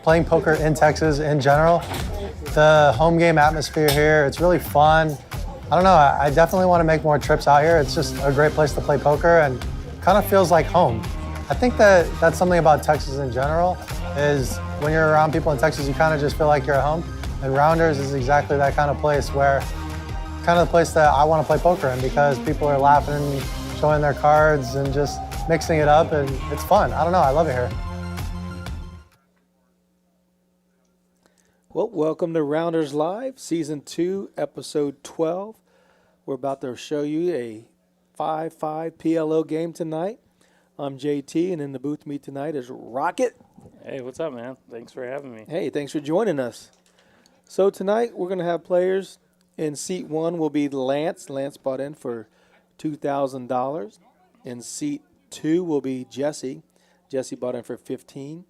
playing poker in Texas in general. The home game atmosphere here, it's really fun. I don't know, I definitely want to make more trips out here. It's just a great place to play poker and kind of feels like home. I think that's something about Texas in general, is when you're around people in Texas, you kind of just feel like you're at home. And Rounders is exactly that kind of place where, kind of the place that I want to play poker in, because people are laughing, showing their cards and just mixing it up, and it's fun. I don't know, I love it here. Well, welcome to Rounders Live, Season 2, Episode 12. We're about to show you a 5-5 PLO game tonight. I'm JT, and in the booth with me tonight is Rocket. Hey, what's up, man? Thanks for having me. Hey, thanks for joining us. So tonight we're going to have players. In seat 1 will be Lance. Lance bought in for $2,000. In seat 2 will be Jesse. Jesse bought in for $15,000.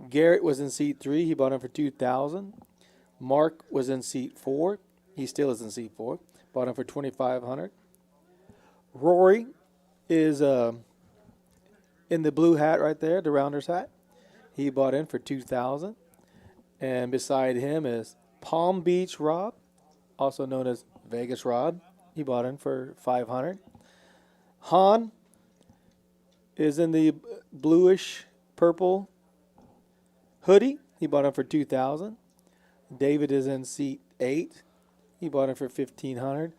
Garrett was in seat 3. He bought in for $2,000. Mark was in seat 4. He still is in seat 4. Bought in for $2,500. Rory is in the blue hat right there, the Rounders hat. He bought in for $2,000. And beside him is Palm Beach Rob, also known as Vegas Rod. He bought in for $500. Han is in the bluish purple hoodie. He bought in for $2,000. David is in seat 8. He bought in for $1,500.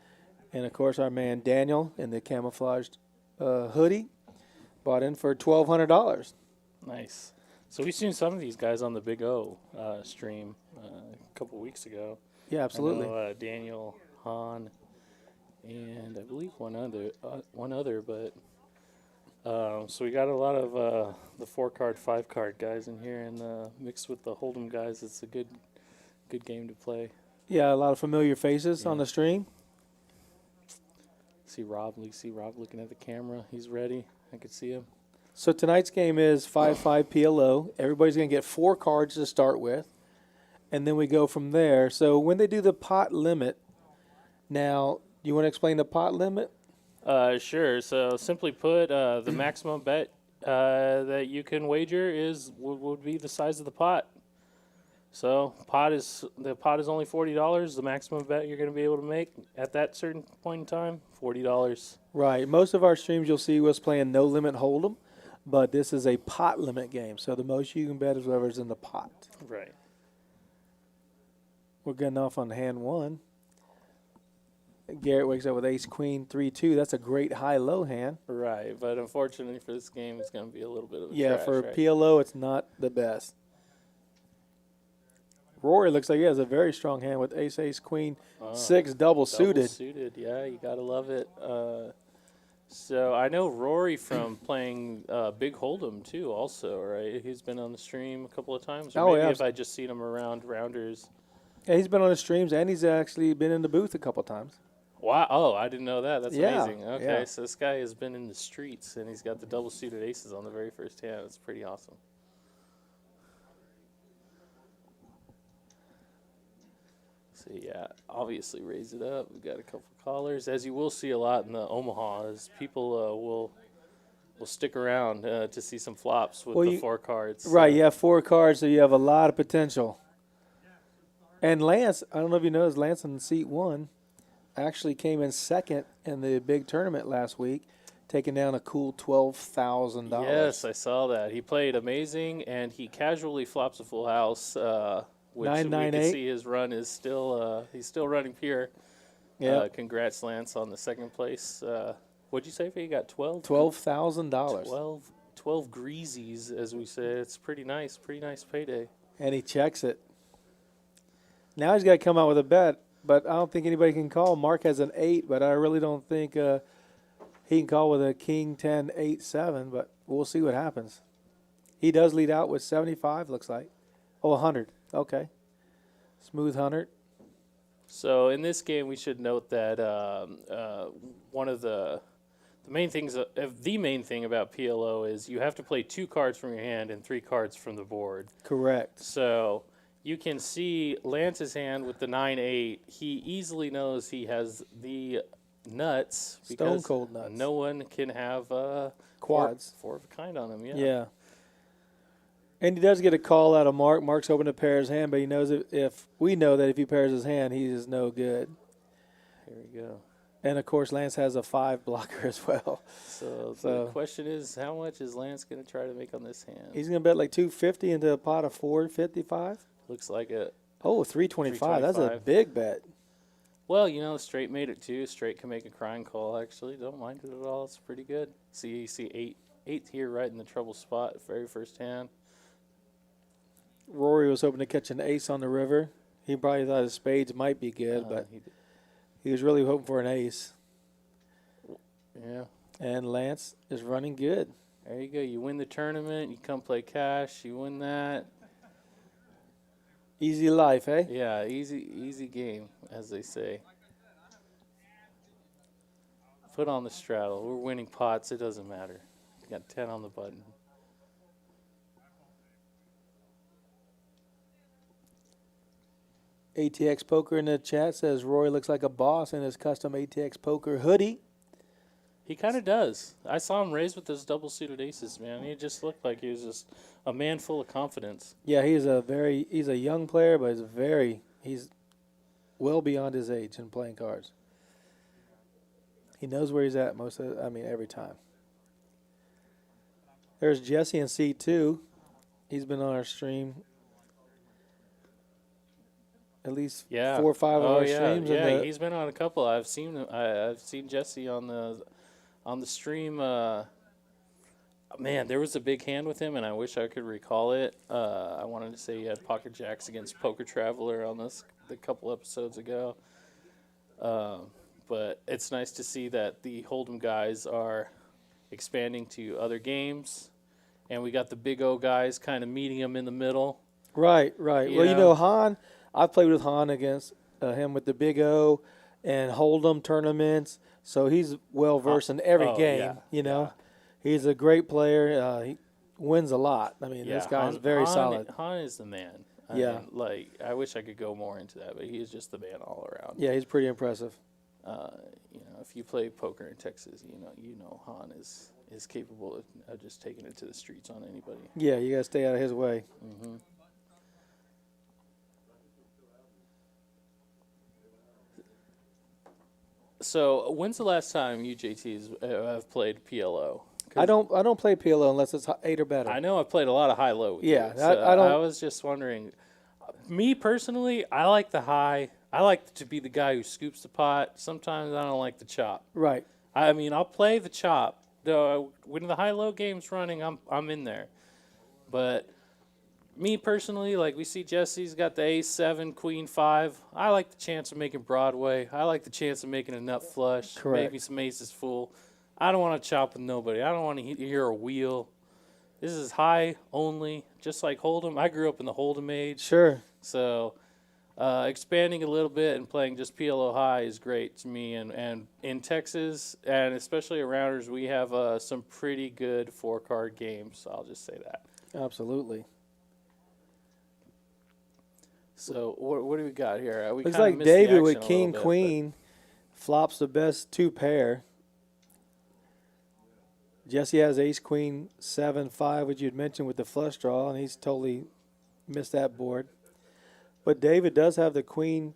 And of course, our man Daniel in the camouflaged hoodie bought in for $1,200. Nice. So we've seen some of these guys on the Big O stream a couple weeks ago. Yeah, absolutely. I know, Daniel, Han, and I believe one other, but so we got a lot of the 4-card, 5-card guys in here, and mixed with the Hold'em guys, it's a good game to play. Yeah, a lot of familiar faces on the stream. See Rob looking at the camera. He's ready. I could see him. So tonight's game is 5-5 PLO. Everybody's going to get 4 cards to start with, and then we go from there. So when they do the pot limit, now, you want to explain the pot limit? Sure. So simply put, the maximum bet that you can wager would be the size of the pot. So the pot is only $40. The maximum bet you're going to be able to make at that certain point in time, $40. Right. Most of our streams you'll see us playing no limit hold'em, but this is a pot limit game. So the most you can bet is whatever's in the pot. Right. We're getting off on hand 1. Garrett wakes up with ace, queen, 3-2. That's a great high-low hand. Right, but unfortunately for this game, it's going to be a little bit of a Yeah, trash, for right? PLO, it's not the best. Rory looks like he has a very strong hand with ace, ace, queen, 6 double suited. Double suited, yeah, you got to love it. So I know Rory from playing Big Hold'em, too, also, right? He's been on the stream a couple of times. Or maybe if I just seen him around Rounders. Yeah, he's been on the streams, and he's actually been in the booth a couple of times. Wow. Oh, I didn't know that. That's amazing. Okay, yeah. so this guy has been in the streets, and he's got the double suited aces on the very first hand. That's pretty awesome. So, yeah, obviously raise it up. We've got a couple callers. As you will see a lot in the Omaha, is people will stick around to see some flops with the 4 cards. Right, you have 4 cards, so you have a lot of potential. And Lance, I don't know if you noticed, Lance in seat 1 actually came in second in the big tournament last week, taking down a cool $12,000. Yes, I saw that. He played amazing, and he casually flops a full house, which 998. we can see his run is still he's still running pure. Yeah. Congrats, Lance, on the second place. What'd you say for you got 12? $12,000. 12 greasies, as we say. It's pretty nice payday. And he checks it. Now he's got to come out with a bet, but I don't think anybody can call. Mark has an 8, but I really don't think he can call with a king, 10, 8, 7, but we'll see what happens. He does lead out with 75, looks like. Oh, 100. Okay. Smooth 100. So in this game, we should note that one of the main thing about PLO is you have to play 2 cards from your hand and 3 cards from the board. Correct. So you can see Lance's hand with the 9-8. He easily knows he has the nuts. Stone cold nuts. No one can have quads. Four of a kind on him, yeah. Yeah. And he does get a call out of Mark. Mark's hoping to pair his hand, but he knows if we know that if he pairs his hand, he is no good. Here we go. And, of course, Lance has a 5 blocker as well. So the question is, how much is Lance going to try to make on this hand? He's going to bet like 250 into a pot of 455. Looks like it. Oh, 325. That's a big bet. Well, you know, straight made it too. Straight can make a crying call, actually. Don't mind it at all. It's pretty good. See, you see eight here right in the trouble spot, very first hand. Rory was hoping to catch an ace on the river. He probably thought his spades might be good, but he was really hoping for an ace. Yeah. And Lance is running good. There you go. You win the tournament. You come play cash. You win that. Easy life, eh? Yeah, easy game, as they say. Put on the straddle. We're winning pots. It doesn't matter. You got 10 on the button. ATX Poker in the chat says Roy looks like a boss in his custom ATX Poker hoodie. He kind of does. I saw him raise with those double-suited aces, man. He just looked like he was just a man full of confidence. Yeah, he's a young player, but he's well beyond his age in playing cards. He knows where he's at every time. There's Jesse in C2. He's been on our stream at least 4 or 5 of our streams. Yeah, he's been on a couple. I've seen Jesse on the stream. Man, there was a big hand with him, and I wish I could recall it. I wanted to say he had pocket jacks against Poker Traveler on a couple episodes ago. But it's nice to see that the Hold'em guys are expanding to other games, and we got the Big O guys kind of meeting them in the middle. Right. Well, Han, I've played with Han against him with the Big O and Hold'em tournaments, so he's well versed in every game. He's a great player. He wins a lot. I mean, this guy is very solid. Han is the man. I mean, I wish I could go more into that, but he is just the man all around. Yeah, he's pretty impressive. If you play poker in Texas, you know Han is capable of just taking it to the streets on anybody. Yeah, you got to stay out of his way. Mm-hmm. So, when's the last time you JTs have played PLO? I don't play PLO unless it's 8 or better. I know I've played a lot of high-low with you. I don't. I was just wondering. Me personally, I like the high. I like to be the guy who scoops the pot. Sometimes I don't like the chop. Right. I mean, I'll play the chop. When the high-low game's running, I'm in there. But me personally, like we see Jesse's got the ace 7, queen 5. I like the chance of making Broadway. I like the chance of making a nut flush. Correct. Maybe some aces full. I don't want to chop with nobody. I don't want to hear a wheel. This is high only, just like Hold'em. I grew up in the Hold'em age. Sure. So expanding a little bit and playing just PLO high is great to me. And in Texas, and especially at Rounders, we have some pretty good 4-card games. I'll just say that. Absolutely. So what do we got here? We Looks kinda like missed the David with action a King little bit, Queen flops the best 2 pair. Jesse has ace queen 7 5, which you'd mentioned with the flush draw, and he's totally missed that board. But David does have the queen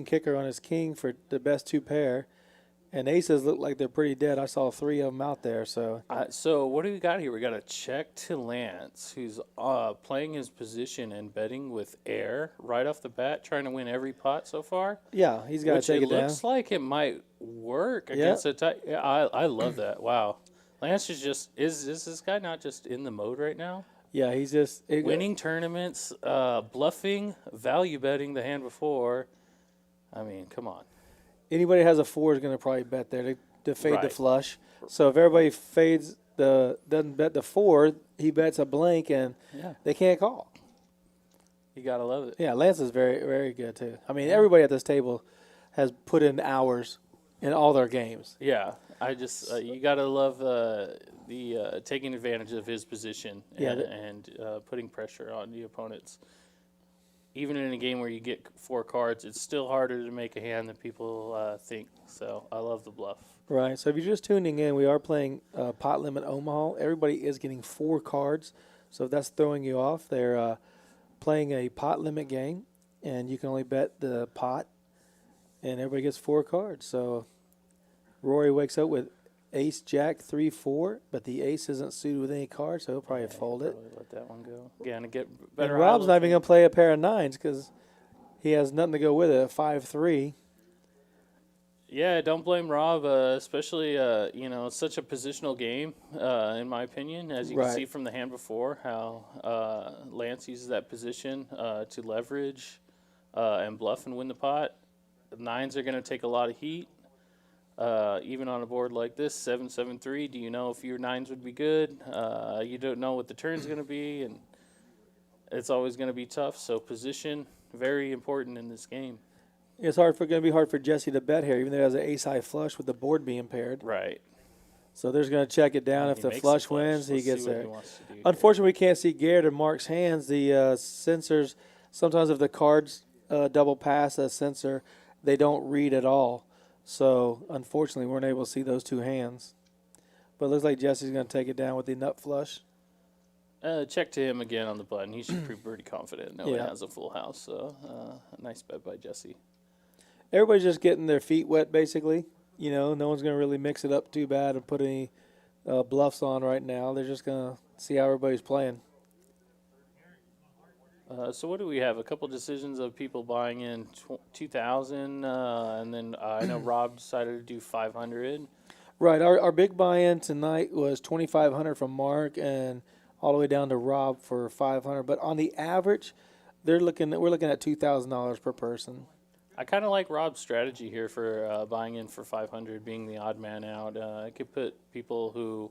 kicker on his king for the best 2 pair, and aces look like they're pretty dead. I saw 3 of them out there. So what do we got here? We got a check to Lance, who's playing his position and betting with air right off the bat, trying to win every pot so far. yeah, he's got to take it down. It looks like it might work against a tight. Yeah, I love that. Wow. Lance is this guy not just in the mode right now? Yeah, he's just winning tournaments, bluffing, value betting the hand before. I mean, come on. Anybody has a 4 is going to probably bet there to fade the Right. flush. So if everybody doesn't bet the 4, he bets a blank and they can't call. You gotta love it. Yeah, Lance is very, very good too. I mean, everybody at this table has put in hours in all their games. Yeah, I just you gotta love the taking advantage of his position and putting pressure on the opponents. Even in a game where you get 4 cards, it's still harder to make a hand than people think. So I love the bluff. Right. So if you're just tuning in, we are playing Pot Limit Omaha. Everybody is getting 4 cards. So if that's throwing you off, they're playing a pot limit game, and you can only bet the pot, and everybody gets 4 cards. So Rory wakes up with ace, jack, 3, 4, but the ace isn't suited with any cards, so he'll probably fold it. Probably let that one go. Yeah, and get And better. Rob's not even going to play a pair of 9s because he has nothing to go with it, a 5-3. Yeah, don't blame Rob, especially, it's such a positional game, in my opinion, as you can Right. see from the hand before, how Lance uses that position to leverage and bluff and win the pot. The 9s are going to take a lot of heat, even on a board like this, 7-7-3. Do you know if your 9s would be good? You don't know what the turn's going to be, and it's always going to be tough. So position, very important in this game. It's going to be hard for Jesse to bet here, even though he has an ace-high flush with the board being paired. Right. So there's going to check it down. If He the makes flush the wins, he Let's gets see what there. he wants to do. Unfortunately, we can't see Garrett or Mark's hands. The sensors, sometimes if the cards double pass a sensor, they don't read at all. So, unfortunately, we weren't able to see those 2 hands. But it looks like Jesse's going to take it down with the nut flush. Check to him again on the button. He should be pretty confident. No one Yeah. has a full house, so a nice bet by Jesse. Everybody's just getting their feet wet, basically. No one's going to really mix it up too bad and put any bluffs on right now. They're just going to see how everybody's playing. So what do we have? A couple decisions of people buying in 2,000, and then I know Rob decided to do 500. Right. Our big buy-in tonight was $2,500 from Mark and all the way down to Rob for $500. But on the average, we're looking at $2,000 per person. I kind of like Rob's strategy here for buying in for 500, being the odd man out. It could put people who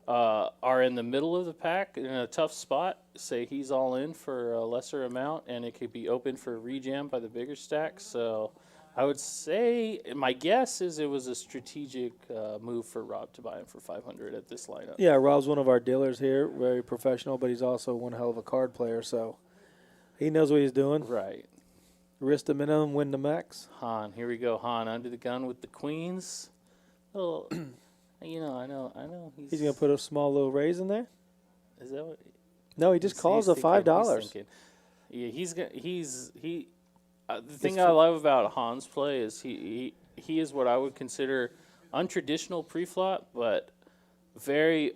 are in the middle of the pack in a tough spot, say he's all in for a lesser amount, and it could be open for rejam by the bigger stack. So I would say, my guess is it was a strategic move for Rob to buy him for 500 at this lineup. Yeah, Rob's one of our dealers here, very professional, but he's also one hell of a card player, so he knows what he's doing. Right. Risk the minimum, win the max. Han, here we go. Han under the gun with the queens. Oh, I know. He's going to put a small little raise in there? Is that what? No, he just calls a $5. Yeah, the thing I love about Han's play is he is what I would consider untraditional pre-flop, but very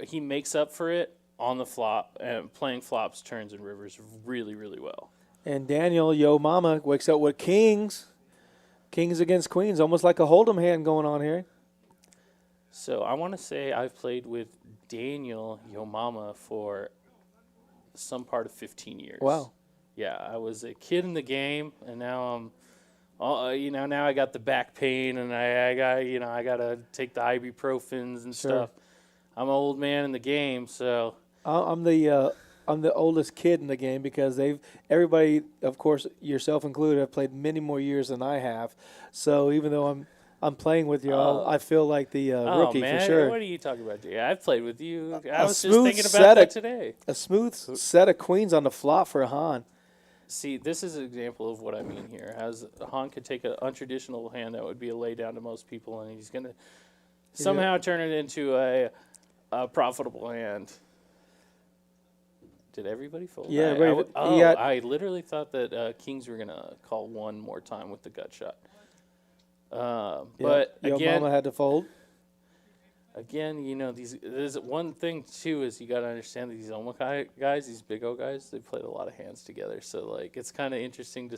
he makes up for it on the flop and playing flops, turns, and rivers really, really well. And Daniel, yo mama, wakes up with kings. Kings against queens, almost like a hold'em hand going on here. So I want to say I've played with Daniel Yo Mama for some part of 15 years. Wow. Yeah, I was a kid in the game, and now now I got the back pain, and I got to take the ibuprofens and Sure. stuff. I'm an old man in the game, so I'm the oldest kid in the game because everybody, of course, yourself included, have played many more years than I have. So even though I'm playing with y'all, I feel like the rookie man, for sure. What are you talking about, Jay? I've played with you. I A was just smooth thinking set about that of- today. A smooth set of queens on the flop for Han. See, this is an example of what I mean here. As Han could take an untraditional hand that would be a lay down to most people, and he's going to somehow turn it into a profitable hand. Did everybody fold? Yeah, I literally thought that Kings were going to call one more time with the gut shot. But Yo again, mama had to fold. Again, there's one thing too is you got to understand that these Omaha guys, these big O guys, they played a lot of hands together. So like it's kind of interesting to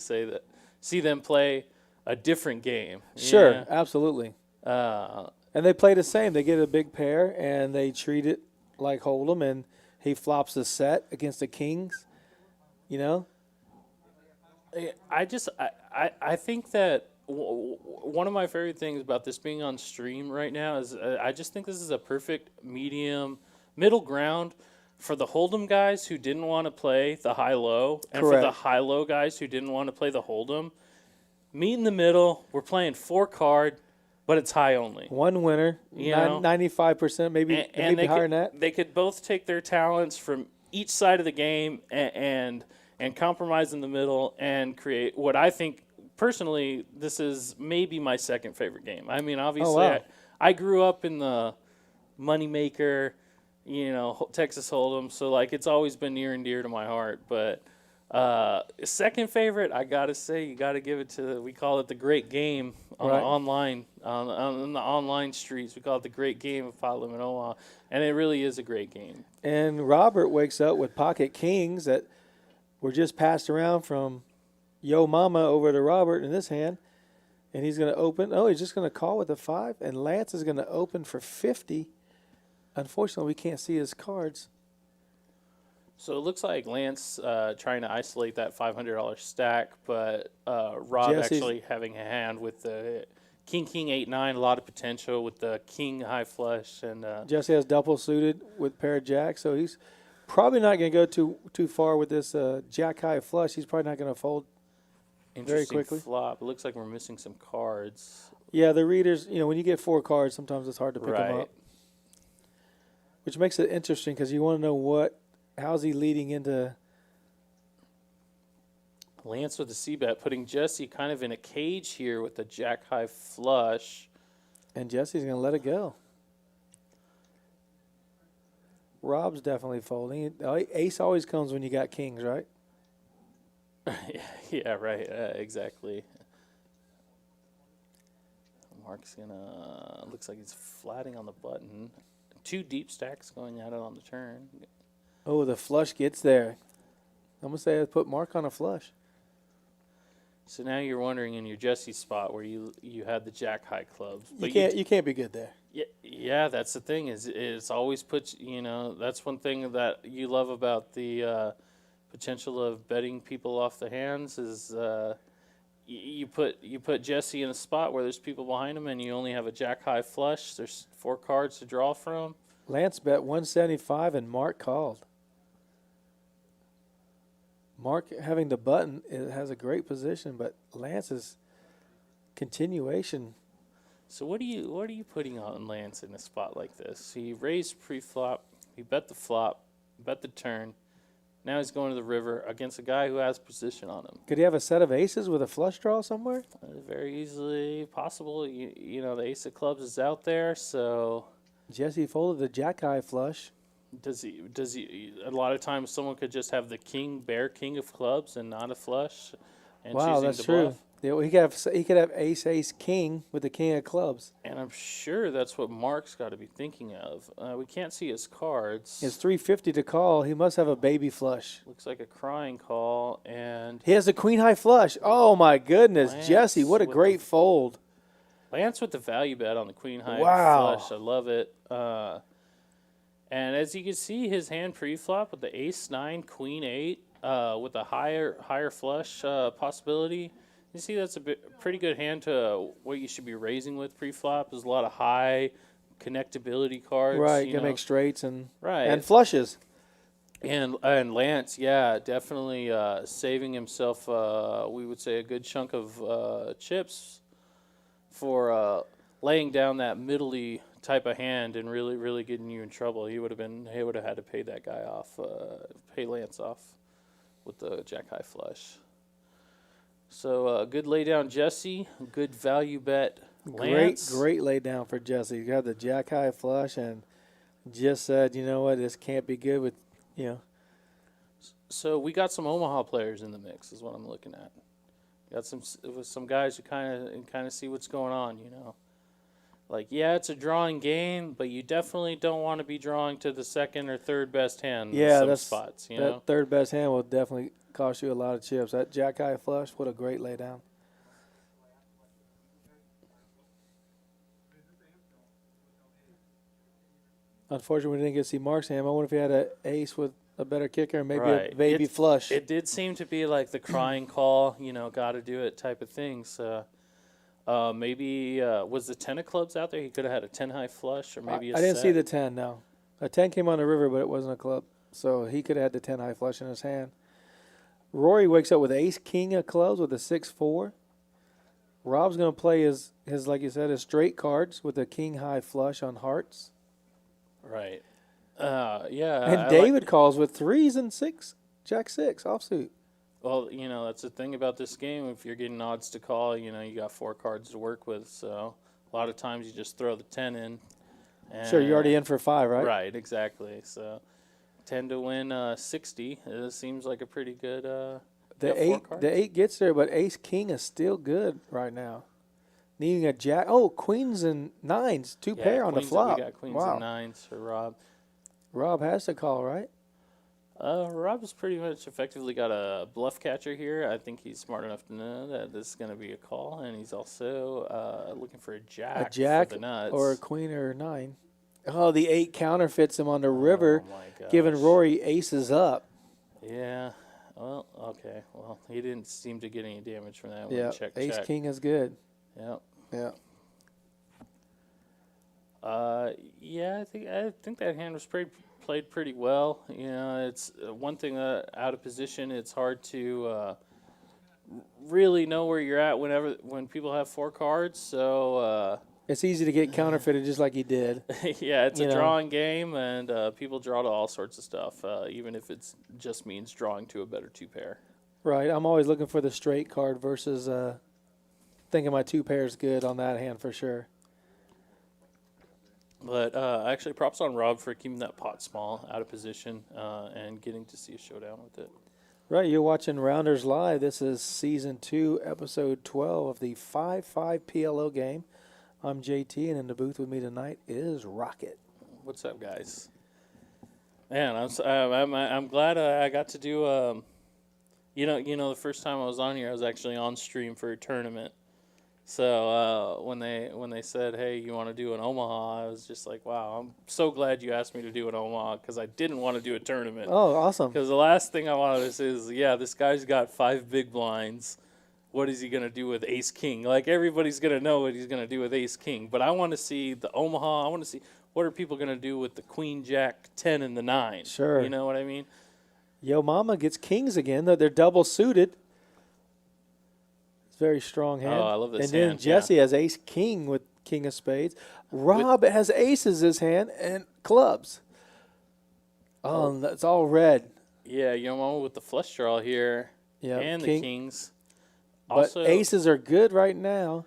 see them play a different game. Sure, Yeah. absolutely. And they play the same. They get a big pair and they treat it like hold'em, and he flops the set against the kings. I think that one of my favorite things about this being on stream right now is I just think this is a perfect middle ground for the hold'em guys who didn't want to play the high-low, and for the Correct. high-low guys who didn't want to play the hold'em. Meet in the middle. We're playing 4-card, but it's high only. One winner, 95%, maybe higher than that. They could both take their talents from each side of the game and compromise in the middle and create what I think. Personally, this is maybe my second favorite game. I mean, obviously, wow. I grew up in the moneymaker, Texas Hold'em. So like it's always been near and dear to my heart. But second favorite, I gotta say, you gotta give it to. We call it the Great Game on Right. the online on the online streets. We call it the Great Game of Pot Limit Omaha, and it really is a great game. And Robert wakes up with pocket kings that were just passed around from Yo Mama over to Robert in this hand. And he's going to open. Oh, he's just going to call with a 5. And Lance is going to open for 50. Unfortunately, we can't see his cards. So it looks like Lance trying to isolate that $500 stack, but Rob Jesse's actually having a hand with the King 8-9, a lot of potential with the King high flush, and Jesse has double suited with pair of jacks, so he's probably not going to go too far with this jack high flush. He's probably not going to fold very interesting quickly. flop. It looks like we're missing some cards. Yeah, the readers, when you get 4 cards, sometimes it's hard to pick them Right. up. Which makes it interesting because you want to know how's he leading into. Lance with the C-bet, putting Jesse kind of in a cage here with the jack high flush. And Jesse's going to let it go. Rob's definitely folding. Ace always comes when you got kings, right? Yeah, right. Exactly. Mark's gonna. Looks like he's flatting on the button. 2 deep stacks going at it on the turn. Oh, the flush gets there. I'm going to say I put Mark on a flush. So now you're wondering in your Jesse spot where you had the jack high clubs. You can't be good there. Yeah, that's the thing is it's always puts that's one thing that you love about the potential of betting people off the hands is you put Jesse in a spot where there's people behind him and you only have a jack high flush. There's 4 cards to draw from. Lance bet 175 and Mark called. Mark having the button has a great position, but Lance's continuation. So what are you putting on Lance in a spot like this? He raised pre-flop, he bet the flop, bet the turn. Now he's going to the river against a guy who has position on him. Could he have a set of aces with a flush draw somewhere? Very easily possible. The ace of clubs is out there, so Jesse folded the jack high flush. does he a lot of times someone could just have the king of clubs and not a flush and Wow, choosing that's to true. bluff. Yeah, he could have ace king with the king of clubs. And I'm sure that's what Mark's got to be thinking of. We can't see his cards. It's 350 to call. He must have a baby flush. Looks like a crying call, and He has a queen high flush. Oh my goodness, Lance Jesse, what a with great fold. Lance with the value bet on the queen high Wow. flush. I love it. And as you can see, his hand pre-flop with the ace 9, queen 8, with a higher flush possibility. You see, that's pretty good hand to what you should be raising with pre-flop. There's a lot of high connectability cards. Right, can make straights and flushes. And Lance, yeah, definitely saving himself, we would say, a good chunk of chips for laying down that middly type of hand and really getting you in trouble. He would have had to pay that guy off, pay Lance off with the jack high flush. So good lay down, Jesse. Good value bet, Lance. Great lay down for Jesse. You got the jack high flush and just said, you know what, this can't be good with, So we got some Omaha players in the mix, is what I'm looking at. Got some guys who kind of see what's going on, Like, yeah, it's a drawing game, but you definitely don't want to be drawing to the second or third best hand in some spots, that third best hand will definitely cost you a lot of chips. That jack high flush, what a great lay down. Unfortunately, we didn't get to see Mark's hand. I wonder if he had an ace with a better kicker and maybe a baby flush. It did seem to be like the crying call, got to do it type of thing. So maybe was the 10 of clubs out there? He could have had a 10 high flush or maybe I didn't see the 10, no. A 10 came on the river, but it wasn't a club. So he could have had the 10 high flush in his hand. Rory wakes up with ace king of clubs with a 6-4. Rob's going to play his, like you said, his straight cards with a king high flush on hearts. Right. Yeah. And David calls with 3s and 6, jack 6 offsuit. Well, that's the thing about this game. If you're getting odds to call, you got 4 cards to work with. So a lot of times you just throw the 10 in. Sure, you're already in for 5, right? Right, exactly. So 10 to win 60. It seems like a pretty good. The 8 gets there, but Ace King is still good right now. Needing a jack. Oh, queens and nines, 2 pair on the flop. We got queens and nines for Rob. Rob has to call, right? Rob's pretty much effectively got a bluff catcher here. I think he's smart enough to know that this is going to be a call, and he's also looking for a jack for the nuts. Or a queen or a 9. Oh, the 8 counterfeits him on the river, my gosh. giving Rory aces up. Yeah. Well, okay. Well, he didn't seem to get any damage from that one. Yeah, Check. King is good. Yep. Yeah. Yeah, I think that hand was played pretty well. You know, it's one thing out of position. It's hard to really know where you're at when people have 4 cards. So it's easy to get counterfeited just like he did. yeah, it's a drawing game, and people draw to all sorts of stuff, even if it just means drawing to a better 2 pair. Right. I'm always looking for the straight card versus thinking my 2 pairs good on that hand for sure. But actually, props on Rob for keeping that pot small, out of position, and getting to see a showdown with it. Right, you're watching Rounders Live. This is Season 2, Episode 12 of the 5-5 PLO game. I'm JT, and in the booth with me tonight is Rocket. What's up, guys? Man, I'm glad I got to do. You know, the first time I was on here, I was actually on stream for a tournament. So when they said, "Hey, you want to do an Omaha?" I was just like, "Wow, I'm so glad you asked me to do an Omaha because I didn't want to do a tournament." Oh, awesome! Because the last thing I wanted to say is, "Yeah, this guy's got 5 big blinds. What is he gonna do with Ace King?" Like everybody's gonna know what he's gonna do with Ace King, but I want to see the Omaha. I want to see what are people gonna do with the Queen Jack 10 and the 9. Sure, you know what I mean. Yo Mama gets kings again, though they're double suited. Very strong hand. Oh, I love this hand. And then Jesse has ace king with king of spades. Rob has aces his hand and clubs. Oh, that's all red. Yeah, Mama with the flush draw here. Yeah, and the kings. Also, but aces are good right now.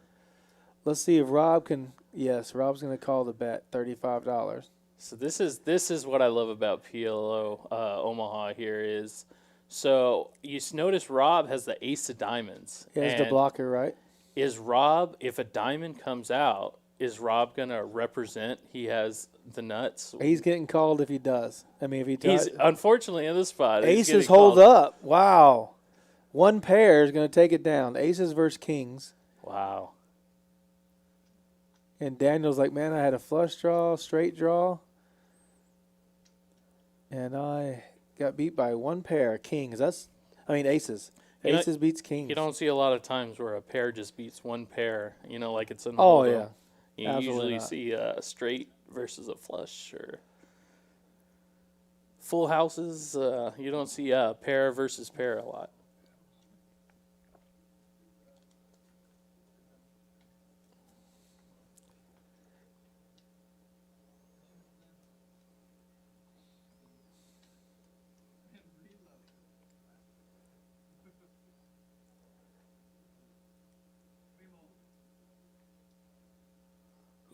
Let's see if Rob can. Yes, Rob's going to call the bet, $35. So this is what I love about PLO Omaha here is. So you notice Rob has the ace of diamonds. He has the blocker, right? Is Rob, if a diamond comes out, is Rob going to represent he has the nuts? He's getting called if he does. I mean, if he does. He's unfortunately in this spot. Aces hold up. Wow. 1 pair is going to take it down. Aces versus kings. Wow. And Daniel's like, man, I had a flush draw, straight draw. And I got beat by 1 pair of kings. Aces. Aces beats kings. You don't see a lot of times where a pair just beats 1 pair. Like it's a oh yeah. You usually see a straight versus a flush or full houses. You don't see a pair versus pair a lot.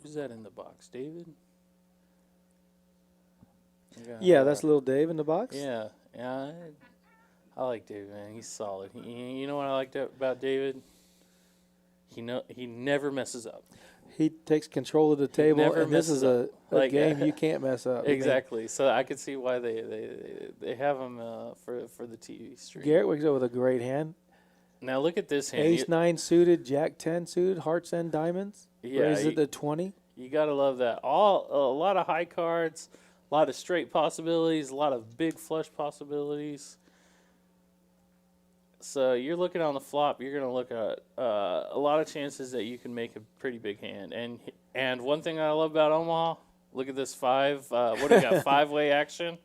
Who's that in the box, David? Yeah, that's little Dave in the box. Yeah. I like David, man. He's solid. You know what I liked about David? He never messes up. He takes control of the table, and this is a game you can't mess up. Exactly. So I could see why they have him for the TV stream. Garrett wakes up with a great hand. Now look at this hand. Ace 9 suited, Jack 10 suited, hearts and diamonds. Yeah, Raises it to 20. You gotta love that. A lot of high cards, a lot of straight possibilities, a lot of big flush possibilities. So you're looking on the flop. You're gonna look at a lot of chances that you can make a pretty big hand. And one thing I love about Omaha, look at this 5. What do we got? 5-way action.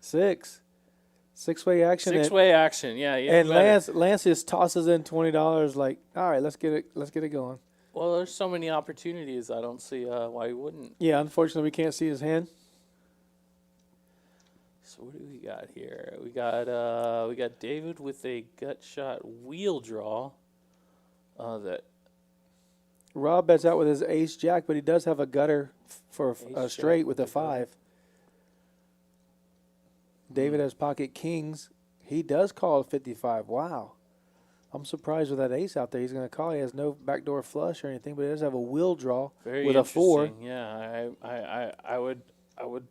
6-way action. 6-way action. Yeah. And Lance just tosses in $20. Like, all right, let's get it going. Well, there's so many opportunities. I don't see why you wouldn't. Yeah, unfortunately, we can't see his hand. So what do we got here? We got David with a gut shot wheel draw. That Rob bets out with his ace jack, but he does have a gutter for a Ace straight jack with a with a gutter. 5. David has pocket kings. He does call 55. Wow. I'm surprised with that ace out there. He's going to call. He has no backdoor flush or anything, but he does have a will draw Very with a 4. interesting. Yeah, I would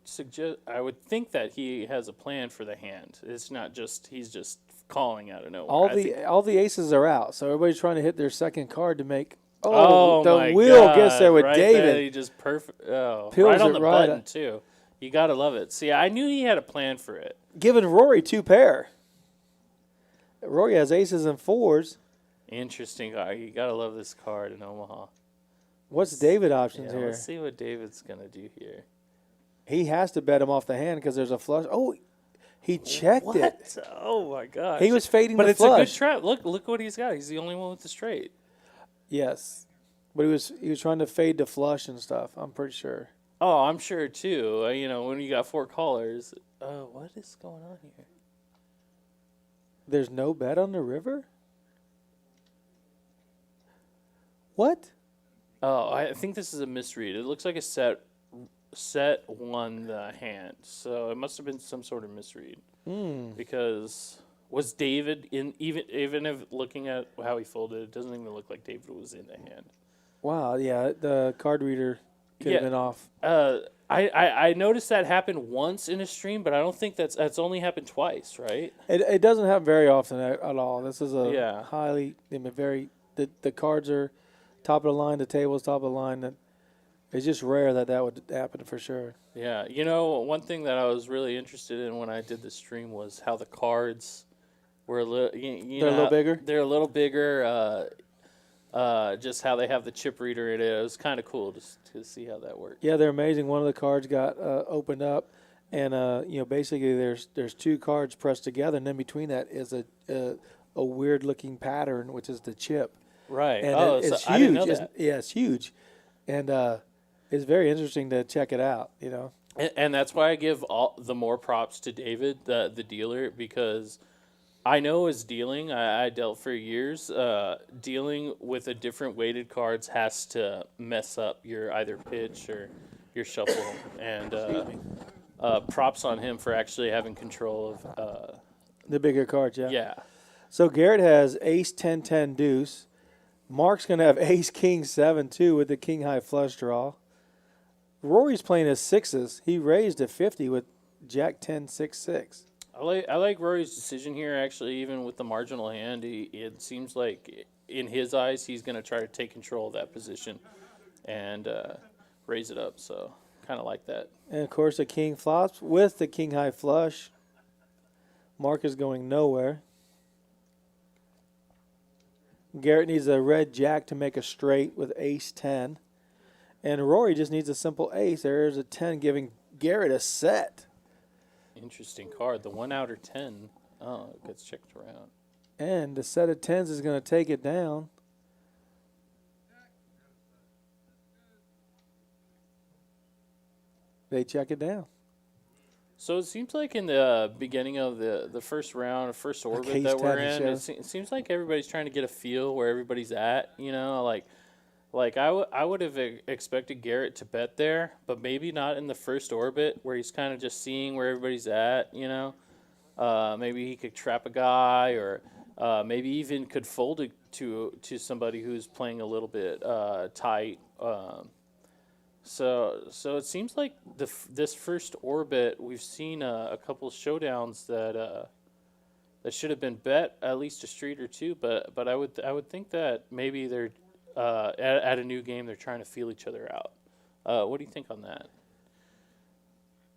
suggest. I would think that he has a plan for the hand. It's not just he's just calling out of nowhere. All the aces are out, so everybody's trying to hit their second card to make. Oh, the my wheel God. gets there with right David. There, he just perfect. Oh, Peels right on it the right button too. You gotta love it. See, I knew he had a plan for it. Giving Rory 2 pair. Rory has aces and 4s. Interesting. You gotta love this card in Omaha. What's David options Yeah, here? let's see what David's gonna do here. He has to bet him off the hand because there's a flush. Oh, he checked What? it. Oh my gosh. He was fading but the it's flush. a good trap. Look what he's got. He's the only one with the straight. Yes, but he was trying to fade the flush and stuff. I'm pretty sure. Oh, I'm sure too. When you got 4 callers. What is going on here? There's no bet on the river. What? Oh, I think this is a misread. It looks like a set won the hand, so it must have been some sort of misread. Because was David in even if looking at how he folded, it doesn't even look like David was in the hand. Wow. Yeah, the card reader could have been off. I noticed that happened once in a stream, but I don't think that's only happened twice, right? It doesn't happen very often at all. This is a Yeah. highly the cards are top of the line. The table's top of the line. That it's just rare that would happen for sure. Yeah, one thing that I was really interested in when I did the stream was how the cards were a little. They're a little bigger? They're a little bigger. Just how they have the chip reader in it. It was kind of cool to see how that worked. Yeah, they're amazing. One of the cards got opened up, and basically there's 2 cards pressed together, and then between that is a weird looking pattern, which is the chip. Right. And it's huge. I didn't know that. It's huge, and it's very interesting to check it out. And that's why I give all the more props to David, the dealer, because I know as dealing, I dealt for years. Dealing with a different weighted cards has to mess up your either pitch or your shuffle. And props on him for actually having control of. The bigger cards, yeah. Yeah. So Garrett has ace 10-10 deuce. Mark's going to have ace king 7-2 with the king high flush draw. Rory's playing his 6s. He raised to 50 with jack 10-6-6. I like Rory's decision here, actually, even with the marginal hand. It seems like, in his eyes, he's going to try to take control of that position and raise it up. So, kind of like that. And, of course, the king flops with the king high flush. Mark is going nowhere. Garrett needs a red jack to make a straight with ace 10. And Rory just needs a simple ace. There's a 10 giving Garrett a set. Interesting card. The 1 outer 10. Oh, it gets checked around. And the set of 10s is going to take it down. They check it down. So it seems like in the beginning of the first round, first orbit that we're in, it seems like everybody's trying to get a feel where everybody's at. Like I would have expected Garrett to bet there, but maybe not in the first orbit where he's kind of just seeing where everybody's at. Maybe he could trap a guy, or maybe even could fold it to somebody who's playing a little bit tight. So it seems like this first orbit, we've seen a couple of showdowns that should have been bet at least a street or two. But I would think that maybe they're at a new game, they're trying to feel each other out. What do you think on that?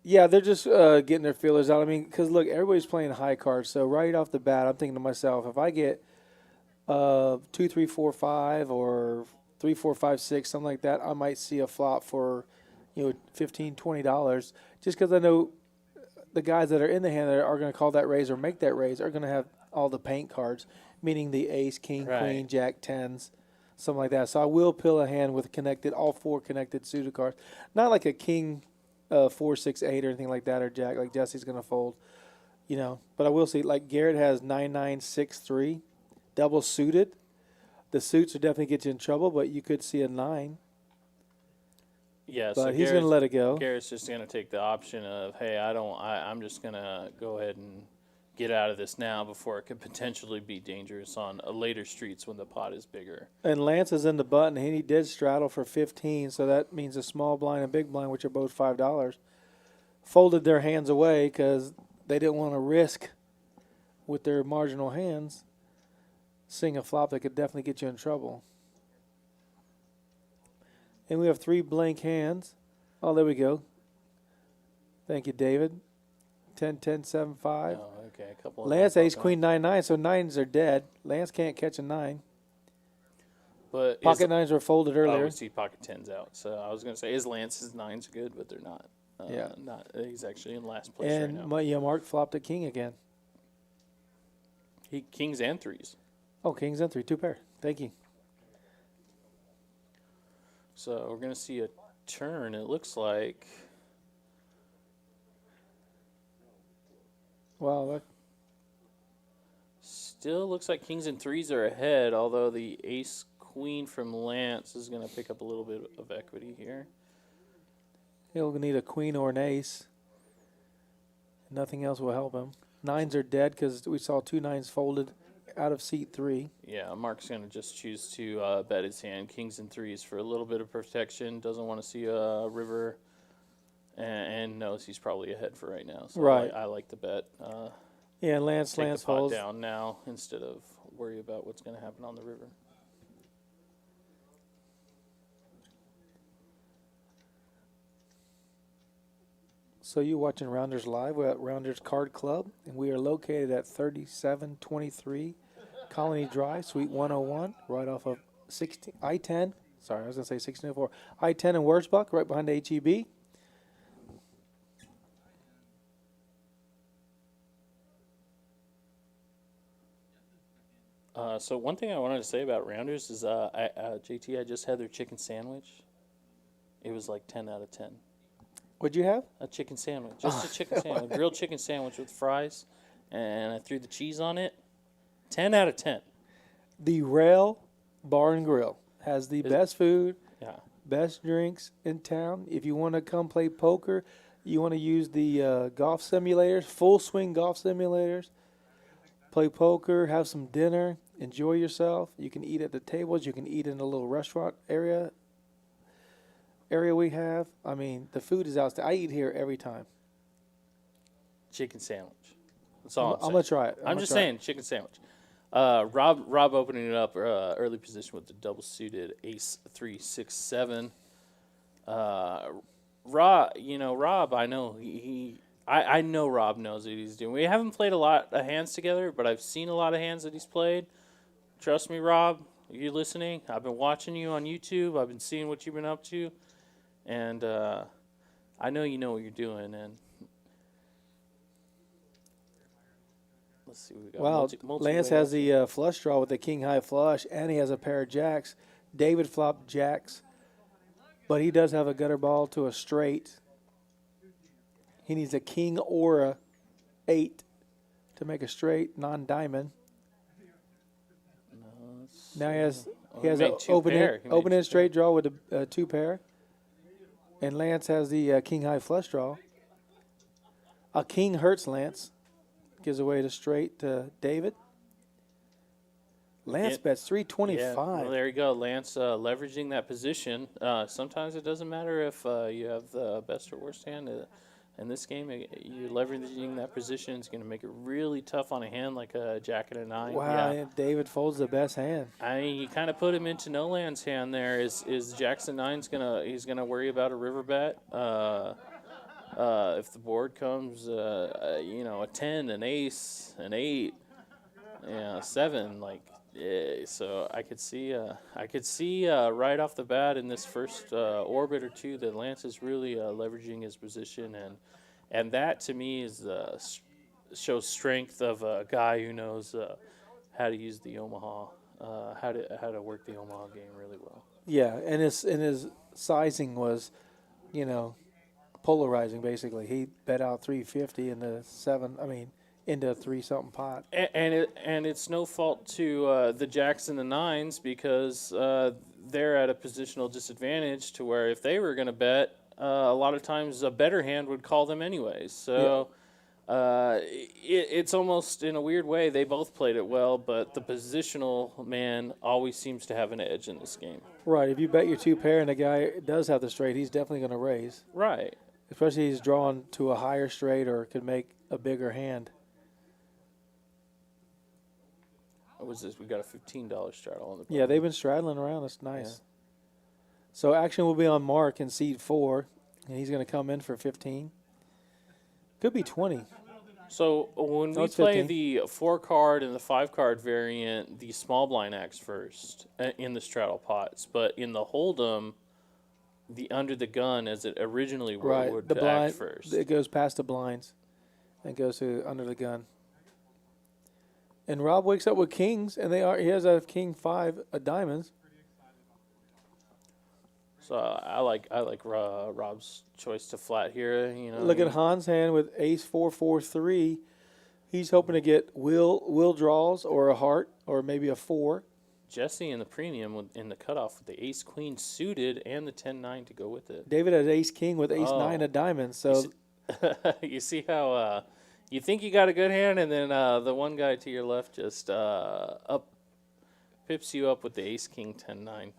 Yeah, they're just getting their feelers out. I mean, because look, everybody's playing high cards. So right off the bat, I'm thinking to myself, if I get 2, 3, 4, 5, or 3, 4, 5, 6, something like that, I might see a flop for, $15, $20, just because I know the guys that are in the hand that are going to call that raise or make that raise are going to have all the paint cards, meaning the ace, king, queen, jack, 10s, something like that. So I will pill a hand with all 4 connected suited cards, not like a king 4, 6, 8 or anything like that, or jack like Jesse's going to fold, But I will see, like Garrett has 9, 9, 6, 3, double suited. The suits would definitely get you in trouble, but you could see a 9. Yeah, But so he's going to let it go. Garrett's just going to take the option of, hey, I'm just going to go ahead and get out of this now before it could potentially be dangerous on later streets when the pot is bigger. And Lance is in the button, and he did straddle for 15, so that means a small blind and big blind, which are both $5, folded their hands away because they didn't want to risk with their marginal hands seeing a flop that could definitely get you in trouble. And we have 3 blank hands. Oh, there we go. Thank you, David. 10, 10, 7, 5. Oh, okay. A couple. Lance ace queen 9 9, so 9s are dead. Lance can't catch a 9. But Pocket 9s were folded earlier. we see pocket 10s out. So I was going to say, is Lance's 9s good, but they're not. Yeah. Not. He's actually in last place And right now. Mark flopped a king again. He kings and 3s. Oh, kings and 3, 2 pair. Thank you. So we're going to see a turn, it looks like. Wow, that, Still looks like kings and 3s are ahead, although the ace queen from Lance is going to pick up a little bit of equity here. he'll need a queen or an ace. Nothing else will help him. 9s are dead because we saw 2 9s folded out of seat 3. Yeah, Mark's going to just choose to bet his hand, kings and 3s, for a little bit of protection. Doesn't want to see a river, and knows he's probably ahead for right now. So Right. I like the bet. Yeah, Lance Take the pot folds. down now instead of worry about what's going to happen on the river. So you're watching Rounders Live. We're at Rounders Card Club, and we are located at 3723 Colony Drive, Suite 101, right off of I-10. Sorry, I was going to say 1604. I-10 in Wurzbach, right behind the HEB. So one thing I wanted to say about Rounders is, JT, I just had their chicken sandwich. It was like 10 out of 10. What'd you have? A chicken sandwich, just a chicken sandwich, a grilled chicken sandwich with fries, and I threw the cheese on it. 10 out of 10. The Rail Bar and Grill has the best food, Yeah. best drinks in town. If you want to come play poker, you want to use the golf simulators, full swing golf simulators, play poker, have some dinner, enjoy yourself. You can eat at the tables. You can eat in a little restaurant area we have. I mean, the food is outstanding. I eat here every time. Chicken sandwich. That's all I'm going to try it. I'm just saying, chicken sandwich. Rob opening it up early position with the double suited ace 3 6 7. Rob, I know I know Rob knows what he's doing. We haven't played a lot of hands together, but I've seen a lot of hands that he's played. Trust me, Rob, you're listening. I've been watching you on YouTube. I've been seeing what you've been up to, and I know you know what you're doing. And let's see what we got. Well, Lance has the flush draw with the king high flush, and he has a pair of jacks. David flopped jacks, but he does have a gutter ball to a straight. He needs a king or a 8 to make a straight, non-diamond. Now he has an open-end straight draw with a 2 pair. And Lance has the king high flush draw. A king hurts Lance. Gives away the straight to David. Lance bets 325. Yeah, well, there you go. Lance leveraging that position. Sometimes it doesn't matter if you have the best or worst hand. In this game, you're leveraging that position. It's going to make it really tough on a hand like a jack and a 9. Wow, yeah. David folds the best hand. I mean, you kind of put him into no land's hand there. Is Jackson 9's he's gonna worry about a river bet? If the board comes, a 10, an ace, an 8, 7, so I could see right off the bat in this first orbit or two that Lance is really leveraging his position, and that to me is shows strength of a guy who knows how to use the Omaha, how to work the Omaha game really well. Yeah, and his sizing was, polarizing basically. He bet out 350 in the 7. I mean, into a 3-something pot. And it's no fault to the jacks and the nines because they're at a positional disadvantage to where if they were going to bet, a lot of times a better hand would call them anyways. So it's almost in a weird way they both played it well, but the positional man always seems to have an edge in this game. Right. If you bet your 2 pair and the guy does have the straight, he's definitely going to raise. Right. Especially if he's drawn to a higher straight or could make a bigger hand. What was this? We got a $15 straddle on the Yeah, they've been straddling around. That's nice. Yeah. So action will be on Mark in seed 4, and he's going to come in for 15. Could be 20. So when we it's play 15. the 4-card and the 5-card variant, the small blind acts first in the straddle pots, but in the hold'em, the under the gun as it originally would The blind, act first. it goes past the blinds and goes to under the gun. And Rob wakes up with kings, and he has a king 5 of diamonds. So I like Rob's choice to flat here. You know, Look at Han's hand with ace 4-4-3. He's hoping to get will draws or a heart or maybe a 4. Jesse in the premium in the cutoff with the ace queen suited and the 10-9 to go with it. David has ace king with ace 9 of diamonds. So You see how you think you got a good hand, and then the one guy to your left just pips you up with the ace king 10-9.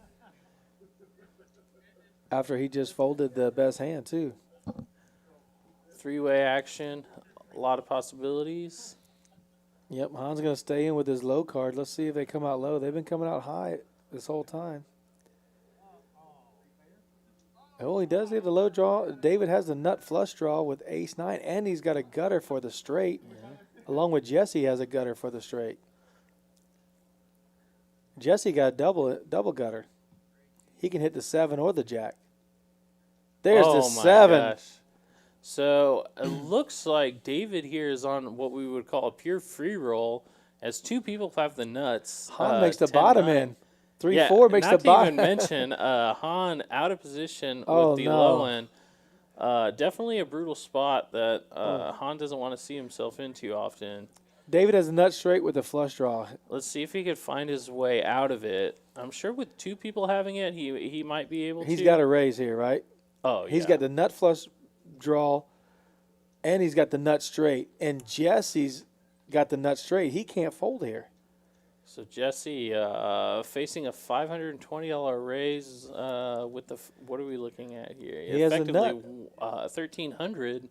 after he just folded the best hand too. 3-way action, a lot of possibilities. Yep, Han's going to stay in with his low card. Let's see if they come out low. They've been coming out high this whole time. Oh, he does get the low draw. David has the nut flush draw with ace 9, and he's got a gutter for the straight, along with Jesse has a gutter for the straight. Jesse got double gutter. He can hit the 7 or the jack. There's the 7. Gosh. So it looks like David here is on what we would call a pure free roll, as 2 people have the nuts. Han makes the 10-9. bottom in. 3-4 makes the bottom. Not to even mention Han out of position with the low end. Definitely a brutal spot that Han doesn't want to see himself in too often. David has a nut straight with a flush draw. Let's see if he could find his way out of it. I'm sure with 2 people having it, he might be able to. He's got a raise here, right? Oh, yeah. He's got the nut flush draw, and he's got the nut straight. And Jesse's got the nut straight. He can't fold here. So Jesse facing a $520 raise with the what are we looking at here? He has a nut. $1,300.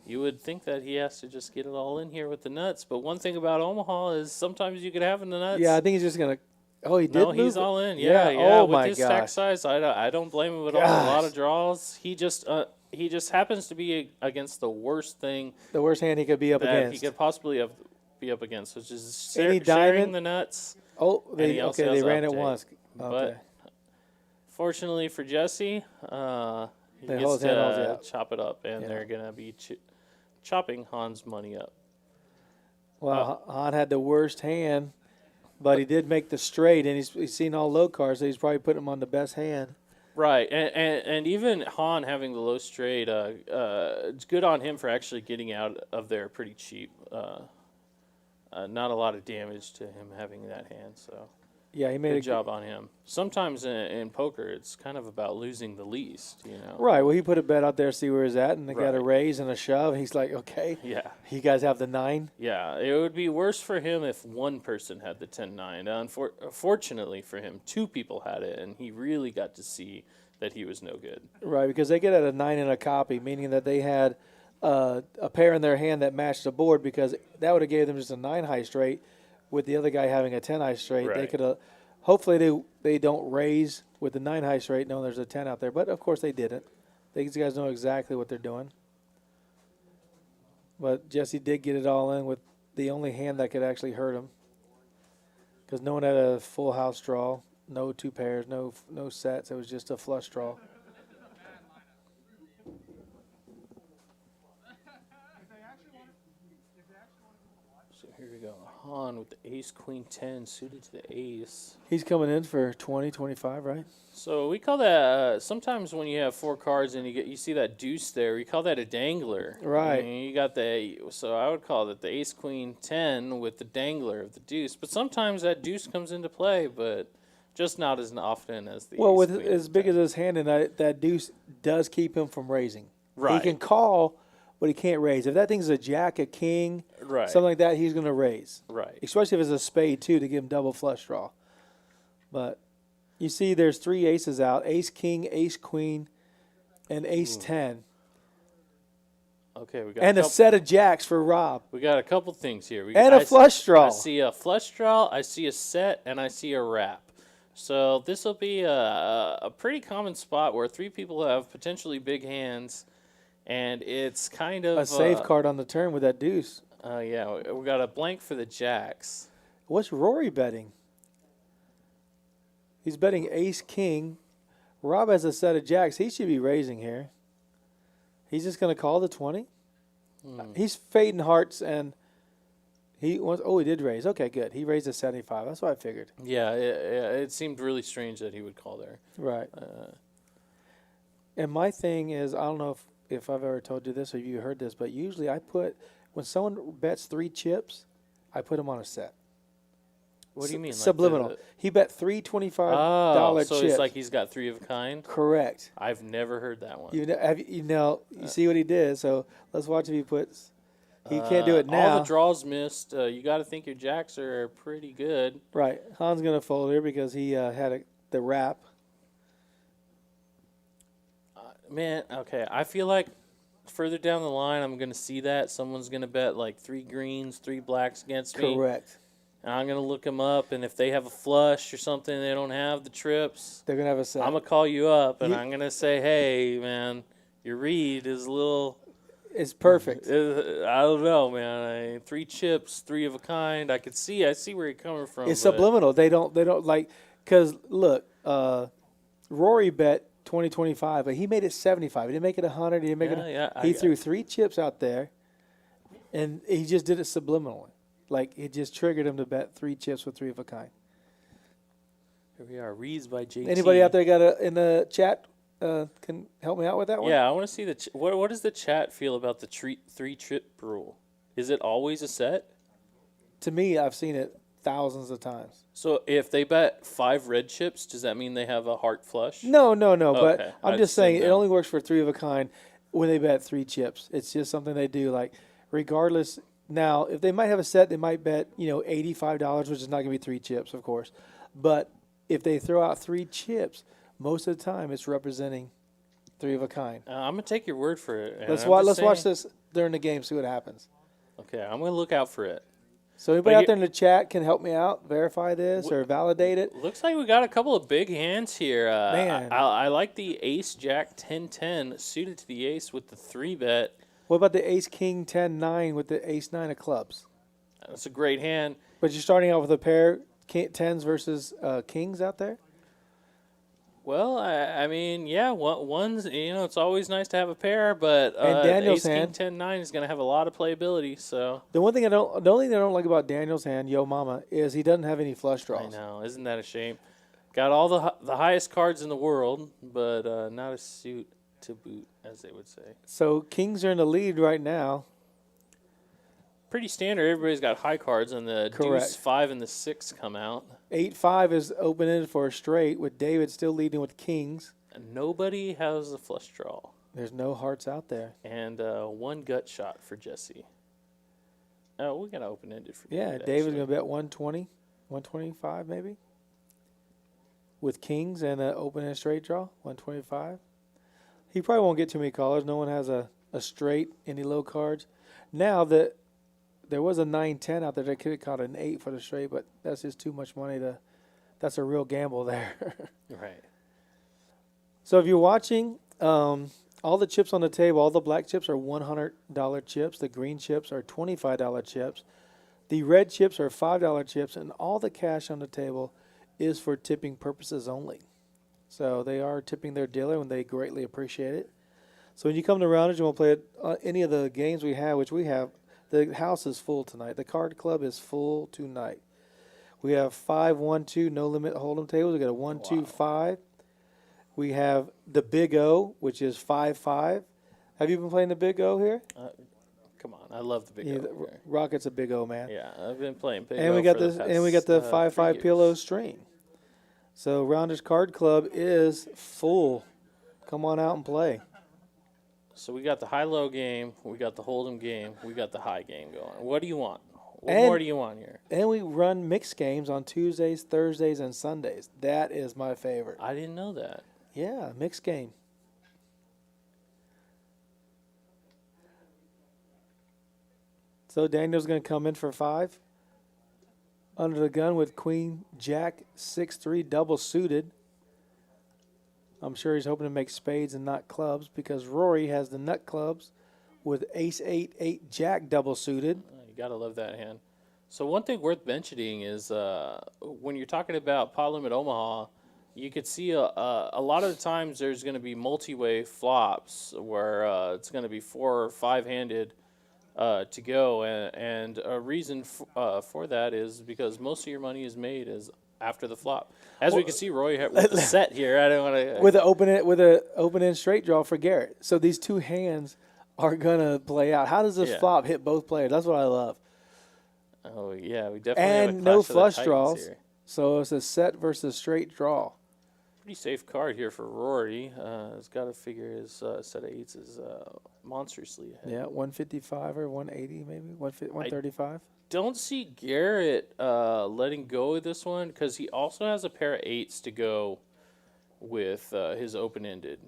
You would think that he has to just get it all in here with the nuts. But one thing about Omaha is sometimes you could have in the nuts. Yeah, I think he's just gonna. Oh, he did. No, he's move all it? in. Yeah. Oh With my his gosh. stack size, I don't blame him at all. A lot of draws. He just happens to be against the worst thing The worst hand he could be up that against. he could possibly be up against, which is Any sharing diamond? the nuts. Oh, he they also okay. has They ran it update. once. Okay. But fortunately for Jesse, he They gets hold his hand, holds it to out. chop it up, and Yeah. they're gonna be chopping Han's money up. Well, Han had the worst hand, but he did make the straight, and he's seen all low cards, so he's probably putting him on the best hand. Right, and even Han having the low straight, it's good on him for actually getting out of there pretty cheap. Not a lot of damage to him having that hand, so Yeah, he made good a job on him. Sometimes in poker, it's kind of about losing the least, you know. Right. Well, he put a bet out there, see where he's at, and they got a Right. raise and a shove. He's like, okay, Yeah. you guys have the 9. Yeah, it would be worse for him if one person had the 10-9. Unfortunately for him, 2 people had it, and he really got to see that he was no good. Right, because they get at a 9 in a copy, meaning that they had a pair in their hand that matched the board, because that would have gave them just a 9 high straight with the other guy having a 10 high straight. They Right. could have, hopefully they don't raise with the 9 high straight knowing there's a 10 out there, but of course they didn't. These guys know exactly what they're doing. But Jesse did get it all in with the only hand that could actually hurt him, because no one had a full house draw, no 2 pairs, no sets. It was just a flush draw. So here we go. pawn with the ace, queen, 10 suited to the ace. He's coming in for 20, 25, right? So we call that sometimes when you have 4 cards and you see that deuce there, we call that a dangler. Right. And you got so I would call it the ace, queen, 10 with the dangler of the deuce. But sometimes that deuce comes into play, but just not as often as the Well, ace, with queen, as big 10. as his hand, and that deuce does keep him from raising. Right. He can call, but he can't raise. If that thing's a jack, a king, Right. something like that, he's going to raise. Right. Especially if it's a spade, too, to give him double flush draw. But you see there's 3 aces out, ace, king, ace, queen, and ace, 10. Okay, we got And a set of jacks for Rob. We got a couple things here. And a flush draw. I see a flush draw, I see a set, and I see a wrap. So this will be a pretty common spot where 3 people have potentially big hands, and it's kind of A safe card on the turn with that deuce. Yeah, we got a blank for the jacks. What's Rory betting? He's betting ace, king. Rob has a set of jacks. He should be raising here. He's just going to call the 20? He's fading hearts, and he wants. Oh, he did raise. Okay, good. He raised a 75. That's what I figured. Yeah, it seemed really strange that he would call there. Right. And my thing is, I don't know if I've ever told you this or you heard this, but usually I put, when someone bets 3 chips, I put them on a set. What do you mean? Subliminal. He bet $3 $25 so chips. it's like he's got 3 of a kind? Correct. I've never heard that one. You see what he did. So let's watch if he puts. He can't do it now. All the draws missed. You got to think your jacks are pretty good. Right. Han's going to fold here because he had the wrap. Man, okay. I feel like further down the line, I'm going to see that. Someone's going to bet like 3 greens, 3 blacks against me. Correct. And I'm going to look them up, and if they have a flush or something, they don't have the trips, They're going to have a set. I'm going to call you up, and I'm going to say, hey, man, your read is a little... It's perfect. I don't know, man. 3 chips, 3 of a kind. I see where you're coming from. It's subliminal. They don't like, because look, Rory bet 20-25, but he made it 75. He didn't make it 100. He didn't make it. He threw 3 chips out there, and he just did it subliminally. Like, it just triggered him to bet 3 chips with 3 of a kind. Here we are, reads by JT. Anybody out there in the chat can help me out with that one? Yeah, I want to see what does the chat feel about the 3 chip rule? Is it always a set? To me, I've seen it thousands of times. So if they bet 5 red chips, does that mean they have a heart flush? No. Okay, But I'm just saying it no. only works for 3 of a kind when they bet 3 chips. It's just something they do. Like, regardless. Now, if they might have a set, they might bet $85, which is not going to be 3 chips, of course. But if they throw out 3 chips, most of the time it's representing 3 of a kind. I'm gonna take your word for it. Let's watch this during the game, see what happens. Okay, I'm gonna look out for it. So anybody out there in the chat can help me out, verify this or validate it. Looks like we got a couple of big hands here. Man. I like the ace jack 10-10 suited to the ace with the 3 bet. What about the ace king 10-9 with the ace 9 of clubs? That's a great hand. But you're starting out with a pair, 10s versus kings out there? Well, I mean, yeah, one's, it's always nice to have a pair, but And Daniel's ace hand. king 10-9 is going to have a lot of playability, so. The only thing I don't like about Daniel's hand, Yo Mama, is he doesn't have any flush I draws. know, isn't that a shame? Got all the highest cards in the world, but not a suit to boot, as they would say. So kings are in the lead right now. Pretty standard. Everybody's got high cards, and the Correct. deuce 5 and the 6 come out. 8-5 is open-ended for a straight, with David still leading with kings. And nobody has a flush draw. There's no hearts out there. And 1 gut shot for Jesse. Oh, we got open-ended for Yeah, David, David's actually. going to bet 120, 125 maybe. With kings and an open-ended straight draw, 125. He probably won't get too many callers. No one has a straight, any low cards. Now that there was a 9-10 out there that could have caught an 8 for the straight, but that's just too much money that's a real gamble there. Right. So if you're watching, all the chips on the table, all the black chips are $100 chips. The green chips are $25 chips. The red chips are $5 chips, and all the cash on the table is for tipping purposes only. So they are tipping their dealer, and they greatly appreciate it. So when you come to Rounders, you want to play any of the games we have, which we have The house is full tonight. The card club is full tonight. We have 5-1-2 no limit hold'em tables. We got a 1-2-5. We have the Big O, which is 5-5. Have you been playing the Big O here? Come on, I love the Big Yeah, O. Rocket's a Big O, man. Yeah, I've been playing Big And O we got for this, the past, and we got the 5-5 3 PLO years. string. So Rounders Card Club is full. Come on out and play. So we got the high-low game, we got the hold'em game, we got the high game going. What do you want? What And- more do you want here? And we run mixed games on Tuesdays, Thursdays, and Sundays. That is my favorite. I didn't know that. Yeah, mixed game. So Daniel's going to come in for 5. Under the gun with Queen, Jack, 6-3, double suited. I'm sure he's hoping to make spades and not clubs because Rory has the nut clubs with Ace 8, Jack double suited. You got to love that hand. So one thing worth mentioning is when you're talking about Pot Limit Omaha, you could see a lot of the times there's going to be multi-way flops where it's going to be 4 or 5-handed to go, and a reason for that is because most of your money is made is after the flop. As we can see, Roy with the set here. I don't want to with an open end straight draw for Garrett. So these two hands are gonna play out. How does this flop hit both players? That's what I love. Oh yeah, we definitely have a And no clash of the flush Titans draws. here. So it's a set versus straight draw. Pretty safe card here for Rory. He's got to figure his set of eights is monstrously ahead. Yeah, 155 or 180 maybe, 135. Don't see Garrett letting go of this one because he also has a pair of eights to go with his open-ended.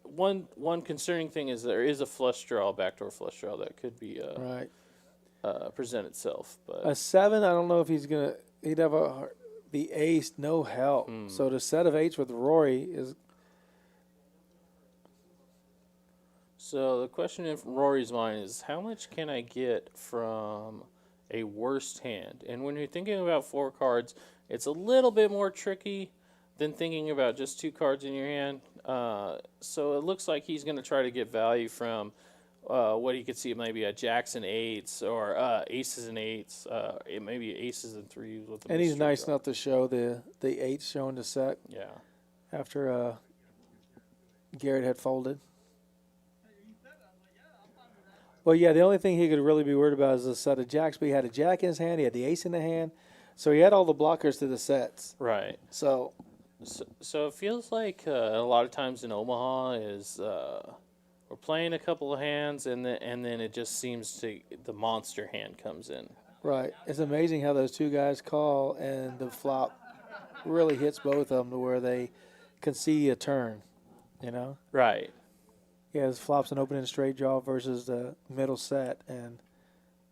One concerning thing is there is a flush draw, backdoor flush draw that could be Right. present itself. But A 7, I don't know if he's gonna. He'd have the ace, no help. So the set of 8s with Rory is. So the question in Rory's mind is, how much can I get from a worst hand? And when you're thinking about 4 cards, it's a little bit more tricky than thinking about just 2 cards in your hand. So it looks like he's going to try to get value from what he could see maybe a jacks and 8s or aces and 8s. It may be aces and 3s with the And he's mystery nice draw. enough to show the 8s showing the set Yeah. after Garrett had folded. Well, yeah, the only thing he could really be worried about is a set of jacks, but he had a jack in his hand, he had the ace in the hand, so he had all the blockers to the sets. Right. So So it feels like a lot of times in Omaha is we're playing a couple of hands and then it just seems to the monster hand comes in. right, it's amazing how those two guys call and the flop really hits both of them to where they can see a turn, you know. Right. Yeah, his flop's an open and straight draw versus the middle set, and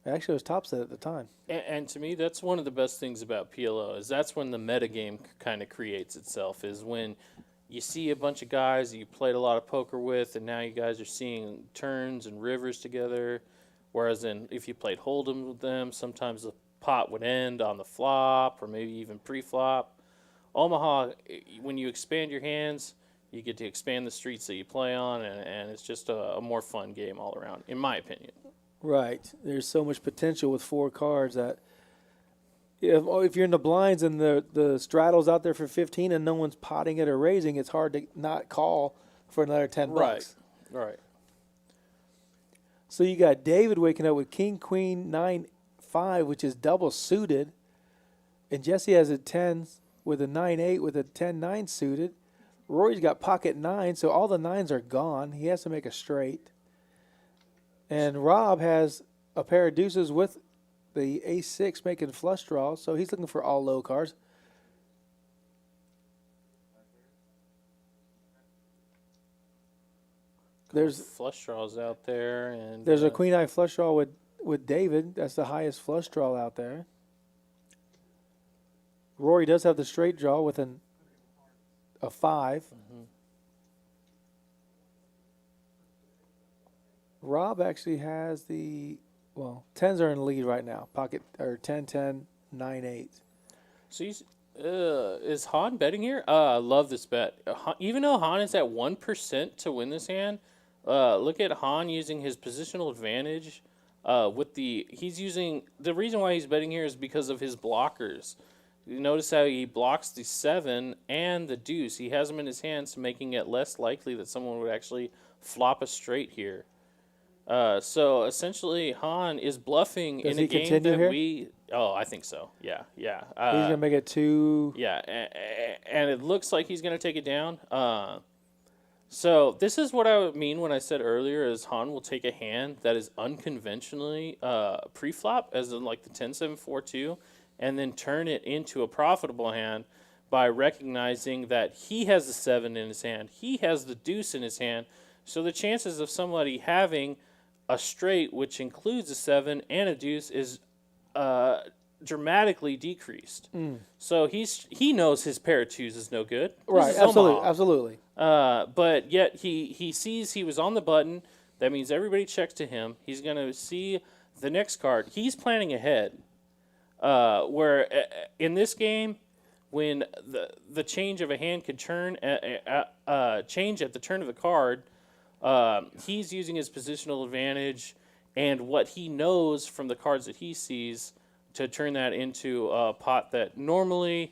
actually it was top set at the time. And to me, that's one of the best things about PLO is that's when the metagame kind of creates itself. Is when you see a bunch of guys that you played a lot of poker with, and now you guys are seeing turns and rivers together. Whereas if you played hold'em with them, sometimes the pot would end on the flop or maybe even pre-flop. Omaha, when you expand your hands, you get to expand the streets that you play on, and it's just a more fun game all around, in my opinion. Right. There's so much potential with 4 cards that if you're in the blinds and the straddle's out there for 15 and no one's potting it or raising, it's hard to not call for another 10 bucks. Right. So you got David waking up with King, Queen, 9, 5, which is double suited. And Jesse has a 10 with a 9, 8 with a 10, 9 suited. Rory's got pocket 9, so all the 9s are gone. He has to make a straight. And Rob has a pair of deuces with the ace 6 making flush draws, so he's looking for all low cards. There's Flush draws out there, and a queen eye flush draw with David. That's the highest flush draw out there. Rory does have the straight draw with a 5. Rob actually has the 10s are in the lead right now. Pocket or 10, 10, 9, 8. So is Han betting here? I love this bet. Even though Han is at 1% to win this hand, look at Han using his positional advantage He's using the reason why he's betting here is because of his blockers. You notice how he blocks the 7 and the deuce. He has them in his hands, making it less likely that someone would actually flop a straight here. So essentially, Han is bluffing Does in he a game continue that here? we. Oh, I think so. Yeah. He's gonna make it 2. Yeah, and it looks like he's going to take it down. So this is what I would mean when I said earlier is Han will take a hand that is unconventionally pre-flop, as in like the 10-7-4-2, and then turn it into a profitable hand by recognizing that he has the 7 in his hand, he has the deuce in his hand. So the chances of somebody having a straight, which includes a 7 and a deuce, is dramatically decreased. So he knows his pair of 2s is no good. Right, This is absolutely, Omaha. absolutely. But yet he sees he was on the button. That means everybody checks to him. He's going to see the next card. He's planning ahead. Where in this game, when the change of a hand could change at the turn of the card, he's using his positional advantage and what he knows from the cards that he sees to turn that into a pot that normally,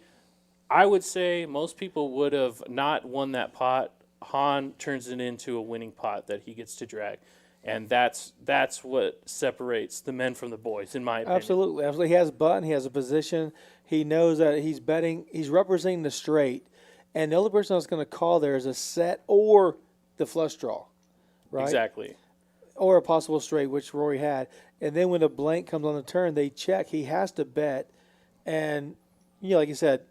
I would say, most people would have not won that pot. Han turns it into a winning pot that he gets to drag. And that's what separates the men from the boys, in my opinion. Absolutely, absolutely. He has button. He has a position. He knows that he's betting. He's representing the straight, and the only person that's going to call there is a set or the flush draw, right? Exactly. Or a possible straight, which Rory had. And then when a blank comes on the turn, they check. He has to bet, and like you said,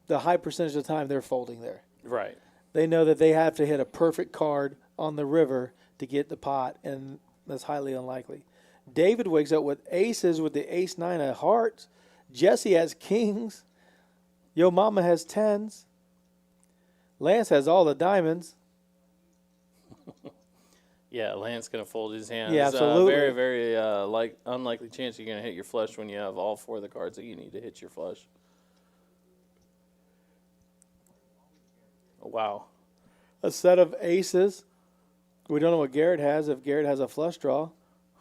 the high percentage of the time they're folding there. Right. They know that they have to hit a perfect card on the river to get the pot, and that's highly unlikely. David wakes up with aces with the ace-9 of hearts. Jesse has kings. Yo Mama has 10s. Lance has all the diamonds. Yeah, Lance going to fold his hands. Yeah, absolutely. Very, very unlikely chance you're going to hit your flush when you have all 4 of the cards that you need to hit your flush. Wow. A set of aces. We don't know what Garrett has, if Garrett has a flush draw.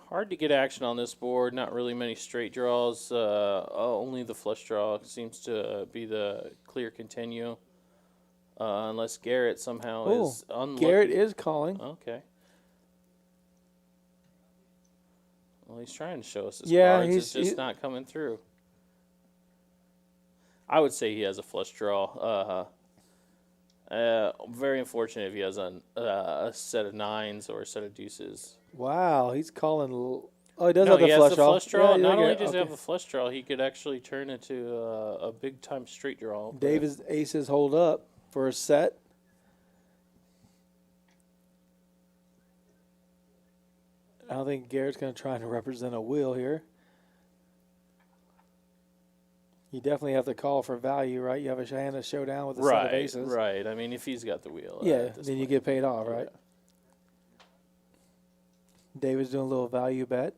Hard to get action on this board. Not really many straight draws. Only the flush draw seems to be the clear continue. Unless Garrett somehow is unlucky. Garrett is calling. Okay. Well, he's trying to show us his Yeah, cards. It's he's just not coming through. I would say he has a flush draw. Very unfortunate if he has a set of 9s or a set of deuces. Wow, he's calling. Oh, he does No, have he the has flush the draw. flush draw. Yeah, Not yeah, only does he okay. have a flush draw, he could actually turn it to a big-time straight draw. David's aces hold up for a set. I don't think Garrett's going to try to represent a wheel here. You definitely have to call for value, right? You have a hand of showdown with a set of aces. Right. I mean, if he's got the wheel. Yeah, then you get paid off, right? Yeah. David's doing a little value bet.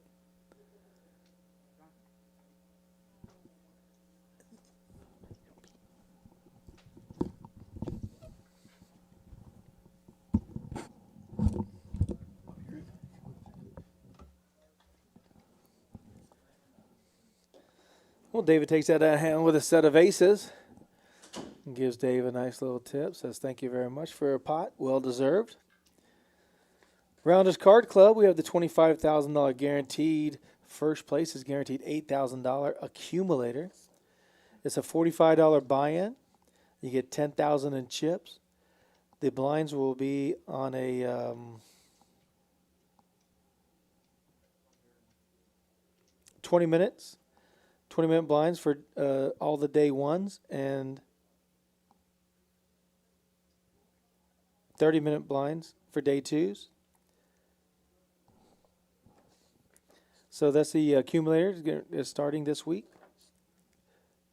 Well, David takes that hand with a set of aces. And gives Dave a nice little tip. Says, thank you very much for your pot. Well deserved. Rounders Card Club, we have the $25,000 guaranteed. First place is guaranteed $8,000 accumulator. It's a $45 buy-in. You get $10,000 in chips. The blinds will be on a 20 minutes. 20-minute blinds for all the day ones and 30-minute blinds for day twos. So that's the accumulator is starting this week.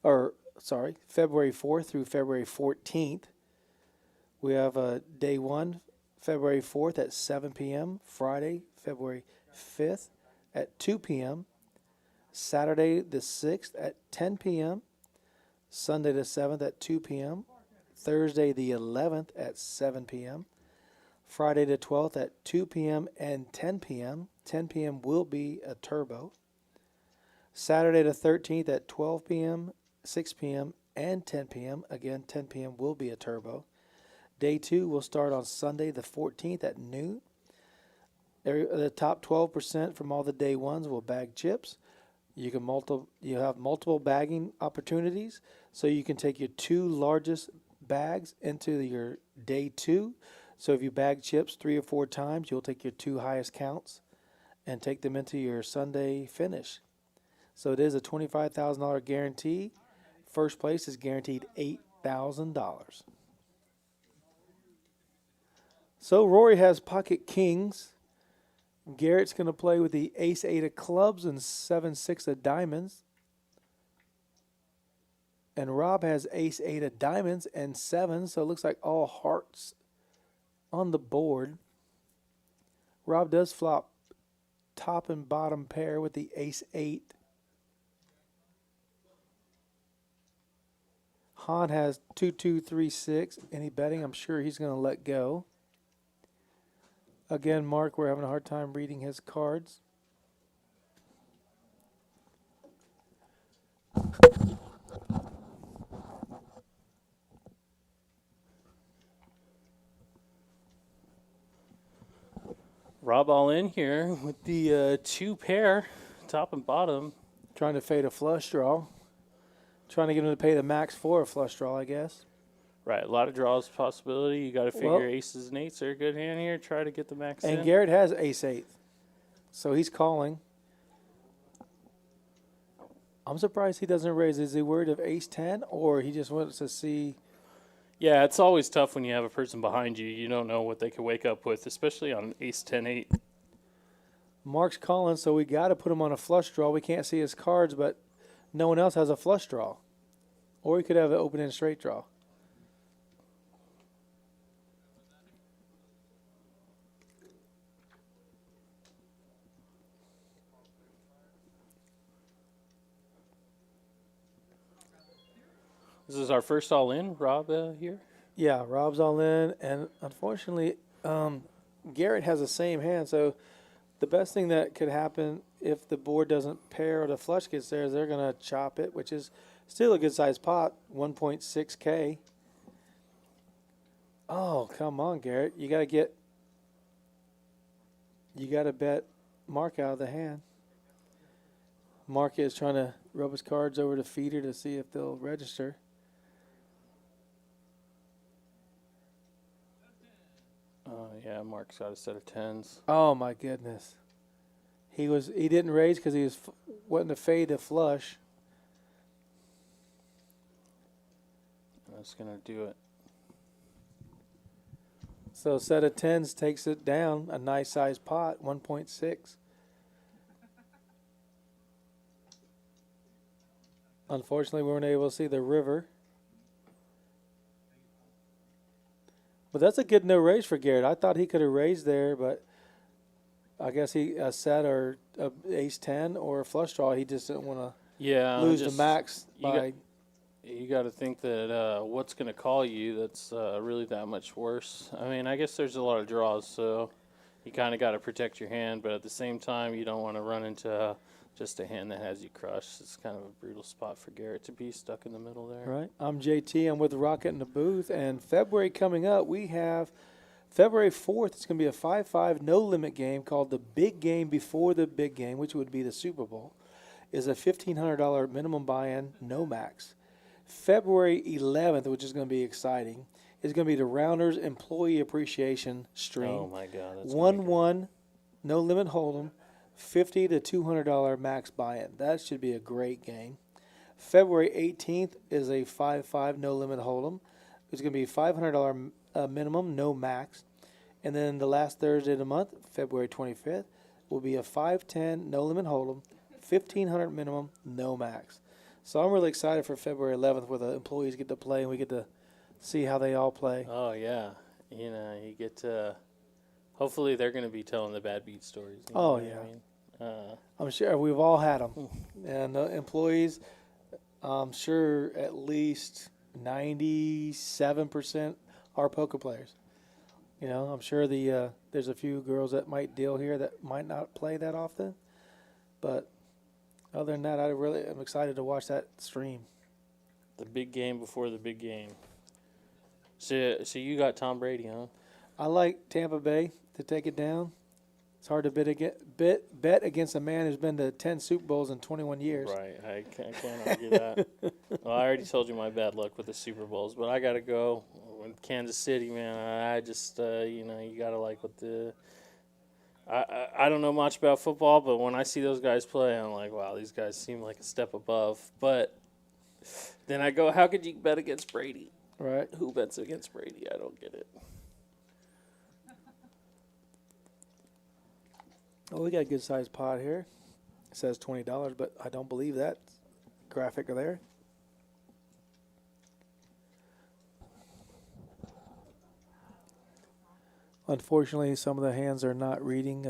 February 4th through February 14th. We have day one, February 4th at 7 p.m. Friday, February 5th at 2 p.m. Saturday the 6th at 10 p.m., Sunday the 7th at 2 p.m., Thursday the 11th at 7 p.m., Friday the 12th at 2 p.m. and 10 p.m., 10 p.m. will be a turbo. Saturday the 13th at 12 p.m., 6 p.m., and 10 p.m. Again, 10 p.m. will be a turbo. Day 2 will start on Sunday the 14th at noon. The top 12% from all the day ones will bag chips. You have multiple bagging opportunities, so you can take your 2 largest bags into your day 2. So if you bag chips 3 or 4 times, you'll take your 2 highest counts and take them into your Sunday finish. So it is a $25,000 guarantee. First place is guaranteed $8,000. So Rory has pocket kings. Garrett's going to play with the ace-8 of clubs and 7-6 of diamonds. And Rob has ace-8 of diamonds and 7, so it looks like all hearts on the board. Rob does flop top and bottom pair with the ace-8. Han has 2-2-3-6. Any betting? I'm sure he's going to let go. Again, Mark, we're having a hard time reading his cards. Rob all in here with the 2 pair, top and bottom. Trying to fade a flush draw. Trying to get him to pay the max for a flush draw, I guess. Right, a lot of draws possibility. You got to figure Well, aces and 8s are a good hand here. Try to get the max in. And Garrett has ace-8. So he's calling. I'm surprised he doesn't raise. Is he worried of ace-10, or he just wants to see? Yeah, it's always tough when you have a person behind you. You don't know what they could wake up with, especially on ace-10-8. Mark's calling, so we got to put him on a flush draw. We can't see his cards, but no one else has a flush draw. Or he could have an open-end straight draw. This is our first all-in, Rob, here. Yeah, Rob's all in, and unfortunately, Garrett has the same hand, so the best thing that could happen if the board doesn't pair or the flush gets there is they're going to chop it, which is still a good-sized pot, 1.6K. Oh, come on, Garrett. You got to bet Mark out of the hand. Mark is trying to rub his cards over the feeder to see if they'll register. Yeah, Mark's got a set of 10s. Oh my goodness. He didn't raise because he was wanting to fade a flush. That's going to do it. So a set of 10s takes it down, a nice sized pot, 1.6. Unfortunately, we weren't able to see the river. But that's a good no raise for Garrett. I thought he could have raised there, but I guess he set or ace-10 or a flush draw. He just didn't want to lose the max by. You got to think that what's going to call you that's really that much worse. I mean, I guess there's a lot of draws, so you kind of got to protect your hand, but at the same time, you don't want to run into just a hand that has you crushed. It's kind of a brutal spot for Garrett to be stuck in the middle there. Right. I'm JT. I'm with Rocket in the booth. And February coming up, we have February 4th. It's going to be a 5-5 no-limit game called the Big Game Before the Big Game, which would be the Super Bowl. Is a $1,500 minimum buy-in, no max. February 11th, which is going to be exciting, is going to be the Rounders Employee Appreciation Stream. Oh, my God. That's 1-1, no-limit hold'em. $50 to $200 max buy-in. That should be a great game. February 18th is a 5-5 no-limit hold'em. It's going to be $500 minimum, no max. And then the last Thursday of the month, February 25th, will be a 5-10 no-limit hold'em, $1,500 minimum, no max. So I'm really excited for February 11th where the employees get to play and we get to see how they all play. Oh, yeah. You know, you get to hopefully they're going to be telling the bad beat stories. Oh, yeah. I mean? I'm sure we've all had them. And employees, I'm sure at least 97% are poker players. You know, I'm sure there's a few girls that might deal here that might not play that often, but other than that, I really am excited to watch that stream. The big game before the big game. So you got Tom Brady, huh? I like Tampa Bay to take it down. It's hard to bet against a man who's been to 10 Super Bowls in 21 years. Right, I can't argue that. Well, I already told you my bad luck with the Super Bowls, but I got to go with Kansas City, man. I just, you got to like what the – I don't know much about football, but when I see those guys play, I'm like, wow, these guys seem like a step above. But then I go, how could you bet against Brady? Right. Who bets against Brady? I don't get it. Oh, we got a good sized pot here. It says $20, but I don't believe that graphic there. Unfortunately, some of the hands are not reading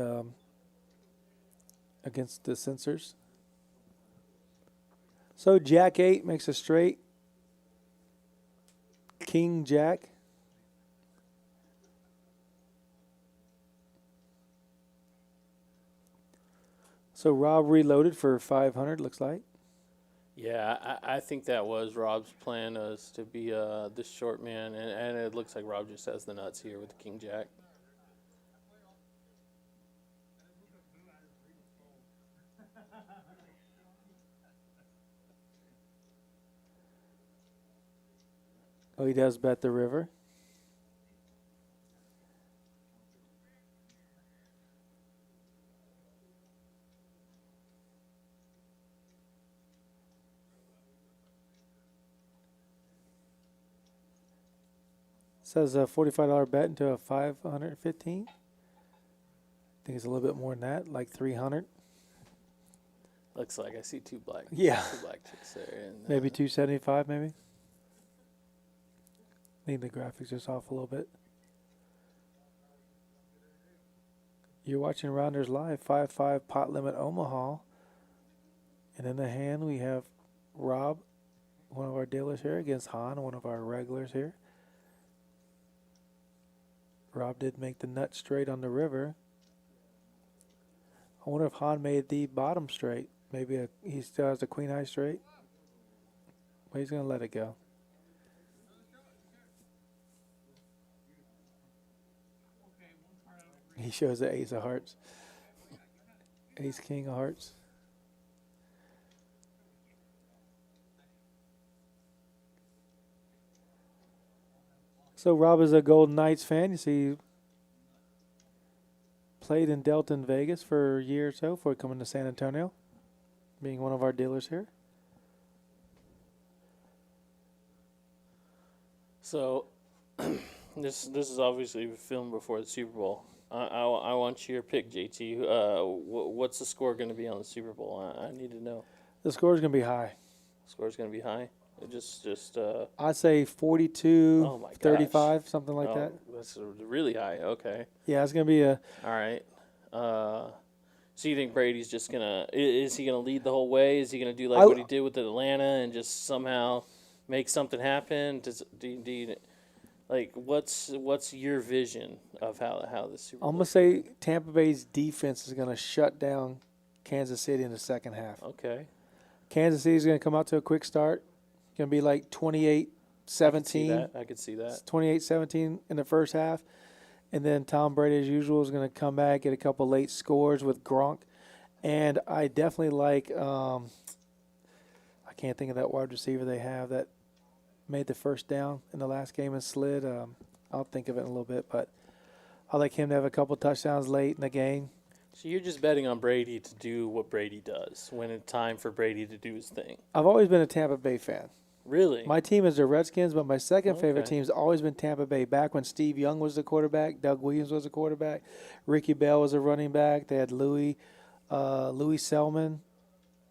against the sensors. So Jack 8 makes a straight. King Jack. So Rob reloaded for 500, looks like. Yeah, I think that was Rob's plan, was to be this short man, and it looks like Rob just has the nuts here with the King Jack. Oh, he does bet the river. Says a $45 bet into a 515. I think it's a little bit more than that, like 300. Looks like I see two black chicks there. And, Maybe 275, maybe. I think the graphics just off a little bit. You're watching Rounders Live, 5-5 Pot Limit Omaha. And in the hand, we have Rob, one of our dealers here, against Han, one of our regulars here. Rob did make the nut straight on the river. I wonder if Han made the bottom straight. Maybe he still has the queen high straight. But he's going to let it go. He shows the ace of hearts. Ace king of hearts. So Rob is a Golden Knights fan. You see, he played in Delta and Vegas for a year or so before coming to San Antonio, being one of our dealers here. So this is obviously filmed before the Super Bowl. I want your pick, JT. What's the score going to be on the Super Bowl? I need to know. The score is going to be high. Score's going to be high. I'd say 42, oh my 35, gosh. something like that. That's really high. Okay. Yeah, it's going to be a. All right. So you think Brady's just gonna? Is he gonna lead the whole way? Is he gonna do like what he did with Atlanta and just somehow make something happen? Do you, like what's your vision of how this Super Bowl? I'm gonna say Tampa Bay's defense is gonna shut down Kansas City in the second half. Okay. Kansas City is gonna come out to a quick start. Gonna be like 28-17. I could see that. 28-17 in the first half. And then Tom Brady, as usual, is going to come back, get a couple late scores with Gronk. And I definitely like I can't think of that wide receiver they have that made the first down in the last game and slid. I'll think of it in a little bit. But I like him to have a couple touchdowns late in the game. So you're just betting on Brady to do what Brady does when it's time for Brady to do his thing. I've always been a Tampa Bay fan. Really? My team is the Redskins, but my second favorite team has always been Tampa Bay. Back when Steve Young was the quarterback, Doug Williams was the quarterback, Ricky Bell was a running back. They had Louis Selman,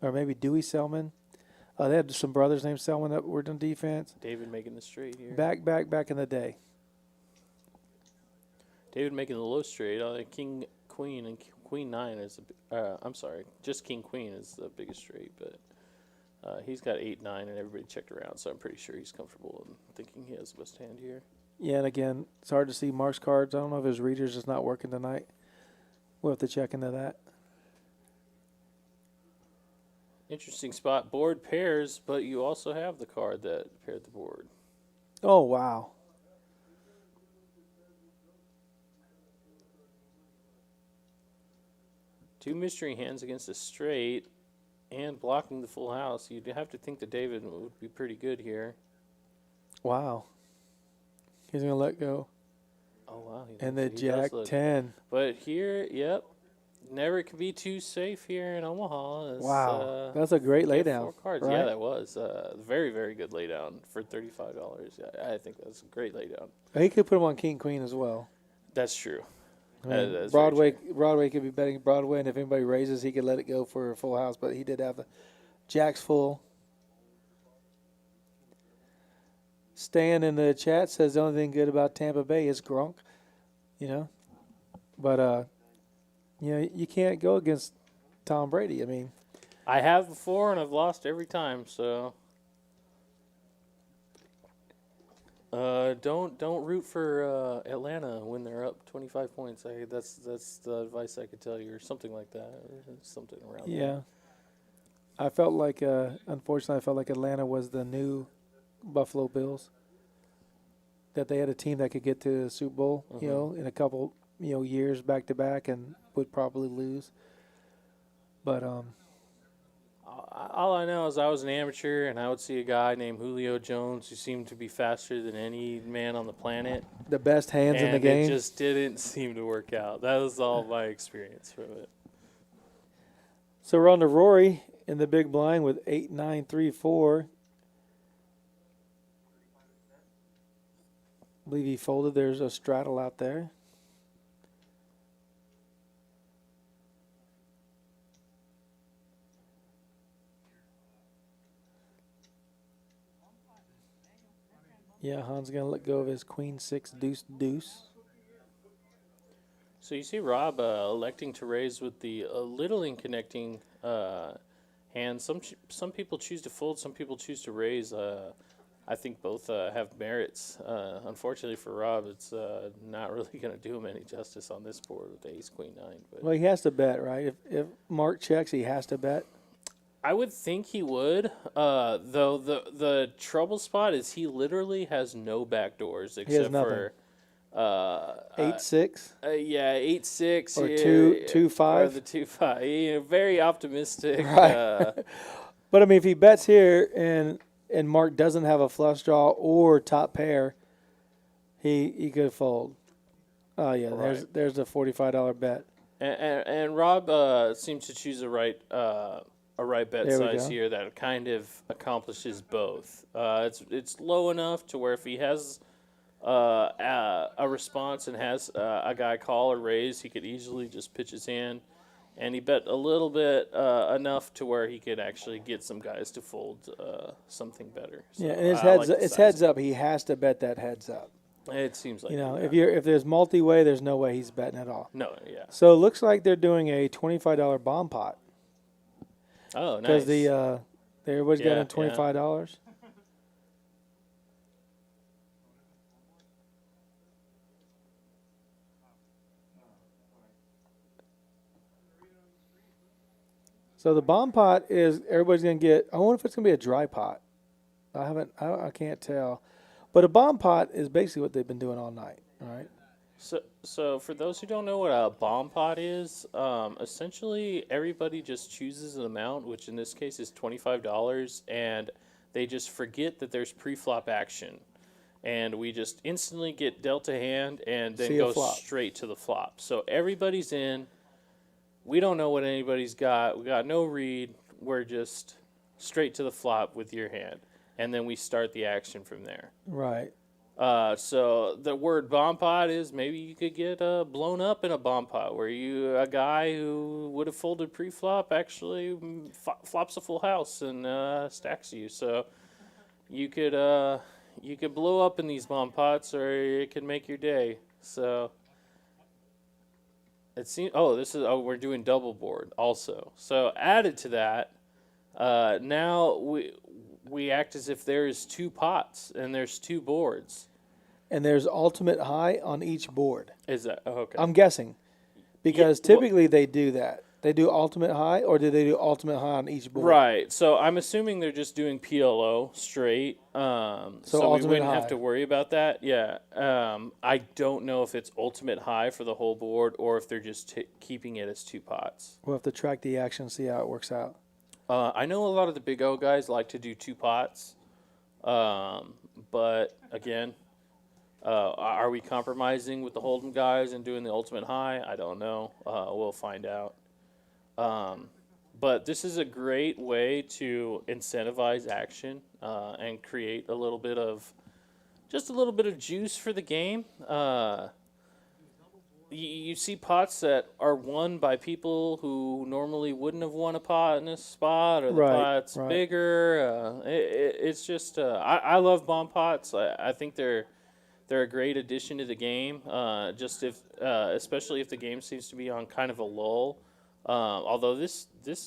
or maybe Dewey Selman. They had some brothers named Selman that were on defense. David making the straight here. Back in the day. David making the low straight. King, Queen, and Queen 9 is I'm sorry, just King Queen is the biggest straight, but he's got 8-9, and everybody checked around, so I'm pretty sure he's comfortable in thinking he has the best hand here. Yeah, and again, it's hard to see Mark's cards. I don't know if his reader's just not working tonight. We'll have to check into that. Interesting spot. Board pairs, but you also have the card that paired the board. Oh, wow. Two mystery hands against a straight and blocking the full house. You'd have to think that David would be pretty good here. Wow. He's going to let go. Oh, wow. And the he Jack does look. 10. But here, yep. Never can be too safe here in Omaha. Wow. That's a great laydown. 4 cards. Right? Yeah, that was. Very, very good laydown for $35. Yeah, I think that's a great laydown. He could put him on King Queen as well. That's true. I mean, That's Broadway very true. Broadway could be betting Broadway, and if anybody raises, he could let it go for a full house. But he did have the Jacks full. Stan in the chat says the only thing good about Tampa Bay is Gronk, you know. But you can't go against Tom Brady. I mean, I have before, and I've lost every time. So don't root for Atlanta when they're up 25 points. That's the advice I could tell you, or something like that. Something around there. yeah. I felt like, unfortunately, Atlanta was the new Buffalo Bills. That they had a team that could get to the Super Bowl, you know, in a couple, years back to back, and would probably lose. But all I know is I was an amateur, and I would see a guy named Julio Jones who seemed to be faster than any man on the planet. the best hands in the game. It just didn't seem to work out. That was all my experience from it. So we're on to Rory in the big blind with 8, 9, 3, 4. I believe he folded. There's a straddle out there. Yeah, Han's going to let go of his Queen 6 deuce deuce. So you see Rob electing to raise with the littling connecting hand. Some people choose to fold. Some people choose to raise. I think both have merits. Unfortunately for Rob, it's not really going to do him any justice on this board with Ace Queen 9. But Well, he has to bet, right? If Mark checks, he has to bet. I would think he would. Though the trouble spot is he literally has no back doors except nothing. for 8-6 yeah 8-6 or yeah, 2-5 or the 2-5. Very optimistic. Right. But I mean, if he bets here and Mark doesn't have a flush draw or top pair, he could fold. Oh yeah, Right. there's a $45 bet. And Rob seems to choose a right bet There we size go. here that kind of accomplishes both. It's low enough to where if he has a response and has a guy call or raise, he could easily just pitch his hand. And he bet a little bit enough to where he could actually get some guys to fold something better. So Yeah, and his I like the it's size. heads up. He has to bet that heads up. It seems like If there's multi-way, there's no way he's betting at all. no, yeah. So it looks like they're doing a $25 bomb pot Oh, because nice. everybody's got Yeah, in $25. So the bomb pot is everybody's gonna get. I wonder if it's gonna be a dry pot. I can't tell, but a bomb pot is basically what they've been doing all night. All right. So for those who don't know what a bomb pot is, essentially everybody just chooses an amount, which in this case is $25, and they just forget that there's pre-flop action, and we just instantly get dealt a hand and then See a go flop. straight to the flop. So everybody's in. We don't know what anybody's got. We got no read. We're just straight to the flop with your hand, and then we start the action from there. Right. So the word bomb pot is maybe you could get blown up in a bomb pot where a guy who would have folded pre-flop actually flops a full house and stacks you. So you could blow up in these bomb pots, or it could make your day. So it seems. We're doing double board also. So added to that, now we act as if there is two pots and there's two boards. and there's ultimate high on each board. Is that okay? I'm guessing, because Yeah, well- typically they do that. They do ultimate high, or do they do ultimate high on each board? Right. So I'm assuming they're just doing PLO straight. So we ultimate wouldn't high. have to worry about that. Yeah. I don't know if it's ultimate high for the whole board or if they're just keeping it as 2 pots. We'll have to track the action, see how it works out. I know a lot of the big O guys like to do 2 pots. But again, are we compromising with the Hold'em guys and doing the ultimate high? I don't know. We'll find out. But this is a great way to incentivize action and create a little bit of juice for the game. You see pots that are won by people who normally wouldn't have won a pot in this spot, or the pot's bigger. It's just I love bomb pots. I think they're a great addition to the game. Especially if the game seems to be on kind of a lull. Although this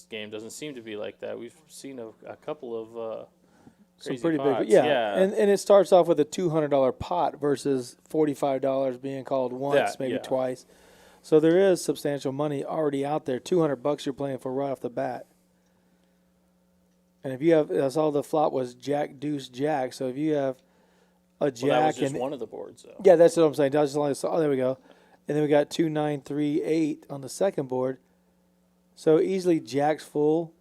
game doesn't seem to be like that. We've seen a couple of crazy Some pretty pots. big, yeah. And it starts off with a $200 pot versus $45 being called once, maybe twice. So there is substantial money already out there. $200 you're playing for right off the bat. And if you have, I saw the flop was Jack, Deuce, Jack. So if you have a Jack, that was just and one of the boards, though. yeah, that's what I'm saying. That's just only, oh, there we go. And then we got 2, 9, 3, 8 on the second board. So easily Jack's full.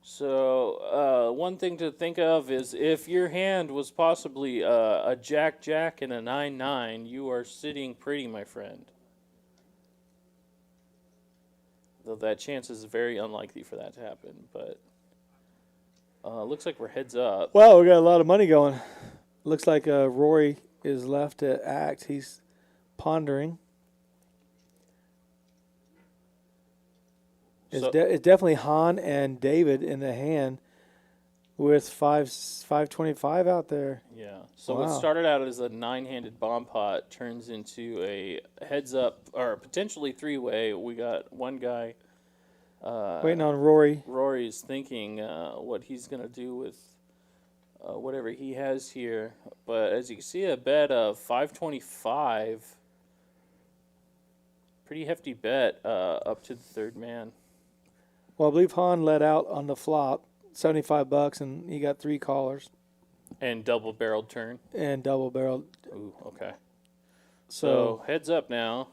So one thing to think of is if your hand was possibly a Jack Jack and a 9-9, you are sitting pretty, my friend. Though that chance is very unlikely for that to happen, but looks like we're heads up. Wow, we got a lot of money going. Looks like Rory is left to act. He's pondering. It's definitely Han and David in the hand with 525 out there. Yeah. So what started out as a 9-handed bomb pot turns into a heads up or potentially 3-way. We got one guy waiting on Rory. Rory's thinking what he's going to do with whatever he has here. But as you can see, a bet of 525. Pretty hefty bet up to the third man. Well, I believe Han let out on the flop, $75, and he got 3 callers. And double-barreled turn. And double-barreled. Ooh, okay. So heads up now.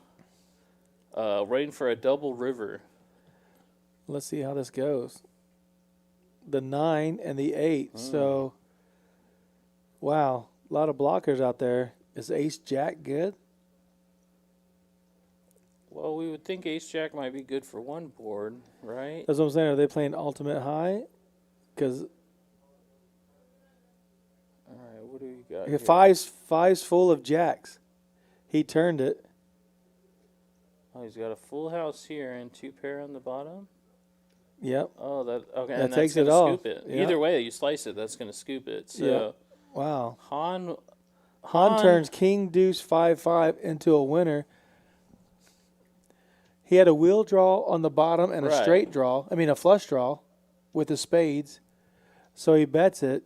Waiting for a double river. let's see how this goes. The 9 and the 8. So, wow, a lot of blockers out there. Is Ace Jack good? Well, we would think Ace Jack might be good for one board, right? That's what I'm saying. Are they playing ultimate high? Because All right, what do we got okay, here? five's full of jacks. He turned it. Oh, he's got a full house here and 2 pair on the bottom. Yep. Oh, that okay. That and takes that's it gonna off. Scoop it. Yeah. Either way, you slice it, that's going to scoop it. So Yeah. Wow. Han Turns King Deuce 5-5 into a winner. He had a wheel draw on the bottom and a Right. straight draw. I mean, a flush draw with the spades. So he bets it,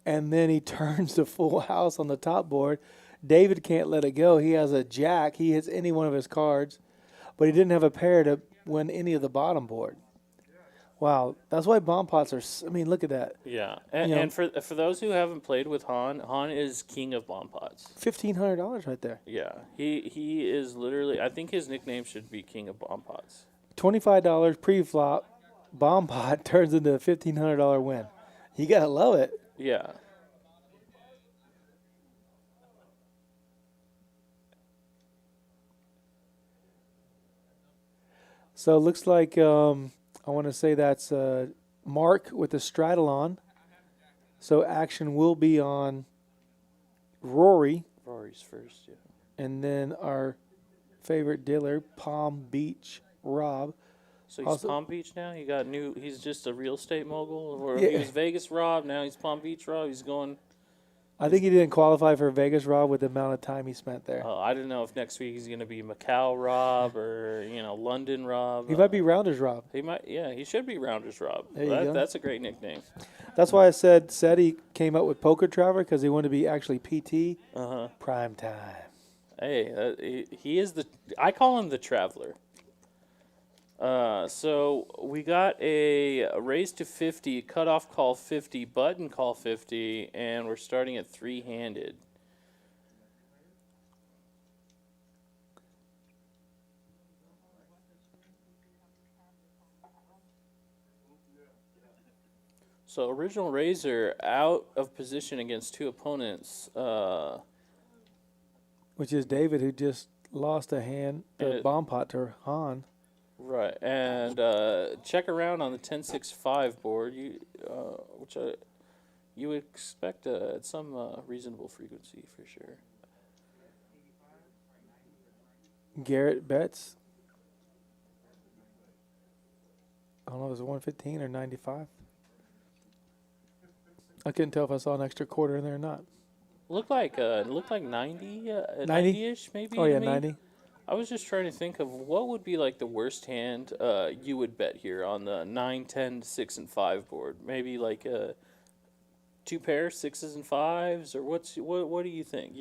and then he turns the full house on the top board. David can't let it go. He has a jack. He hits any one of his cards, but he didn't have a pair to win any of the bottom board. Wow, that's why bomb pots are. I mean, look at that. Yeah, and, You know- and for those who haven't played with Han is king of bomb pots. $1,500 right there. Yeah, he is literally. I think his nickname should be king of bomb pots. $25 pre-flop, bomb pot turns into a $1,500 win. You gotta love it. Yeah. So it looks like I want to say that's Mark with the straddle on. So action will be on Rory, Rory's first. Yeah. and then our favorite dealer, Palm Beach Rob. So he's Also- Palm Beach now. He got new. He's just a real estate mogul. Or Yeah. he was Vegas Rob. Now he's Palm Beach Rob. He's going I think he didn't qualify for Vegas, Rob, with the amount of time he spent there. I didn't know if next week he's going to be Macau Rob or London Rob. He might be Rounders Rob. He might. Yeah, he should be Rounders Rob. There you go. That's a great nickname. That's why I said he came up with Poker Traveler because he wanted to be actually PT. Prime time. Hey, he is I call him the Traveler. So we got a raise to 50, cutoff call 50, button call 50, and we're starting at 3-handed. So original raiser out of position against 2 opponents. Which is David, who just lost a hand, the bomb pot to Han. Right, and check around on the 10-6-5 board, which you would expect at some reasonable frequency for sure. Garrett bets. I don't know if it was 115 or 95. I couldn't tell if I saw an extra quarter in there or not. Looked like 90, 90-ish maybe. Oh, yeah, to me. 90. I was just trying to think of what would be like the worst hand you would bet here on the 9, 10, 6, and 5 board. Maybe like 2 pairs, 6s and 5s, or what do you think?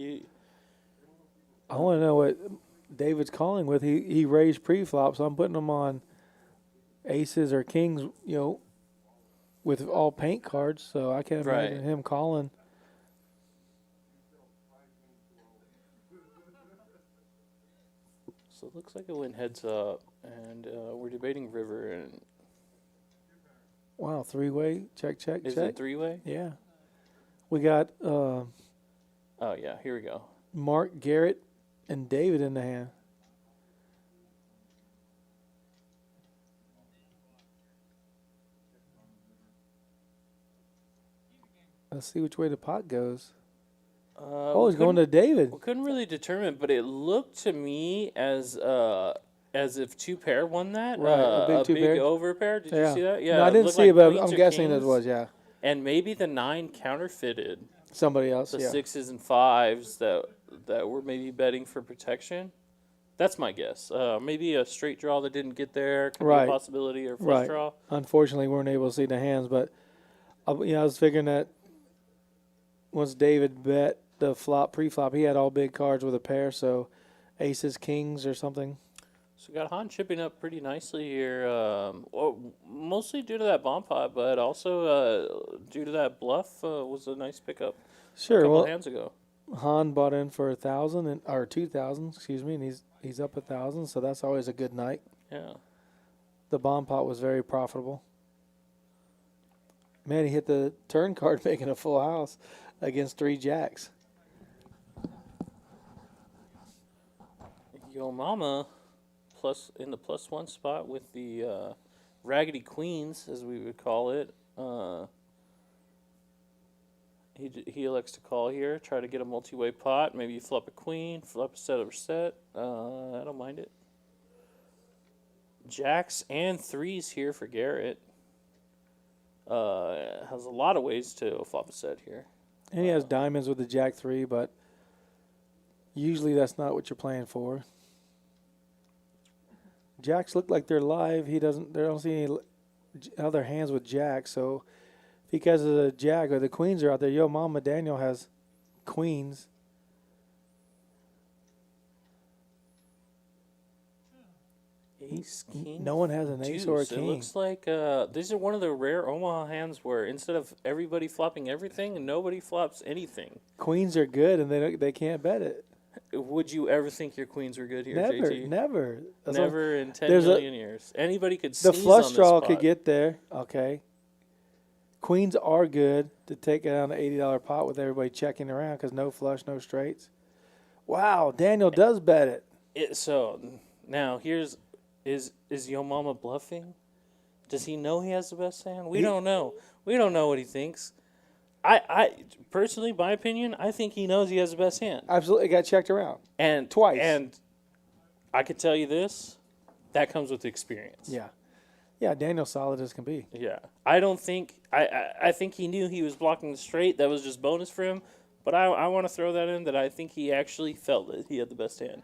I want to know what David's calling with. He raised pre-flop, so I'm putting him on aces or kings, with all paint cards. So I can't imagine him calling. So it looks like it went heads up, and we're debating river. And wow, 3-way, check. Is it 3-way? Yeah. We got oh, yeah, here we go. Mark, Garrett, and David in the hand. Let's see which way the pot goes. He's going to David. We couldn't really determine, but it looked to me as if 2 pair won that. Right, a big pair. pair. Over pair. Did you see that? Yeah. No, I didn't see it, but I'm guessing it was, yeah. And maybe the 9 counterfeited. Somebody else, The yeah. 6s and 5s that were maybe betting for protection. That's my guess. Maybe a straight draw that didn't get there could be a possibility, or flush draw. Unfortunately, we weren't able to see the hands, but I was figuring that once David bet the pre-flop, he had all big cards with a pair, so aces, kings, or something. So we got Han chipping up pretty nicely here, mostly due to that bomb pot, but also due to that bluff was a nice pickup. Sure, a couple hands ago. Han bought in for 1,000 or 2,000, excuse me, and he's up 1,000, so that's always a good night. Yeah. The bomb pot was very profitable. Man, he hit the turn card making a full house against 3 jacks. Yo Mama in the +1 spot with the raggedy queens, as we would call it. He elects to call here, try to get a multi-way pot. Maybe you flop a queen, flop a set over set. I don't mind it. Jacks and 3s here for Garrett. Has a lot of ways to flop a set here. And he has diamonds with the jack 3, but usually that's not what you're playing for. Jacks look like they're live. They don't see any other hands with jacks, so because of the jack or the queens are out there, Yo Mama Daniel has queens. Ace, king, no one has an ace or a king. It looks like these are one of the rare Omaha hands where instead of everybody flopping everything, nobody flops anything. Queens are good, and they can't bet it. Would you ever think your queens were good here, Never, JT? never. Never in 10 million years. Anybody could The sneeze flush on draw this could pot. get there, okay. Queens are good to take it on an $80 pot with everybody checking around because no flush, no straights. Wow, Daniel does bet it. So now is Yo Mama bluffing? Does he know he has the best hand? We don't know. We don't know what he thinks. I personally, my opinion, I think he knows he has the best hand. Absolutely, got checked around. And twice. And I could tell you this, that comes with experience. Yeah. Yeah, Daniel's solid as can be. Yeah. I don't think I think he knew he was blocking the straight. That was just bonus for him. But I want to throw that in that I think he actually felt that he had the best hand.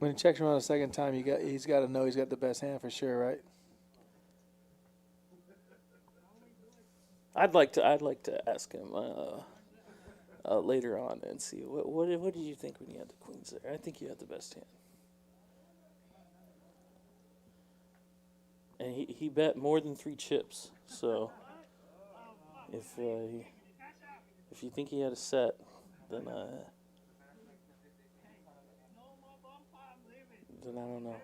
When he checks around a second time, he's got to know he's got the best hand for sure, right? I'd like to ask him later on and see what did you think when you had the queens there? I think you had the best hand. And he bet more than 3 chips. So if you think he had a set, then I don't know.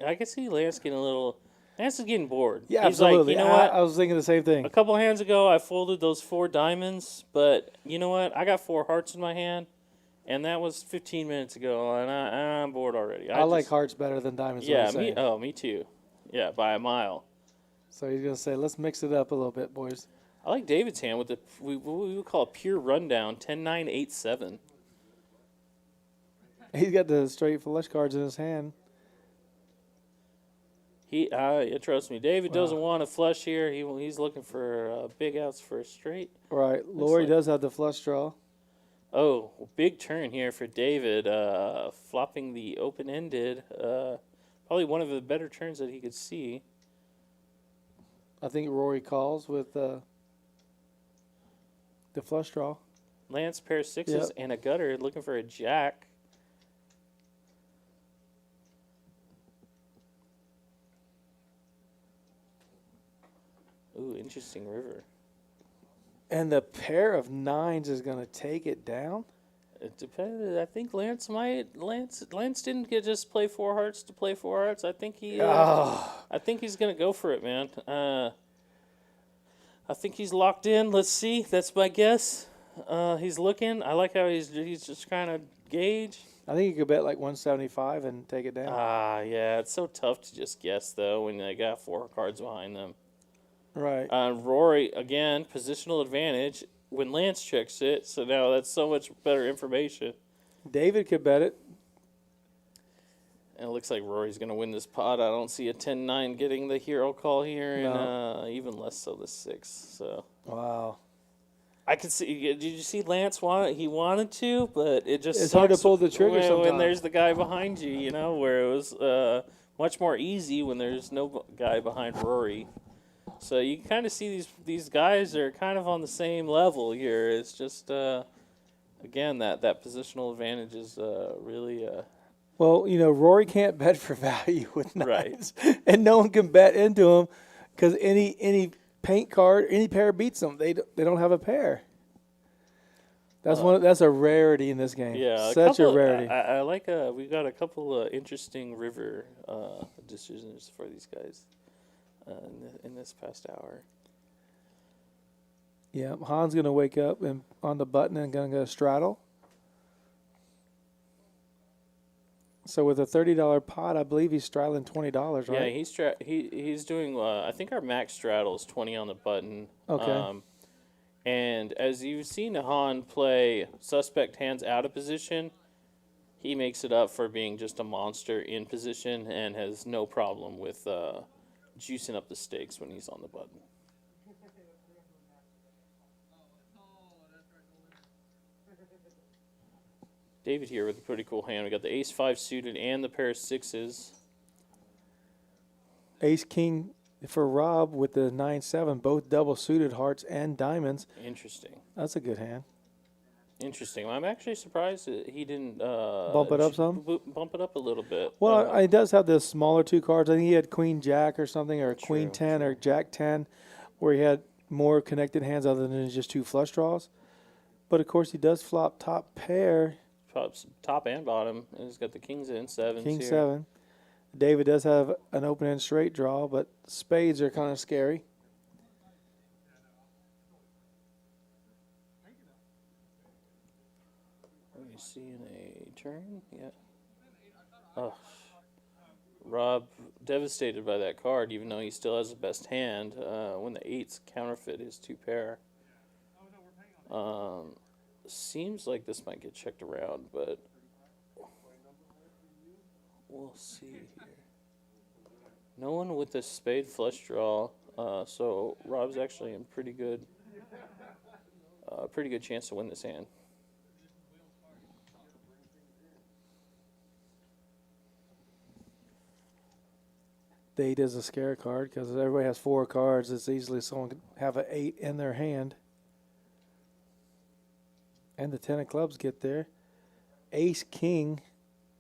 I can see Lance getting a little. Lance is getting bored. Yeah, He's absolutely. like, you know what? I was thinking the same thing. A couple hands ago, I folded those 4 diamonds, but you know what? I got 4 hearts in my hand, and that was 15 minutes ago, and I'm bored already. I like hearts better than diamonds. Yeah, me too. Yeah, by a mile. So he's gonna say, let's mix it up a little bit, boys. I like David's hand with what we would call a pure rundown, 10-9-8-7. He's got the straight flush cards in his hand. Trust me, David doesn't want a flush here. He's looking for big outs for a straight. Right, Lori does have the flush draw. Oh, big turn here for David, flopping the open-ended. Probably one of the better turns that he could see. I think Rory calls with the flush draw. Lance pair 6s and a gutter, looking for a jack. Ooh, interesting river. And the pair of 9s is going to take it down? It depends. I think Lance didn't just play 4 hearts to play 4 hearts. I think he's going to go for it, man. I think he's locked in. Let's see. That's my guess. He's looking. I like how he's just kind of gauge. I think you could bet like 175 and take it down. Yeah. It's so tough to just guess, though, when they got 4 cards behind them. Right. Rory, again, positional advantage when Lance checks it. So now that's so much better information. David could bet it. And it looks like Rory's going to win this pot. I don't see a 10-9 getting the hero call here, and even less so the 6. So wow. I could see. Did you see Lance he wanted to, but it just it's hard to pull the trigger when there's the guy behind you. You know, where it was much more easy when there's no guy behind Rory. So you kind of see these guys are kind of on the same level here. It's just again that9positional advantage is really. Well, you know, Rory can't bet for value with 9s, right. And no one can bet into him because any paint card, any pair beats them. They don't have a pair. That's that's a rarity in this game. Yeah, such a rarity. I like. We got a couple interesting river decisions for these guys in this past hour. Yeah, Han's gonna wake up and on the button and gonna go straddle. So with a $30 pot, I believe he's straddling $20, right? Yeah, he's doing. I think our max straddle is 20 on the button. Okay. And as you've seen Han play suspect hands out of position, he makes it up for being just a monster in position and has no problem with juicing up the stakes when he's on the button. David here with a pretty cool hand. We got the ace-5 suited and the pair of 6s. Ace-king for Rob with the 9-7, both double suited hearts and diamonds. Interesting. That's a good hand. Interesting. I'm actually surprised that he didn't bump it up some. Bump it up a little bit. Well, he does have the smaller 2 cards. I think he had Queen Jack or something, or True, Queen 10 or Jack 10, where he had more connected hands other than just 2 flush draws. But of course, he does flop top pair. Top and bottom. And he's got the kings and 7s. King here. 7. David does have an open end straight draw, but spades are kind of scary. Let me see in a turn. Yeah. Oh. Rob devastated by that card, even though he still has the best hand. When the 8s counterfeit his 2 pair. seems like this might get checked around, but we'll see here. No one with a spade flush draw, so Rob's actually in pretty good chance to win this hand. The 8 is a scare card because everybody has 4 cards. It's easily someone could have an 8 in their hand. And the 10 of clubs get there. Ace King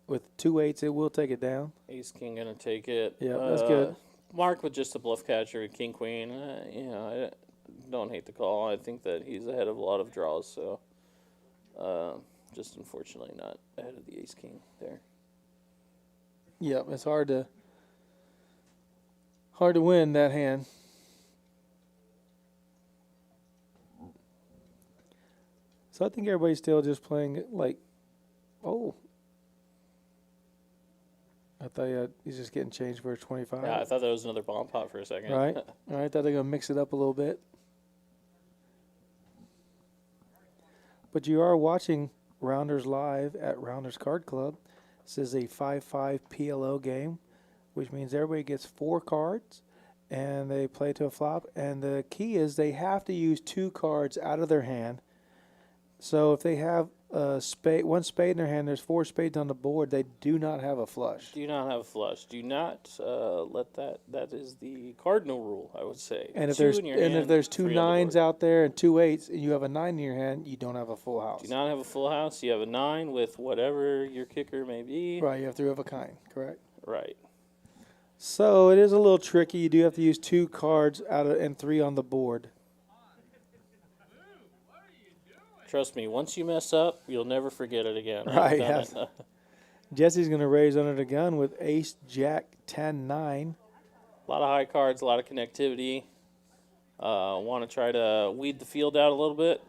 with 2 8s, it will take it down. Ace King gonna take it. Yeah, that's good. Mark with just a bluff catcher with King Queen. I don't hate the call. I think that he's ahead of a lot of draws, so just unfortunately not ahead of the Ace King there. Yep, it's hard to win that hand. So I think everybody's still just playing it like, oh. I thought he's just getting changed for a 25. Yeah, I thought that was another bomb pot for a second. Right. All right, I thought they're going to mix it up a little bit. But you are watching Rounders Live at Rounders Card Club. This is a 5-5 PLO game, which means everybody gets 4 cards, and they play to a flop. And the key is they have to use 2 cards out of their hand. So if they have a spade, 1 spade in their hand, there's 4 spades on the board, they do not have a flush. Do not have a flush. Do not let that is the cardinal rule, I would say. And if 2 there's in your hand, if there's 2 3 on the 9s board. out there and 2 8s, and you have a 9 in your hand, you don't have a full house. Do not have a full house. You have a 9 with whatever your kicker may be. Right, you have 3 of a kind, correct? Right. So it is a little tricky. You do have to use 2 cards out of and 3 on the board. Trust me, once you mess up, you'll never forget it again. Right, yes. Jesse's going to raise under the gun with Ace, Jack, 10, 9. A lot of high cards, a lot of connectivity. Want to try to weed the field out a little bit.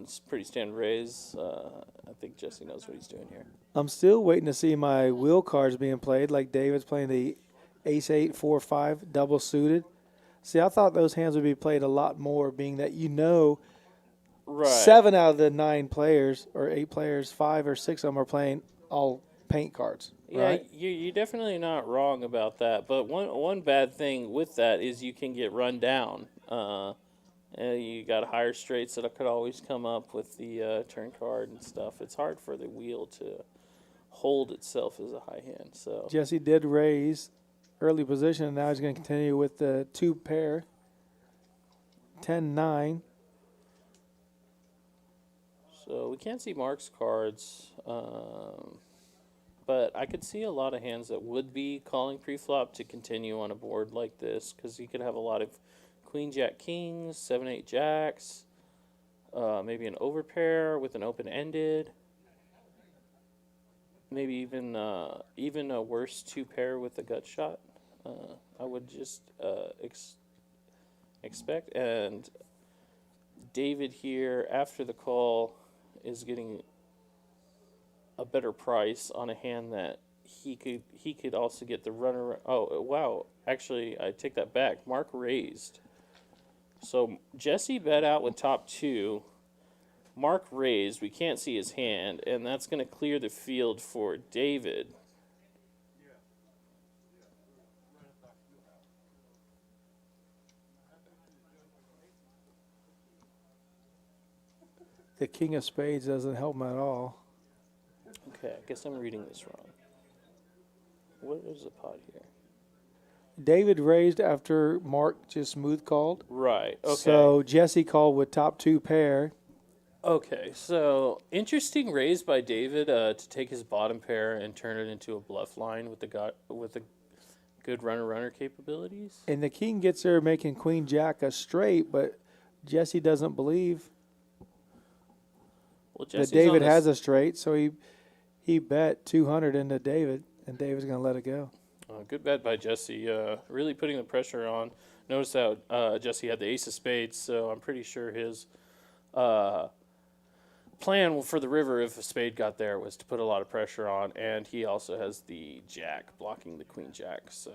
It's pretty standard raise. I think Jesse knows what he's doing here. I'm still waiting to see my wheel cards being played, like David's playing the Ace 8, 4, 5, double suited. See, I thought those hands would be played a lot more, being that Right. 7 out of the 9 players or 8 players, 5 or 6 of them are playing all paint cards. Yeah, right? you're definitely not wrong about that. But one bad thing with that is you can get run down. You got higher straights that could always come up with the turn card and stuff. It's hard for the wheel to hold itself as a high hand. So Jesse did raise early position, and now he's going to continue with the 2 pair, 10, 9. So we can't see Mark's cards, but I could see a lot of hands that would be calling pre-flop to continue on a board like this, because he could have a lot of Queen Jack Kings, 7-8 Jacks, maybe an overpair with an open-ended, maybe even a worse 2 pair with a gut shot. I would just expect. And David here after the call is getting a better price on a hand that he could also get the runner. Oh wow! Actually, I take that back. Mark raised, so Jesse bet out with top 2. Mark raised. We can't see his hand, and that's going to clear the field for David. The King of Spades doesn't help him at all. Okay, I guess I'm reading this wrong. What is the pot here? David raised after Mark just smooth called. Right, okay. So Jesse called with top 2 pair. Okay, so interesting raise by David to take his bottom pair and turn it into a bluff line with the good runner capabilities. And the King gets there making Queen Jack a straight, but Jesse doesn't believe Well, that Jesse's David on has a straight, so he bet 200 into David, and David's going to let it go. Good bet by Jesse. Really putting the pressure on. Notice how Jesse had the ace of spades, so I'm pretty sure his plan for the river, if a spade got there, was to put a lot of pressure on, and he also has the jack blocking the queen jack. So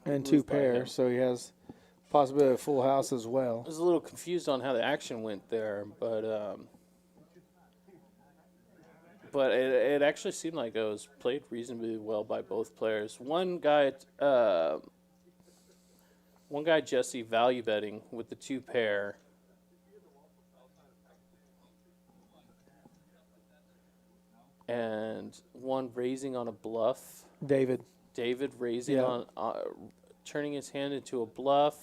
And 2 move by him. pairs, so he has possibility of full house as well. I was a little confused on how the action went there, but but it actually seemed like it was played reasonably well by both players. One guy, Jesse, value betting with the 2 pair. And one raising on a bluff. David raising on, turning his hand into a bluff.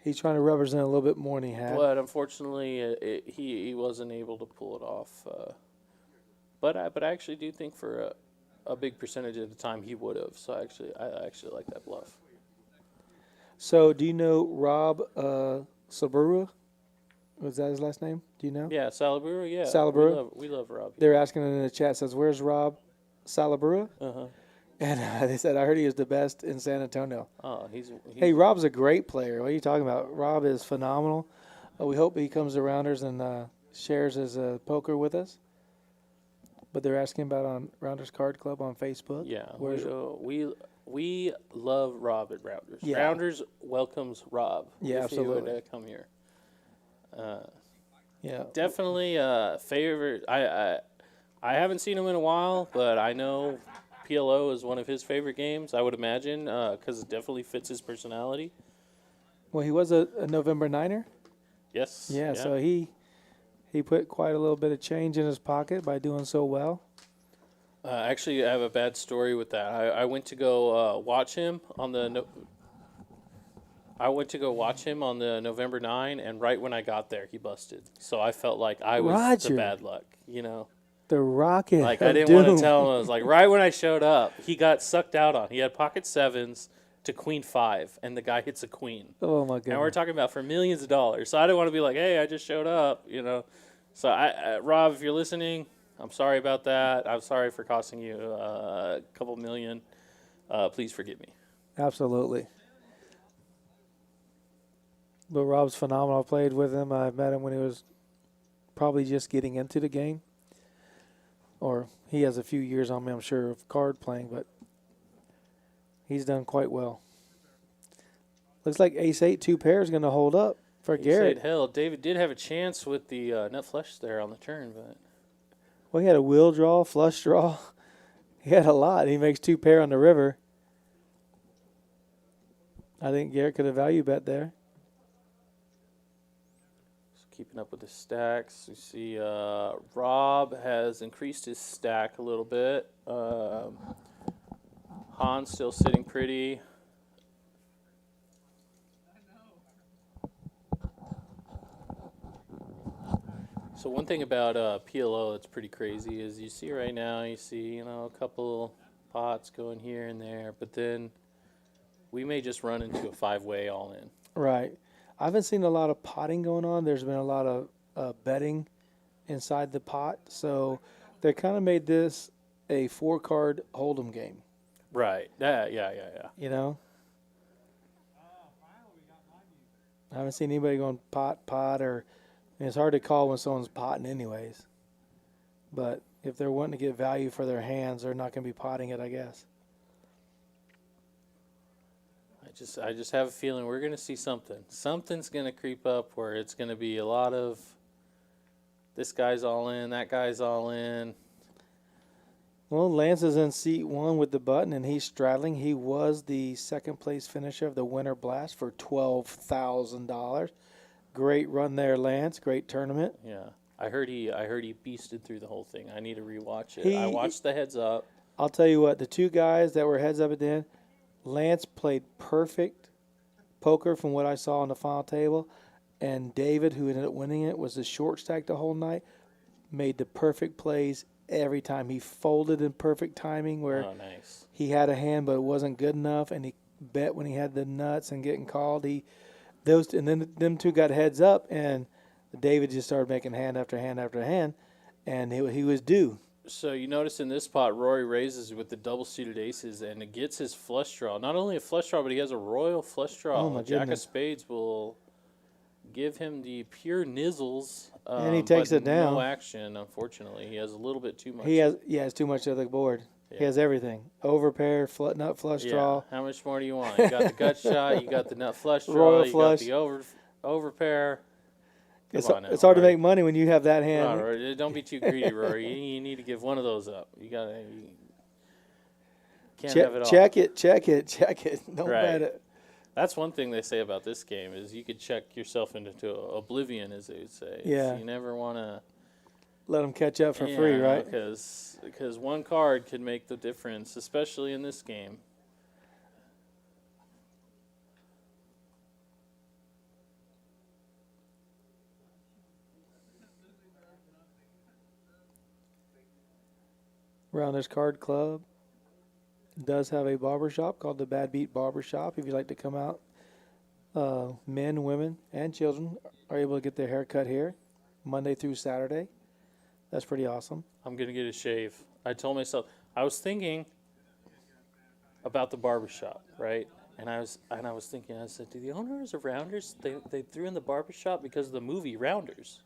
He's trying to represent a little bit more than he had. But unfortunately, he wasn't able to pull it off. But I actually do think for a big percentage of the time he would have. So I actually like that bluff. So do you know Rob Sabura? Was that his last name? Do you know? Yeah, Salabura, yeah. Salabura? We love Rob. They're asking in the chat, says, where's Rob Salabura? Uh-huh. And they said, I heard he was the best in San Antonio. Oh, he's Hey, Rob's a great player. What are you talking about? Rob is phenomenal. We hope he comes to Rounders and shares his poker with us. But they're asking about on Rounders Card Club on Facebook. Yeah, Where's we love Rob at Rounders. Yeah. Rounders welcomes Rob. Yeah, if absolutely. He would come here. Yeah. Definitely favorite. I haven't seen him in a while, but I know PLO is one of his favorite games. I would imagine because it definitely fits his personality. Well, he was a November Niner. Yes. Yeah, so he put quite a little bit of change in his pocket by doing so well. Actually, I have a bad story with that. I went to go watch him on the. I went to go watch him on the November 9, and right when I got there, he busted. So I felt like I was the bad luck, you know. The Rocket. Like I didn't want to tell him. I was like, right when I showed up, he got sucked out on. He had pocket 7s to queen 5, and the guy hits a queen. Oh my goodness. And we're talking about for millions of dollars. So I didn't want to be like, hey, I just showed up, you know. So Rob, if you're listening, I'm sorry about that. I'm sorry for costing you a couple million. Please forgive me. Absolutely. But Rob's phenomenal. I played with him. I met him when he was probably just getting into the game. Or he has a few years on me, I'm sure, of card playing, but he's done quite well. Looks like ace-8, 2 pair is going to hold up for Garrett. Hell, David did have a chance with the nut flush there on the turn, but... Well, he had a wheel draw, flush draw. He had a lot. He makes 2 pair on the river. I think Garrett could have value bet there. Keeping up with the stacks. You see Rob has increased his stack a little bit. Han's still sitting pretty. So one thing about PLO that's pretty crazy is you see right now, you see, you know, a couple pots going here and there, but then we may just run into a 5-way all in. Right. I haven't seen a lot of potting going on. There's been a lot of betting inside the pot. So they kind of made this a 4-card hold'em game. Right. Yeah. You know? I haven't seen anybody going pot, or and it's hard to call when someone's potting anyways. But if they're wanting to get value for their hands, they're not going to be potting it, I guess. I just have a feeling we're going to see something. Something's going to creep up where it's going to be a lot of this guy's all in, that guy's all in. Well, Lance is in seat 1 with the button, and he's straddling. He was the second-place finisher of the Winter Blast for $12,000. Great run there, Lance. Great tournament. Yeah, I heard he beasted through the whole thing. I need to rewatch it. I watched the heads up. I'll tell you what, the 2 guys that were heads up at the end, Lance played perfect poker from what I saw on the final table, and David, who ended up winning it, was the short stack the whole night, made the perfect plays every time. He folded in perfect timing where he had a hand but it wasn't good enough, and he bet when he had the nuts and getting called. And then them 2 got heads up, and David just started making hand after hand after hand, and he was due. So you notice in this pot, Rory raises with the double-suited aces, and it gets his flush draw. Not only a flush draw, but he has a royal flush draw. Oh, my Jack goodness. of spades will give him the pure nizzles. And he takes it down. No action, unfortunately. He has a little bit too much. He has too much of the board. Yeah. He has everything. Overpair, nut flush draw. How much more do you want? You got the gut shot, you got the nut flush draw, Royal you flush. got the overpair. It's Come on now, hard to Rory. make money when you have that hand. Come on, Rory. Don't be too greedy, Rory. You need to give one of those up. You can't have it all. Check it. Don't Right. bet it. That's one thing they say about this game is you could check yourself into oblivion, as they would say. Yeah. So you never want to Let them catch up for free, right? Because one card could make the difference, especially in this game. Rounders Card Club does have a barber shop called the Bad Beat Barber Shop. If you'd like to come out, men, women, and children are able to get their hair cut here Monday through Saturday. That's pretty awesome. I'm going to get a shave. I told myself, I was thinking about the barbershop, right? And I was thinking, I said, do the owners of Rounders, they threw in the barbershop because of the movie Rounders.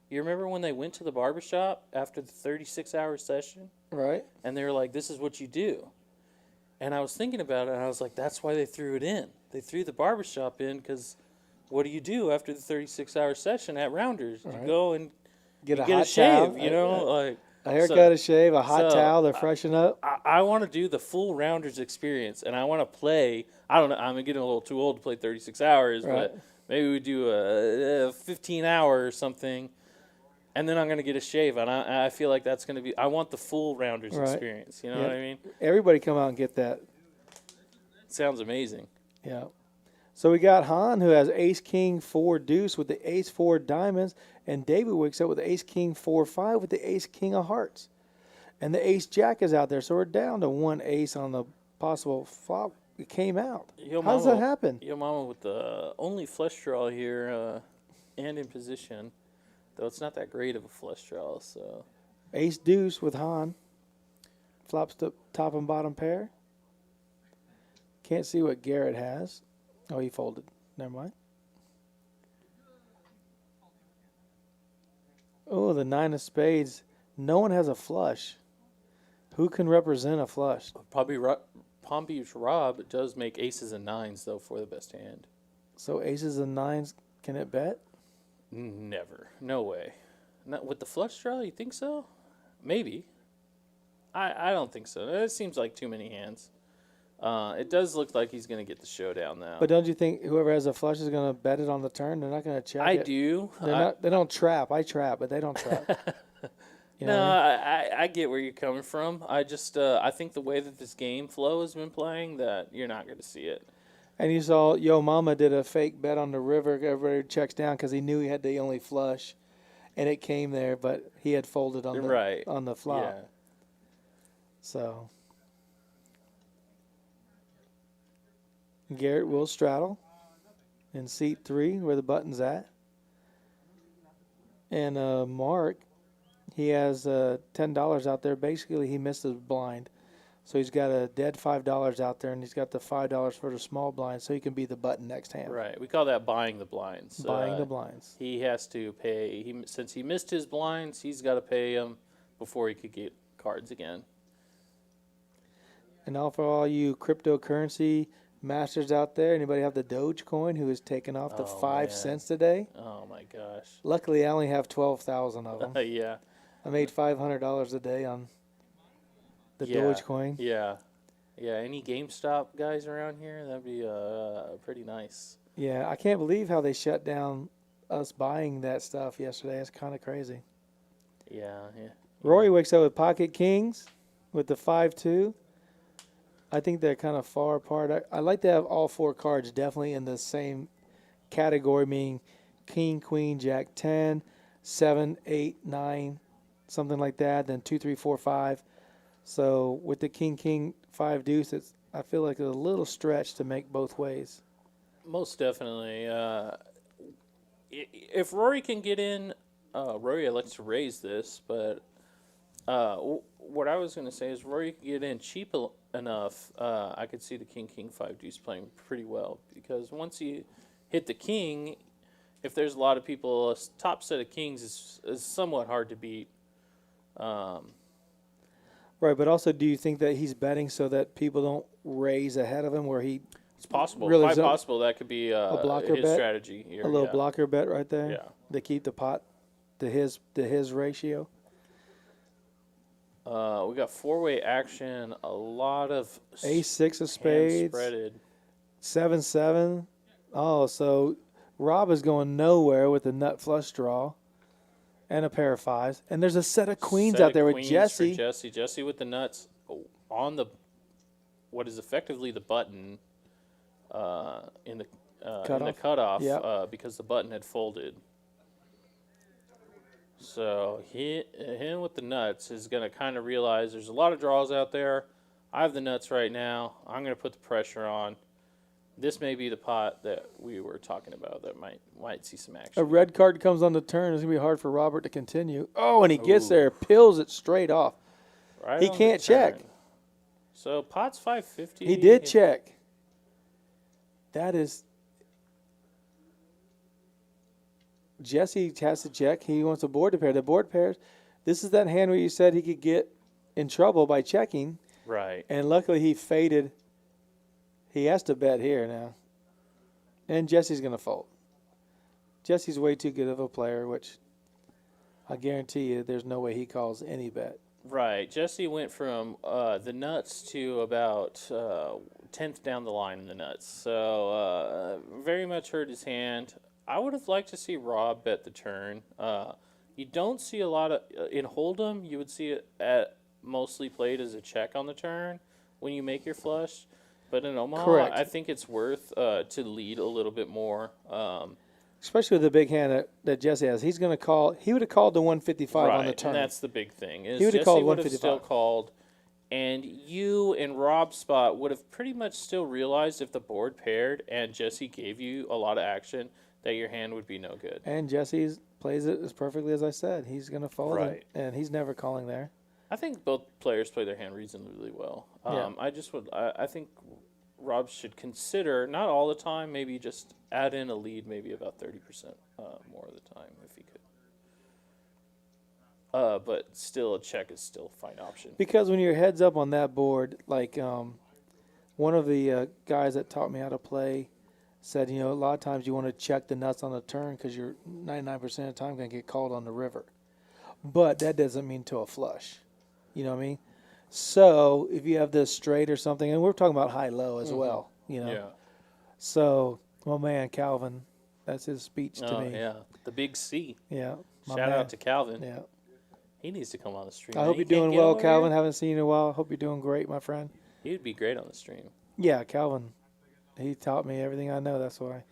You remember when they went to the barbershop after the 36-hour session? Right. And they were like, this is what you do. And I was thinking about it, and I was like, that's why they threw it in. They threw the barbershop in because what do you do after the 36-hour session at Rounders? Right. You go and Get a get hot a shave, towel, you know? Like a haircut, so- a shave, a hot so, towel to freshen up. I want to do the full Rounders experience, and I want to play. I don't know. I'm getting a little too old to play 36 hours, Right. but maybe we do a 15-hour or something, and then I'm going to get a shave, and I feel like that's going to be. I want the full Rounders Right. experience. You know Yeah. what I mean? Everybody come out and get that. Sounds amazing. Yeah. So we got Han, who has Ace King 4 Deuce with the Ace 4 Diamonds, and David wakes up with the Ace King 4-5 with the Ace King of Hearts. And the Ace Jack is out there, so we're down to one ace on the possible flop. It came out. Yo, How does that happen? Yo, mama, with the only flush draw here and in position, though it's not that great of a flush draw. So Ace Deuce with Han. Flops to top and bottom pair. Can't see what Garrett has. Oh, he folded. Never mind. Oh, the 9 of spades. No one has a flush. Who can represent a flush? probably Palm Beach Rob does make aces and nines though for the best hand. So aces and nines, can it bet? Never. No way. Not with the flush draw, you think so? Maybe. I don't think so. It seems like too many hands. It does look like he's going to get the showdown now. But don't you think whoever has a flush is going to bet it on the turn? They're not going to check I it. do. They don't trap. I trap, but they don't trap. You know No, what I mean? I get where you're coming from. I just I think the way that this game flow has been playing, that you're not going to see it. And you saw Yo Mama did a fake bet on the river. Everybody checks down because he knew he had the only flush, and it came there, but he had folded on the Right. on the flop. Yeah. So Garrett will straddle in seat 3 where the button's at. And Mark, he has $10 out there. Basically, he missed his blind. So he's got a dead $5 out there, and he's got the $5 for the small blind, so he can be the button next hand. Right. We call that buying the blinds. Buying the blinds. He has to pay. Since he missed his blinds, he's got to pay them before he could get cards again. And now for all you cryptocurrency masters out there, anybody have the Dogecoin who has taken off to Oh, 5 man. cents today? Oh my gosh. Luckily, I only have 12,000 of them. Yeah. I made $500 a day on the Dogecoin. Yeah. Yeah. Any GameStop guys around here? That'd be pretty nice. Yeah, I can't believe how they shut down us buying that stuff yesterday. It's kind of crazy. Yeah. Yeah. Rory wakes up with pocket kings with the 5-2. I think they're kind of far apart. I like to have all 4 cards definitely in the same category, meaning king, queen, jack, 10, 7, 8, 9, something like that, then 2, 3, 4, 5. So with the king, king, 5 deuce, I feel like it's a little stretch to make both ways. Most definitely. If Rory can get in, Rory likes to raise this, but what I was going to say is Rory can get in cheap enough. I could see the king, king, 5 deuce playing pretty well, because once you hit the king, if there's a lot of people, a top set of kings is somewhat hard to beat. Right, but also do you think that he's betting so that people don't raise ahead of him where he It's possible. Really Quite zone- possible that could be blocker his bet? strategy here. a little yeah. blocker bet right there? Yeah. to keep the pot to his ratio? We got four-way action. A lot of Ace-6 of hands spades. spreaded. 7-7. Oh, so Rob is going nowhere with a nut flush draw and a pair of fives. And there's a set of queens Set out of there with queens Jesse. For Jesse with the nuts on the what is effectively the button in the cutoff Yep. because the button had folded. So him with the nuts is going to kind of realize there's a lot of draws out there. I have the nuts right now. I'm going to put the pressure on. This may be the pot that we were talking about that might see some action. A red card comes on the turn. It's going to be hard for Robert to continue. Oh, and he gets there, peels it straight off. Right He on the can't check. turn. So pot's 550. He did check. That is... Jesse has to check. He wants a board to pair. The board pairs. This is that hand where you said he could get in trouble by checking. Right. And luckily he faded. He has to bet here now. And Jesse's going to fold. Jesse's way too good of a player, which I guarantee you there's no way he calls any bet. Right. Jesse went from the nuts to about 10th down the line in the nuts. So very much hurt his hand. I would have liked to see Rob bet the turn. You don't see a lot of in Hold'em. You would see it at mostly played as a check on the turn when you make your flush. But in Omaha, Correct. I think it's worth to lead a little bit more. Especially with the big hand that Jesse has. He's going to call. He would have called the 155 right, on the turn. And that's the big thing. Is He would have Jesse called would have 155. still called, and you and Rob's spot would have pretty much still realized if the board paired and Jesse gave you a lot of action that your hand would be no good. And Jesse plays it as perfectly as I said. He's going to fold Right. and he's never calling there. I think both players play their hand reasonably well. Yeah. I think Rob should consider, not all the time, maybe just add in a lead maybe about 30% more of the time if he could. But still, a check is still a fine option. Because when your head's up on that board, like one of the guys that taught me how to play said, a lot of times you want to check the nuts on the turn because you're 99% of the time going to get called on the river. But that doesn't mean to a flush. You know what I mean? So if you have this straight or something, and we're talking about high-low as well, Yeah. So, man, Calvin, that's his speech to me. Yeah. The big C. Yeah. my Shout man. out to Calvin. Yeah. He needs to come on the stream. I hope He you're can't doing get well, over Calvin. here? Haven't seen you in a while. Hope you're doing great, my friend. He'd be great on the stream. Yeah, Calvin. He taught me everything I know. That's why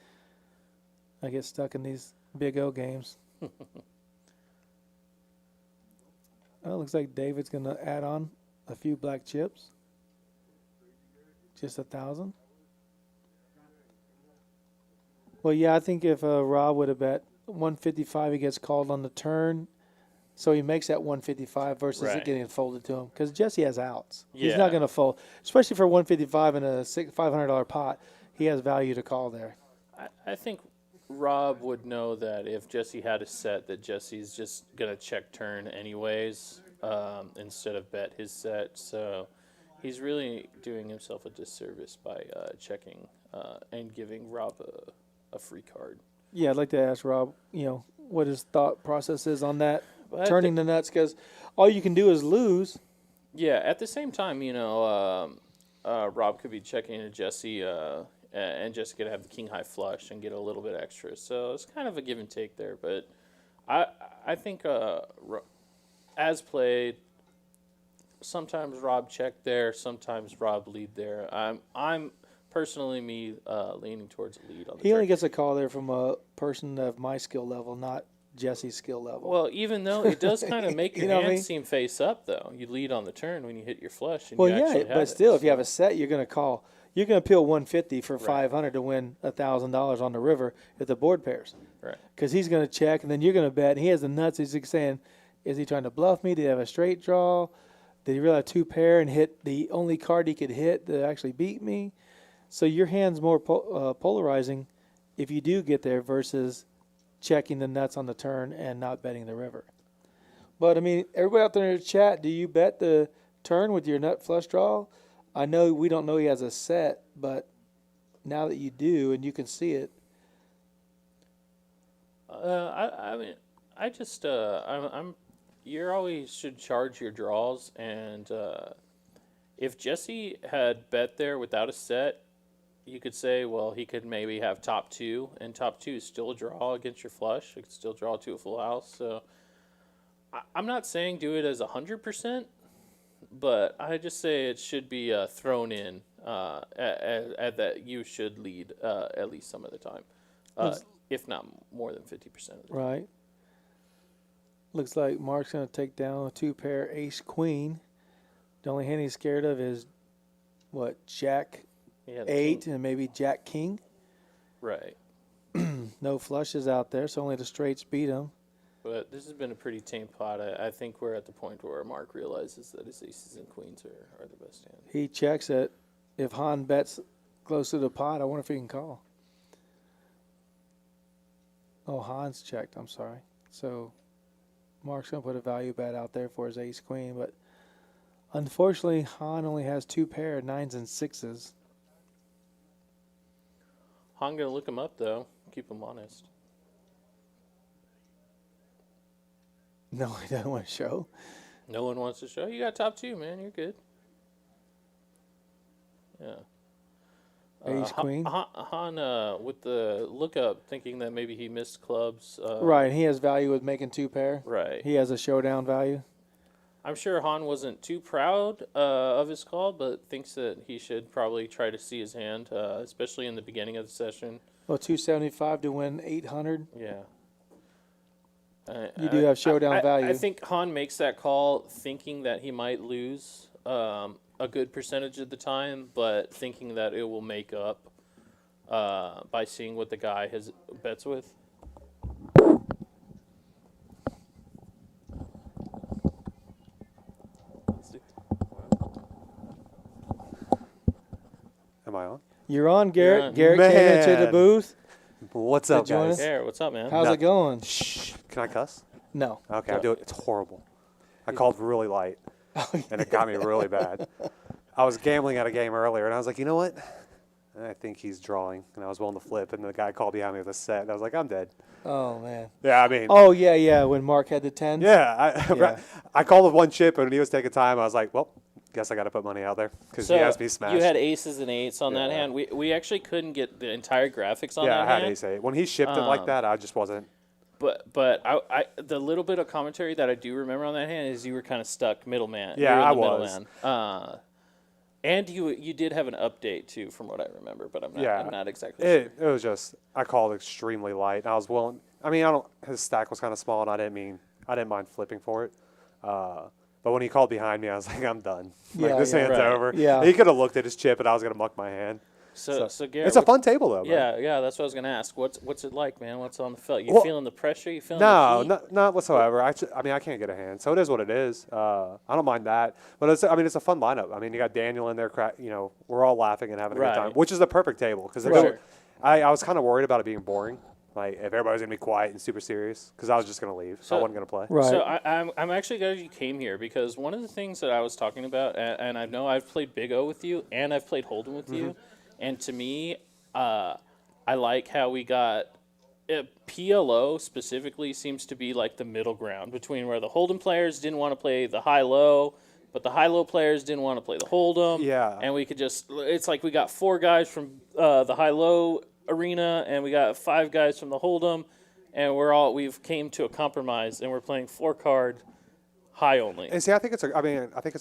I get stuck in these big O games. Looks like David's going to add on a few black chips. Just 1,000. Well, yeah, I think if Rob would have bet 155, he gets called on the turn. So he makes that 155 versus it Right. getting folded to him. Because Jesse has outs. He's Yeah. not going to fold. Especially for 155 in a $500 pot. He has value to call there. I think Rob would know that if Jesse had a set, that Jesse's just going to check turn anyways instead of bet his set. So he's really doing himself a disservice by checking and giving Rob a free card. Yeah, I'd like to ask Rob, what his thought process is on that, But turning the nuts, because all you can do is lose. Yeah, at the same time, Rob could be checking to Jesse, and Jesse could have the king high flush and get a little bit extra. So it's kind of a give and take there. But I think as played, sometimes Rob checked there, sometimes Rob lead there. I'm personally leaning towards a lead on the He turn. only gets a call there from a person of my skill level, not Jesse's skill level. Well, even though it does kind of make your You know what I hand mean? seem face up, though. You lead on the turn when you hit your flush. And well, you yeah, actually have but it, still, if you so- have a set, you're going to call. You're going to peel 150 for Right. 500 to win $1,000 on the river if the board pairs. Right. Because he's going to check, and then you're going to bet. And he has the nuts. He's saying, is he trying to bluff me? Did he have a straight draw? Did he really have two pair and hit the only card he could hit to actually beat me? So your hand's more polarizing if you do get there versus checking the nuts on the turn and not betting the river. But, everybody out there in the chat, do you bet the turn with your nut flush draw? I know we don't know he has a set, but now that you do and you can see it. I mean, I just I'm you always should charge your draws, and if Jesse had bet there without a set, you could say, well, he could maybe have top two, and top two is still a draw against your flush. It could still draw to a full house. So I'm not saying do it as 100%, but I just say it should be thrown in at that you should lead at least some of the time, if not more than 50% of the time. Right. Looks like Mark's going to take down a 2-pair ace queen. The only hand he's scared of is, what, Jack Yeah, the 8 king. and maybe Jack king. Right. No flushes out there, so only the straights beat him. But this has been a pretty tame pot. I think we're at the point where Mark realizes that his aces and queens are the best hand. He checks it. If Han bets close to the pot, I wonder if he can call. Oh, Han's checked. I'm sorry. So Mark's going to put a value bet out there for his ace queen, but unfortunately, Han only has 2 pair, 9s and 6s. Han gonna look him up though. Keep him honest. No, he doesn't want to show. No one wants to show. You got top two, man. You're good. Yeah. Ace queen. Han with the look up, thinking that maybe he missed clubs. Right, he has value with making 2 pair. Right. He has a showdown value. I'm sure Han wasn't too proud of his call, but thinks that he should probably try to see his hand, especially in the beginning of the session. Well, 275 to win 800. Yeah. You do have showdown value. I think Han makes that call thinking that he might lose a good percentage of the time, but thinking that it will make up by seeing what the guy has bets with. Am I on? You're on, Garrett. on. Garrett came into the Man. booth. What's up, join guys? us? Garrett, what's up, man? How's No. it going? Shh. Can I cuss? No. Okay, I'll do it. It's horrible. I called really light, and it got me really bad. I was gambling at a game earlier, and I was like, you know what? I think he's drawing, and I was willing to flip, and the guy called behind me with a set, and I was like, I'm dead. Oh, man. Yeah, I mean, Oh, yeah, when Mark had the 10. yeah. Yeah. I called with one chip, and when he was taking time, I was like, well, guess I got to put money out there because So he has me smashed. you had aces and eights on that Yeah. hand. We actually couldn't get the entire graphics on yeah, that I had hand. ace eight. When he shipped it like that, I just wasn't. But I the little bit of commentary that I do remember on that hand is you were kind of stuck middleman. Yeah, you were I in the was. middleman. And you did have an update too, from what I remember, but I'm not exactly sure. It was just I called extremely light. I was willing. I mean, his stack was kind of small, and I didn't mind flipping for it. But when he called behind me, I was like, I'm done. Like, Yeah, this hand's right. over. Yeah. He could have looked at his chip, and I was gonna muck my hand. So Garrett, It's a fun table though. Man. Yeah, that's what I was gonna ask. What's it like, man? What's on the felt? You Well, feeling the pressure? You feeling No, the heat? not whatsoever. I mean, I can't get a hand, so it is what it is. I don't mind that, but it's a fun lineup. I mean, you got Daniel in there. We're all laughing and having a good time, Right. which is the perfect table because Right. I was kind of worried about it being boring. Like if everybody's gonna be quiet and super serious, because I was just gonna leave. So I So- wasn't gonna play. Right. So I'm actually glad you came here because one of the things that I was talking about, and I know I've played Big O with you and I've played Hold'em with you, and to me, I like how we got PLO specifically seems to be like the middle ground between where the Hold'em players didn't want to play the high-low, but the high-low players didn't want to play the Hold'em. Yeah. And we could it's like we got 4 guys from the high-low arena and we got 5 guys from the Hold'em, and we've came to a compromise and we're playing 4-card high only. And see, I think it's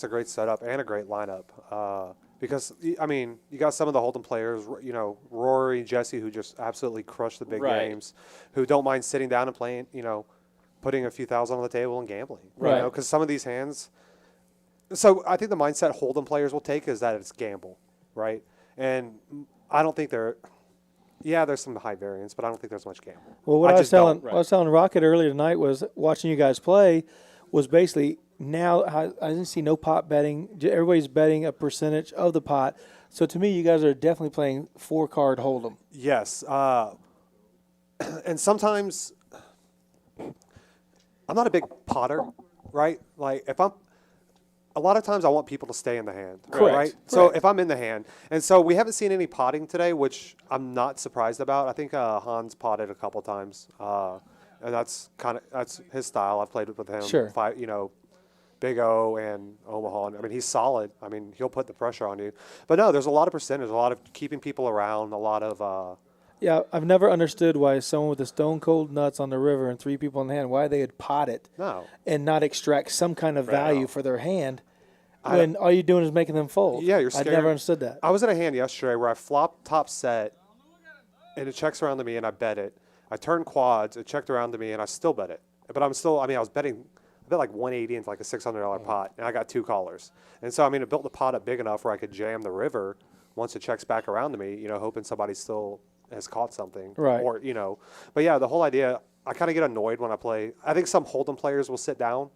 a great setup and a great lineup because I mean, you got some of the Hold'em players, Rory, Jesse, who just absolutely crush the big Right. games, who don't mind sitting down and playing, putting a few thousand on the table and gambling, Right. Because some of these hands. So I think the mindset Hold'em players will take is that it's gamble, right? And I don't think there's some high variance, but I don't think there's much gamble. Well, what I was don't. telling Rocket earlier tonight was watching you guys play was basically now I didn't see no pot betting. Everybody's betting a percentage of the pot. So to me, you guys are definitely playing 4-card Hold'em. Yes, and sometimes I'm not a big potter, right? Like a lot of times I want people to stay in the hand, Correct. right? So if I'm in the hand, and so we haven't seen any potting today, which I'm not surprised about. I think Hans potted a couple times, and that's his style. I've played with him. Sure. Big O and Omaha. I mean, he's solid. I mean, he'll put the pressure on you. But no, there's a lot of percentage, a lot of keeping people around, a lot of. Yeah, I've never understood why someone with the stone cold nuts on the river and 3 people in the hand, why they would pot it and not extract some kind of value for their hand when all you're doing is making them fold. Yeah, you're scared. I've never understood that. I was in a hand yesterday where I flopped top set, and it checks around to me, and I bet it. I turned quads, it checked around to me, and I still bet it. But I was betting. I bet like 180 into like a $600 pot, and I got 2 callers. And so, it built the pot up big enough where I could jam the river once it checks back around to me, hoping somebody still has caught something. Right. Or, But, yeah, the whole idea, I kind of get annoyed when I play. I think some Hold'em players will sit down,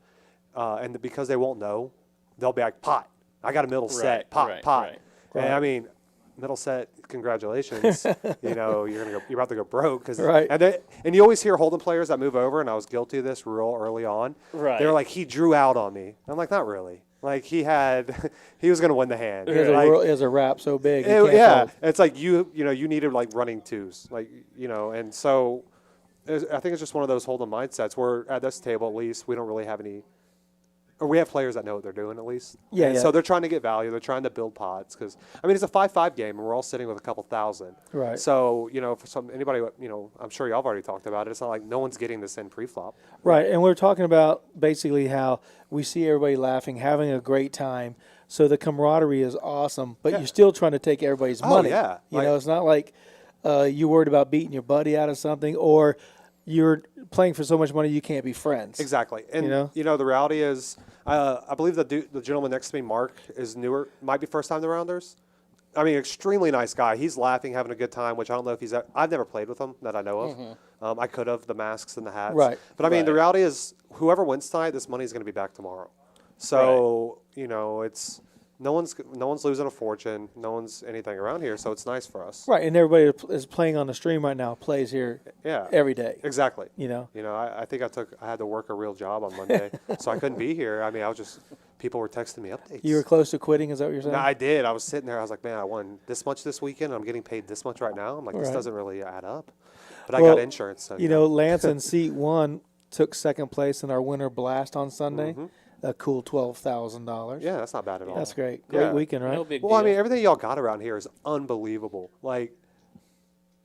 and because they won't know, they'll be like, pot. I got a middle set. Pot. Right. And, middle set, congratulations. You're about to go broke. Right. And you always hear Hold'em players that move over, and I was guilty of this real early on. Right. They were like, he drew out on me. I'm like, not really. Like he was going to win the hand. He has a wrap so big. He can't yeah. fold. It's like you needed like running twos, and so I think it's just one of those Hold'em mindsets where at this table, at least, we don't really have any. Or we have players that know what they're doing at least. Yeah, and yeah. So they're trying to get value. They're trying to build pots because it's a 5-5 game and we're all sitting with a couple thousand. Right. So for anybody I'm sure y'all have already talked about it. It's not like no one's getting this in pre-flop. Right, and we're talking about basically how we see everybody laughing, having a great time. So the camaraderie is awesome, but you're still trying to take everybody's money. Yeah. It's not like you're worried about beating your buddy out of something or you're playing for so much money you can't be friends. Exactly. And, the reality is, I believe the gentleman next to me, Mark, is newer, might be first time to Rounders. Extremely nice guy. He's laughing, having a good time, which I don't know if I've never played with him that I know of. Mm-hmm. I could have, the masks and the hats. Right. But, the reality is, whoever wins tonight, this money is going to be back tomorrow. So, it's no one's losing a fortune. No one's anything around here, so it's nice for us. Right, and everybody that is playing on the stream right now plays here every day. Exactly. I think I had to work a real job on Monday, so I couldn't be here. People were texting me updates. You were close to quitting, is that what you're saying? No, I did. I was sitting there. I was like, man, I won this much this weekend. I'm getting paid this much right now. I'm like, this doesn't really add up. But I got insurance. So, Lance in seat 1 took second place in our winter blast on Sunday. Mm-hmm. A cool $12,000. Yeah, that's not bad at all. That's great. Great weekend, right? No big Well, deal. everything y'all got around here is unbelievable. Like,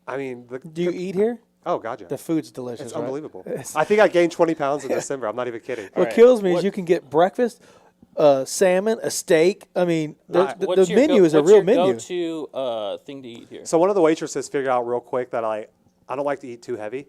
Do you eat here? Oh, God, yeah. The food's delicious, It's right? unbelievable. I think I gained 20 pounds in December. I'm not even kidding. What kills me is you can get breakfast, salmon, a steak. The menu is a real menu. What's your go-to thing to eat here? So one of the waitresses figured out real quick that I don't like to eat too heavy.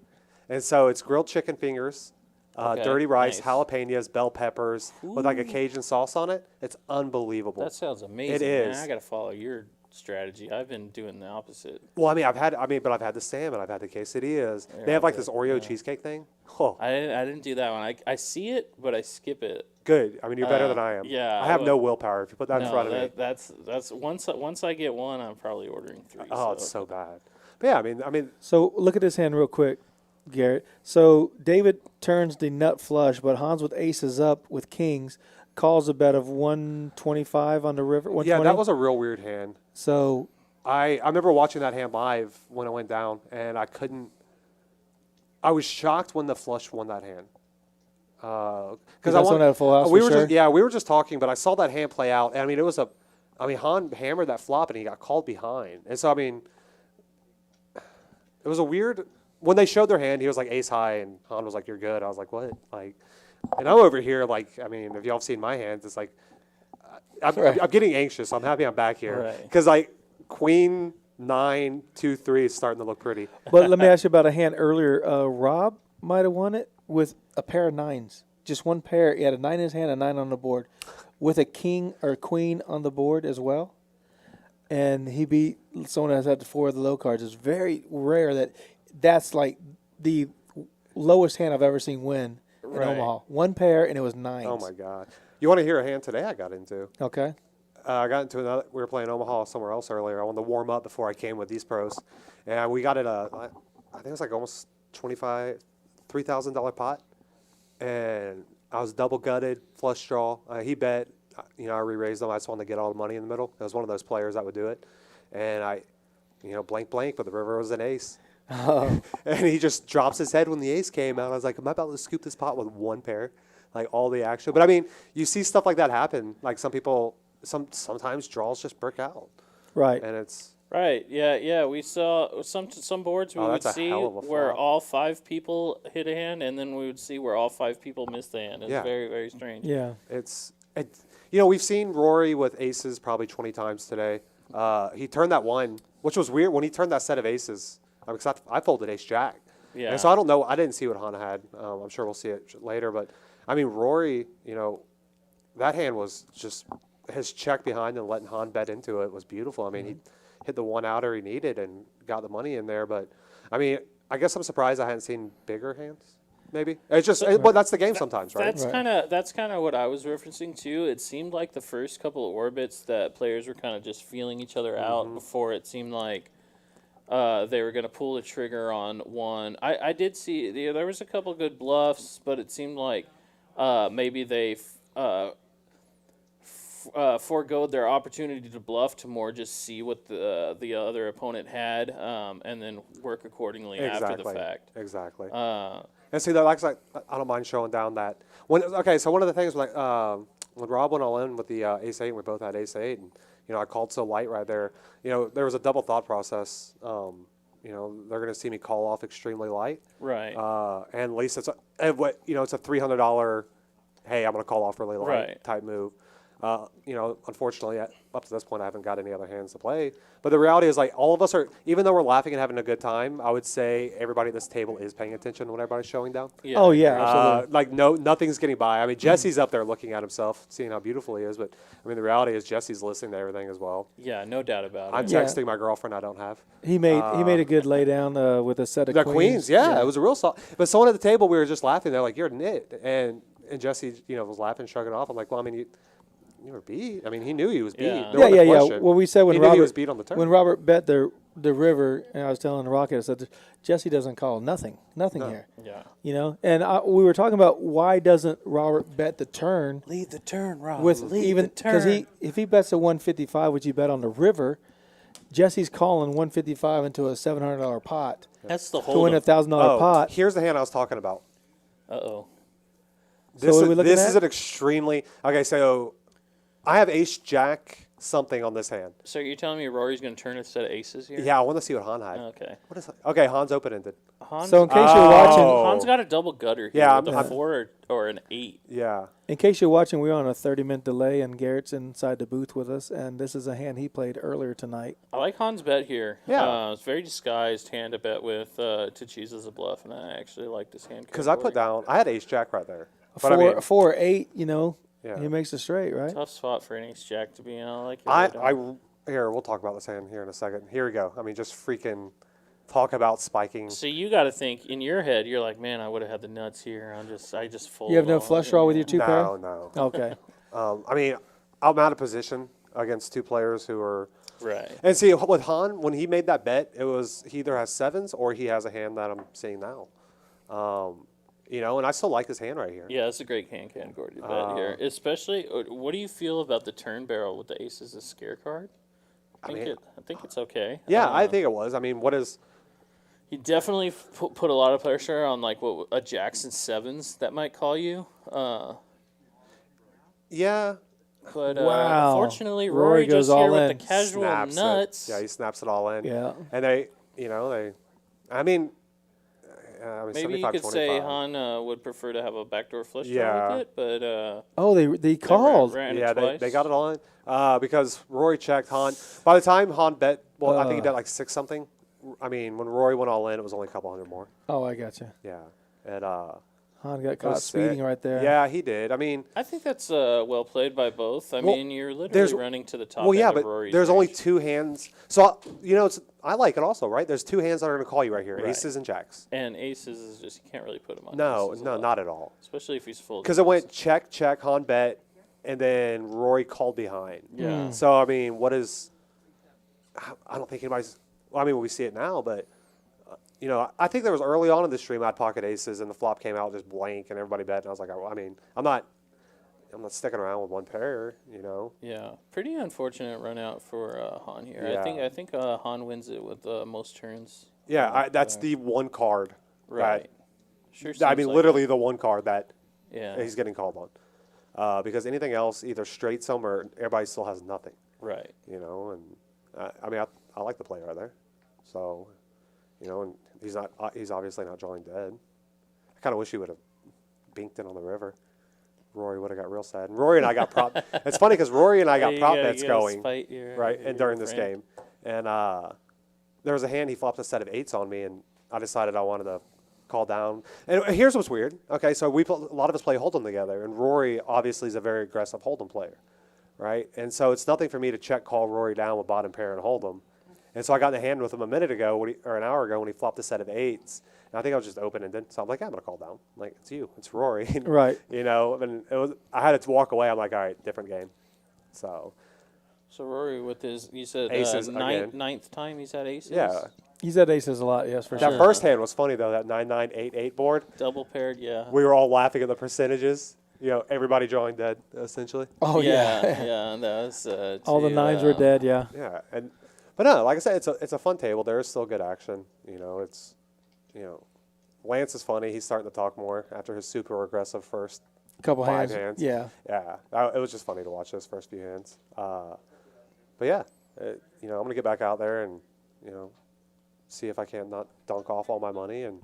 And so it's grilled chicken fingers, dirty rice, nice. jalapenos, bell peppers with like a Cajun sauce on it. It's unbelievable. That sounds amazing. It is. Man, I got to follow your strategy. I've been doing the opposite. Well, I've had the salmon, I've had the quesadillas. They have like this Oreo cheesecake thing. Oh, I didn't do that one. I see it, but I skip it. good. You're better than I am. Yeah, I have no willpower. If you put that in front of me. That's once I get one, I'm probably ordering 3. Oh, it's so bad. But yeah, So look at this hand real quick, Garrett. So David turns the nut flush, but Hans with aces up with kings calls a bet of 125 on the river. 120. yeah, that was a real weird hand. So I remember watching that hand live when it went down, and I was shocked when the flush won that hand. Because that's when I had a full house we for were sure? we were just talking, but I saw that hand play out. And Han hammered that flop, and he got called behind. And so it was a weird. When they showed their hand, he was like ace high, and Han was like, "You're good." I was like, "What?" And I'm over here if y'all have seen my hands, it's like I'm getting anxious. I'm happy I'm back here because Queen 9 2 3 is starting to look pretty. But let me ask you about a hand earlier. Rob might have won it with a pair of nines. Just one pair. He had a 9 in his hand, a 9 on the board, with a king or queen on the board as well. And he beat someone that has had 4 of the low cards. It's very rare that's like the lowest hand I've ever seen win in Omaha. One pair, and it was 9s. Oh, my God. You want to hear a hand today I got into? Okay. I got into another. We were playing Omaha somewhere else earlier. I wanted to warm up before I came with these pros, and we got it. I think it was like almost $3,000 pot, and I was double gutted, flush draw. He bet. I re-raised them. I just wanted to get all the money in the middle. I was one of those players that would do it, and blank, but the river was an ace. And he just drops his head when the ace came out. I was like, am I about to scoop this pot with one pair? Like all the action. But I mean, you see stuff like that happen. Like some people, sometimes draws just break out. Right. And it's Right. Yeah. We saw some boards we would that's a see hell of a where flop. all 5 people hit a hand, and then we would see where all 5 people missed the hand. It's Yeah. very, very strange. Yeah. we've seen Rory with aces probably 20 times today. He turned that one, which was weird when he turned that set of aces. I folded ace jack. Yeah. And so I don't know. I didn't see what Hana had. I'm sure we'll see it later. But I mean, Rory, that hand was just his check behind and letting Han bet into it was beautiful. I mean, he hit the one outer he needed and got the money in there. But I mean, I guess I'm surprised I hadn't seen bigger hands. Maybe it's just, but that's the game sometimes, right? That's kind of what I was referencing too. It seemed like the first couple of orbits that players were kind of just feeling each other out before it seemed like they were going to pull the trigger on one. I did see there was a couple good bluffs, but it seemed like maybe they foregoed their opportunity to bluff to more just see what the other opponent had, and then work accordingly after the fact. Exactly. And see, like I don't mind showing down that so one of the things when Rob went all in with the ace 8, and we both had ace 8, and I called so light right there. There was a double thought process. They're going to see me call off extremely light, Right. and at least it's a $300. Hey, I'm going to call off really light type move. Unfortunately, up to this point, I haven't got any other hands to play. But the reality is, like, all of us are, even though we're laughing and having a good time, I would say everybody at this table is paying attention when everybody's showing down. Yeah. Oh, yeah, absolutely. Nothing's getting by. I mean, Jesse's up there looking at himself, seeing how beautiful he is. But, I mean, the reality is Jesse's listening to everything as well. Yeah, no doubt about I'm it. texting my girlfriend I don't have. He made a good laydown with a set of The queens. yeah, it was a real solid. But someone at the table, we were just laughing. They're like, "You're a nit," and Jesse, was laughing, shrugging it off. I'm like, "Well, I mean, you were beat. I mean, he knew he was beat. Yeah. There wasn't a Yeah. question. Well, we said when he knew Robert he was beat on the turn. when Robert bet the river, and I was telling Rocket, I said Jesse doesn't call nothing here. Yeah. And we were talking about why doesn't Robert bet the turn Lead the turn, Rob. with because if he bets a 155, which he bet on the river, Jesse's calling 155 into a $700 pot That's the to win whole. $1,000 pot. Here's the hand I was talking about. Uh-oh. So what are we looking This at? is an extremely okay. So I have ace jack something on this hand. So you're telling me Rory's going to turn a set of aces here? Yeah, I want to see what Han had. Okay. What is that? Okay, Han's open ended. So in case you're watching, Han's got a double gutter here Yeah, with a 4 or an 8. Yeah. we're on a 30-minute delay, and Garrett's inside the booth with us, and this is a hand he played earlier tonight. I like Han's bet here. Yeah. It's a very disguised hand to bet with to choose as a bluff, and I actually like this hand. Because I put down, I had ace jack right there. But Four, I mean, 4 or 8, Yeah. he makes it straight, right? Tough spot for an ace jack to be in. I like it. Here, we'll talk about this hand here in a second. Here we go. I mean, just freaking talk about spiking. So you got to think in your head. You're like, man, I would have had the nuts here. I just fold. You have no all flush in draw with here. your 2 pair? No. Okay. I mean, I'm out of position against 2 players who are. Right. And see, with Han, when he made that bet, it was he either has 7s or he has a hand that I'm seeing now. And I still like this hand right here. Yeah, that's a great hand category to bet here. Especially, what do you feel about the turn barrel with the ace as a scare card? I think it's okay. Yeah, I think it was. I mean, what is. He definitely put a lot of pressure on like what a jacks and 7s that might call you. Yeah. But Wow. Unfortunately, Rory Rory goes just here all with in. the casual Snaps it. nuts. Yeah, he snaps it all in. Yeah. And I mean, Maybe you 75, could say 25. Han would prefer to have a backdoor flush draw Yeah. with it, but Oh, they called. ran it Yeah, twice. they got it all in because Rory checked Han. By the time Han bet, I think he bet like 6 something. I mean, when Rory went all in, it was only a couple hundred more. Oh, I gotcha. Yeah. And, Han got it caught was speeding sick. right there. Yeah, he did. I mean, I think that's well played by both. I mean, you're there's- literally running to the top well, yeah, end of but Rory's there's only range. 2 hands. So, I like it also, right? There's 2 hands that are going to call you right here, Right. aces and jacks. And aces is just, you can't really put him on No, aces a no, lot. not at all. Especially if he's full. Because it went check, check, Han bet, and then Rory called behind. Yeah. So, I mean, I don't think anybody's, well, I mean, we see it now, but, I think there was early on in the stream, I had pocket aces, and the flop came out just blank, and everybody bet, and I was like, I mean, I'm not sticking around with one pair, Yeah, pretty unfortunate run out for Han here. Yeah. I think Han wins it with most turns Yeah, that's the one card. Right. Sure. I seems mean, like literally the one card that Yeah. he's getting called on. Because anything else either straights him or everybody still has nothing. Right. You know, and I mean, I like the play right there. So, you know, and he's obviously not drawing dead. I kind of wish he would have binked it on the river. Rory would have got real sad. And Rory and I got prop. It's funny because Rory and I got prop bets going, right, and during this game. And there was a hand he flopped a set of 8s on me, and I decided I wanted to call down. And here's what's weird. Okay, so a lot of us play Hold'em together, and Rory obviously is a very aggressive Hold'em player, right? And so it's nothing for me to check call Rory down with bottom pair and Hold'em. And so I got in the hand with him a minute ago, or an hour ago, when he flopped a set of 8s. And I think I was just open-ended. So I'm like, I'm going to call down. I'm like, it's you. It's Rory. Right. You know, and I had to walk away. I'm like, all right, different game. So Rory with his, you said Aces ninth time he's had aces? yeah. He's had aces a lot, yes, for That sure. first hand was funny, though, that 9-9-8-8 board. Double paired, yeah. We were all laughing at the percentages. You know, everybody drawing dead, essentially. Oh, yeah. Yeah, that was All the 9s were dead, yeah. Yeah, but no, like I said, it's a fun table. There is still good action. You know, Lance is funny. He's starting to talk more after his super aggressive first Couple 5 hands. hands. Yeah. Yeah, it was just funny to watch those first few hands. But yeah, you know, I'm gonna get back out there and you know, see if I can not dunk off all my money, and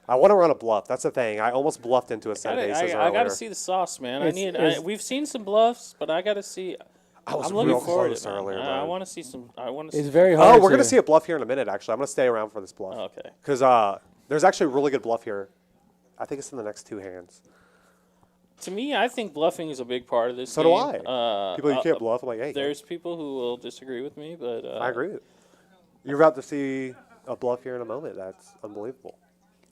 I want to run a bluff. That's the thing. I almost bluffed into a set of aces I got to earlier. see the sauce, man. We've seen some bluffs, but I got to see. was I'm looking real forward close to it, man. earlier, I man. want to see some. I want to see. It's very hard. Oh, we're gonna see a bluff here in a minute. Actually, I'm gonna stay around for this bluff. Oh, okay. Because there's actually a really good bluff here. I think it's in the next 2 hands. To me, I think bluffing is a big part of this. So game. do I. People you can't bluff. I'm like, hey. There's people who will disagree with me, but I agree with it. You're about to see a bluff here in a moment. That's unbelievable.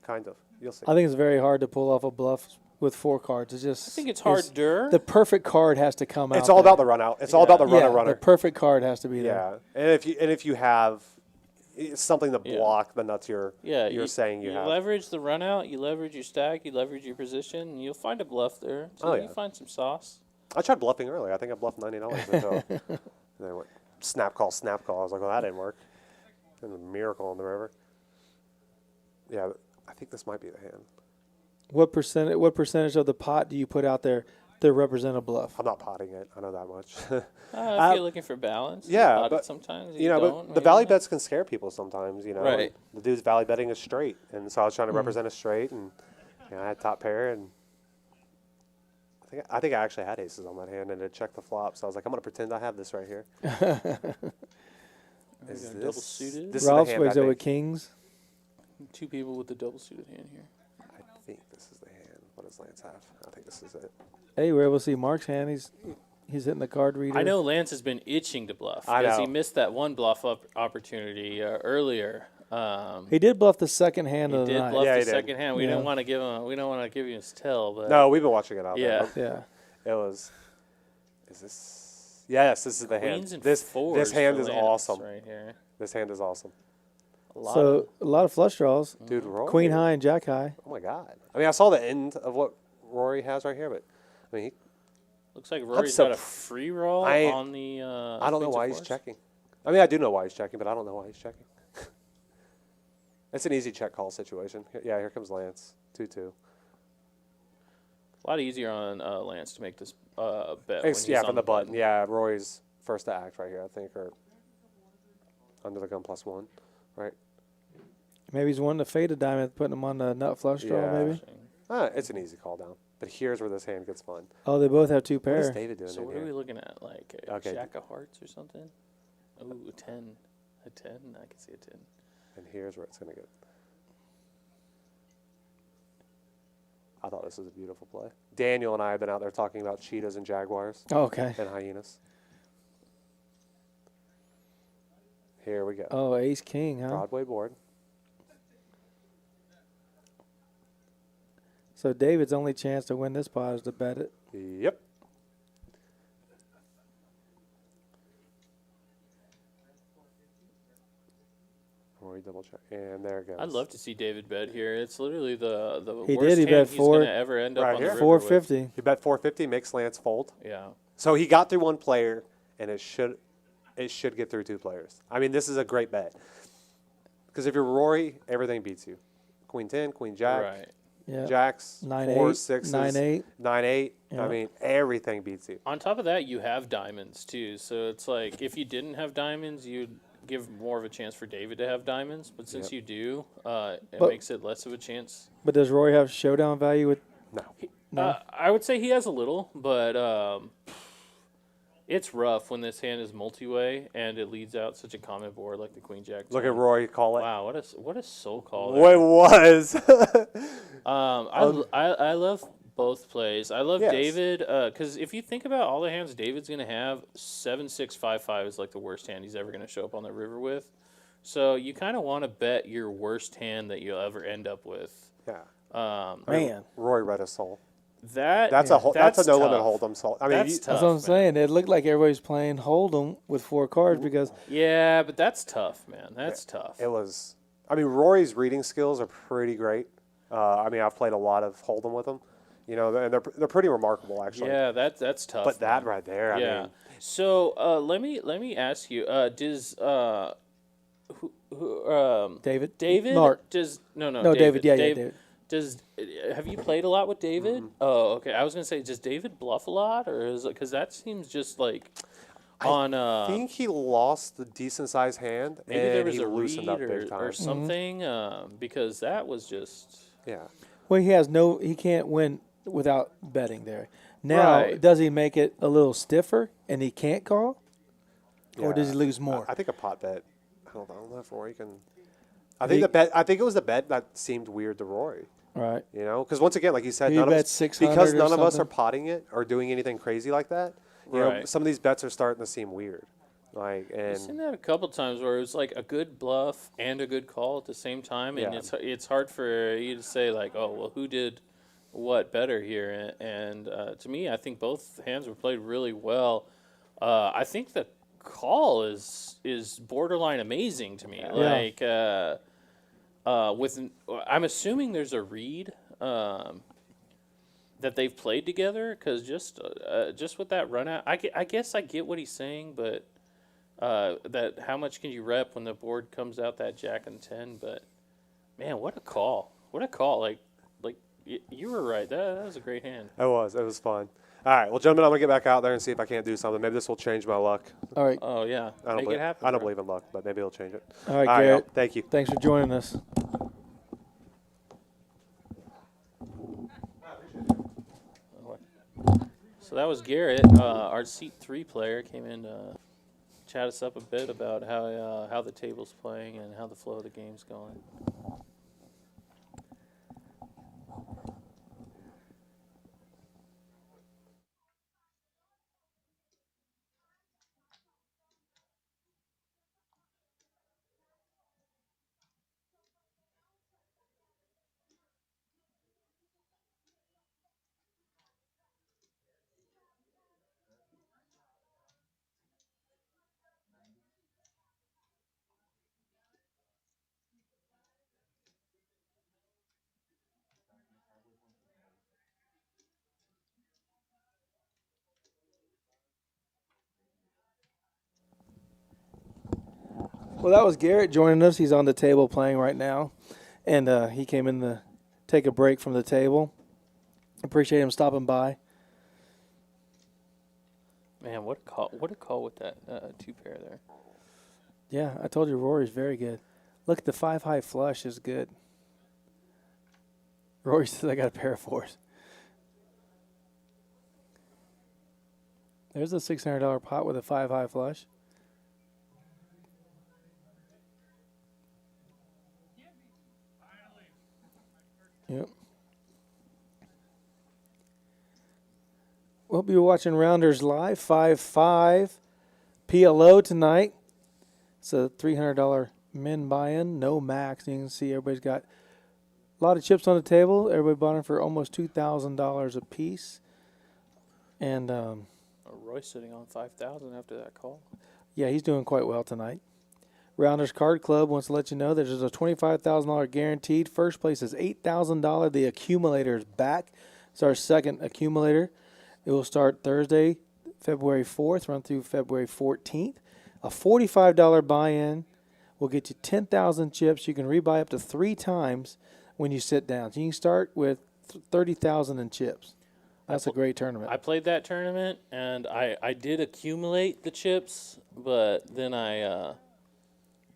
Kind of. You'll see. I think it's very hard to pull off a bluff with 4 cards. It's just. I think it's harder. The perfect card has to come out. It's all about the run out. It's all about the runner. The perfect card has to be there. Yeah, and if you have something to block the nuts you're saying you have. Leverage the run out, you leverage your stack, you leverage your position, and you'll find a bluff there. So you find some sauce. I tried bluffing earlier. I think I bluffed $90 until and then I went snap call. I was like, well, that didn't work. It was a miracle on the river. Yeah, I think this might be the hand. What percentage of the pot do you put out there to represent a bluff? I'm not potting it. I know that much. If you're looking for balance, yeah, you but sometimes you know, but the value bets can scare people sometimes. You know, Right. The dude's value betting is straight, and so I was trying to represent a straight, and you know, I had top pair, and I think I actually had aces on that hand, and it checked the flop. So I was like, I'm gonna pretend I have this right here. Is double suited? This is the Ralph's hand I ways over think. Kings. 2 people with the double suited hand here. I think this is the hand. What does Lance have? I think this is it. Hey, we're able to see Mark's hand. He's hitting the card reader. I know Lance has been itching to bluff I because he know. missed that one bluff opportunity earlier. He did bluff the second hand He of the did night. bluff Yeah, the he did. second hand. We Yeah. don't want to give him. We don't want to give you his tell, but No, we've been watching it out Yeah. Yeah. there. It was. Is this? Yes, this is the hand. Queens and This fours hand for is Lance awesome. right here. This hand is awesome, So a lot of flush draws. dude. Rory. Queen high and Jack high. Oh my God. I mean, I saw the end of what Rory has right here, but I mean, Looks like Rory's so got a free roll I- on the. I don't know queens why of he's fours. checking. I mean, I do know why he's checking, but I don't know why he's checking. It's an easy check call situation. Yeah, here comes Lance. 2-2. A lot easier on Lance to make this bet. when he's Yeah, on from the button. Yeah, Rory's first to act right here, I think, or under the gun +1, right? Maybe he's wanting to fade a diamond, putting him on the nut flush draw, Yeah. maybe. It's an easy call down. But here's where this hand gets fun. Oh, they both have 2 What is pair. David doing So in what are we here? looking at? Like a Okay. jack of hearts or something? Ooh, a 10. A 10? I can see a 10. And here's where it's going to get. I thought this was a beautiful play. Daniel and I have been out there talking about cheetahs and jaguars Oh, okay. and hyenas. Here we go. Oh, ace king, huh? Broadway board. So David's only chance to win this pot is to bet it. Yep. Rory double check. And there it goes. I'd love to see David bet here. It's literally the He worst did. He hand bet he's four- going to ever end up Right on here. the river with. 450. He bet 450, makes Lance fold. Yeah. So he got through one player, and it should get through 2 players. I mean, this is a great bet. Because if you're Rory, everything beats you. Queen 10, Queen Jack, Right. Yeah. Jacks, 9-8, 4s, 6s, 9-8. 9-8. Yeah. I mean, everything beats you. On top of that, you have diamonds too. So it's like if you didn't have diamonds, you'd give more of a chance for David to have diamonds. But since you do, it But- makes it less of a chance. But does Rory have showdown value with? No. No. I would say he has a little, but it's rough when this hand is multi-way and it leads out such a common board like the Queen Jack. Look at 10. Roy call it. Wow, what a soul call. What it was. I love both plays. I love Yes. David because if you think about all the hands David's going to have, 7-6-5-5 is like the worst hand he's ever going to show up on the river with. So you kind of want to bet your worst hand that you'll ever end up with. Yeah. Man. Roy read a soul. That's That's a no limit tough. hold'em soul. I mean, That's you- tough. That's what I'm man. saying. It looked like everybody's playing hold'em with 4 cards because Yeah, but that's tough, man. That's tough. it was. I mean, Rory's reading skills are pretty great. I mean, I've played a lot of hold'em with him. You know, and they're pretty remarkable actually. Yeah, that's tough. But that man. right there, I Yeah. mean, So let me ask you. Does David. David Mark. does no David. Yeah, Dave, David. Does have you played a lot with David? Oh, okay. I was gonna say, does David bluff a lot, or is it because that seems just like on? I think he lost the decent sized hand, Maybe and there was he a loosened read up big time. or something, because that was just. Yeah. Well, he can't win without betting there. Now, Right. does he make it a little stiffer and he can't call, or does Yeah. he lose more? I think a pot bet. I don't know if Rory can. I think it was the bet that seemed weird to Rory. Right. You know, because once again, like you said, He none of bet us, 600 because or none of us are something. potting it or doing anything crazy like that. You know, Right. some of these bets are starting to seem weird. Like, I've seen and that a couple times where it was like a good bluff and a good call at the same time, and Yeah. it's hard for you to say like, oh well, who did what better here? And to me, I think both hands were played really well. I think the call is borderline amazing to me. Like I'm assuming there's a read that they've played together because just with that run out, I guess I get what he's saying, but. That how much can you rep when the board comes out that Jack and 10? But man, what a call! What a call! Like you were right. That was a great hand. it was fun. All right, well, gentlemen, I'm gonna get back out there and see if I can't do something. Maybe this will change my luck. All right. Oh yeah, I don't make believe, it happen. I don't bro. believe in luck, but maybe it'll change it. All right, y'all. Garrett. Thank you. Thanks for joining us. So that was Garrett, our seat 3 player, came in to chat us up a bit about how the table's playing and how the flow of the game's going. Well, that was Garrett joining us. He's on the table playing right now, and he came in to take a break from the table. Appreciate him stopping by. Man, what a call! What a call with that 2 pair there. Yeah, I told you Rory's very good. Look, the 5 high flush is good. Rory says I got a pair of 4s. There's a $600 pot with a 5 high flush. Yep. We'll be watching Rounders Live 5-5 PLO tonight. It's a $300 min buy-in, no max. You can see everybody's got a lot of chips on the table. Everybody bought in for almost $2,000 a piece. And Roy's sitting on 5,000 after that call. yeah, he's doing quite well tonight. Rounders Card Club wants to let you know that there's a $25,000 guaranteed. First place is $8,000. The accumulator is back. It's our second accumulator. It will start Thursday, February 4th, run through February 14th. A $45 buy-in will get you 10,000 chips. You can rebuy up to 3 times when you sit down. So you can start with 30,000 in chips. That's a great tournament. I played that tournament, and I did accumulate the chips, but then I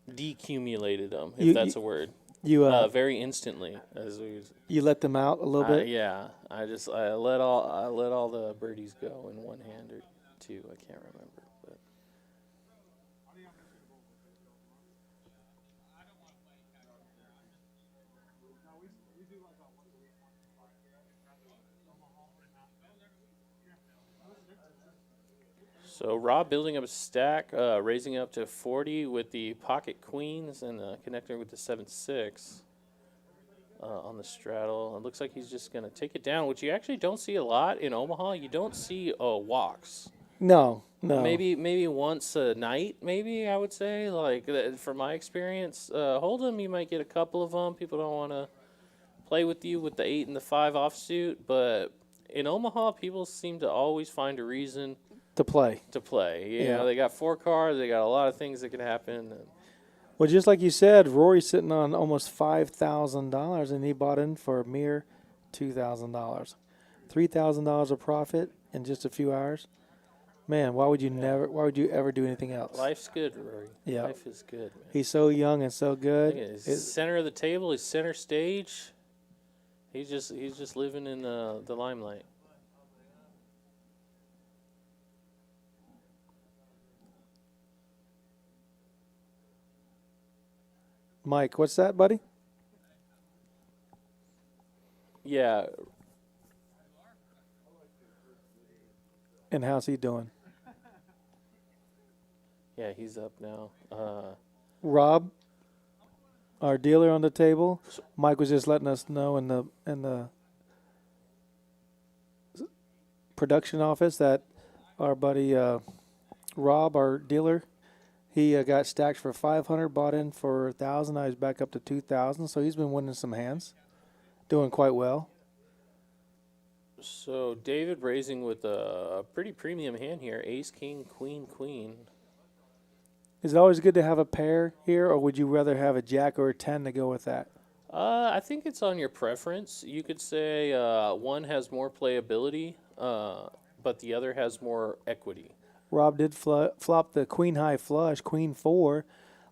decumulated them, if that's a word. You very instantly, as we. You let them out a little bit. Yeah, I let all the birdies go in one hand or two. I can't remember. But. So Rob building up a stack, raising up to 40 with the pocket queens and connecting with the 7-6 on the straddle. It looks like he's just going to take it down, which you actually don't see a lot in Omaha. You don't see walks. No. Maybe once a night, maybe, I would say. Like, from my experience, Hold'em, you might get a couple of them. People don't want to play with you with the 8 and the 5 offsuit. But in Omaha, people seem to always find a reason to play. You know, they got 4 cars. They got a lot of things that can happen. Well, just like you said, Rory's sitting on almost $5,000, and he bought in for a mere $2,000. $3,000 of profit in just a few hours. Man, why would you ever do anything else? Life's good, Rory. Yeah. Life is good, man. He's so young and so good. He's center of the table. He's center stage. He's just living in the limelight. Mike, what's that, buddy? Yeah. And how's he doing? Yeah, he's up now. Rob, our dealer on the table. Mike was just letting us know in the production office that our buddy Rob, our dealer, he got stacked for 500, bought in for 1,000. Now he's back up to 2,000. So he's been winning some hands, doing quite well. So David raising with a pretty premium hand here: ace, king, queen, queen. Is it always good to have a pair here, or would you rather have a jack or a 10 to go with that? I think it's on your preference. You could say one has more playability, but the other has more equity. Rob did flop the queen high flush, queen 4,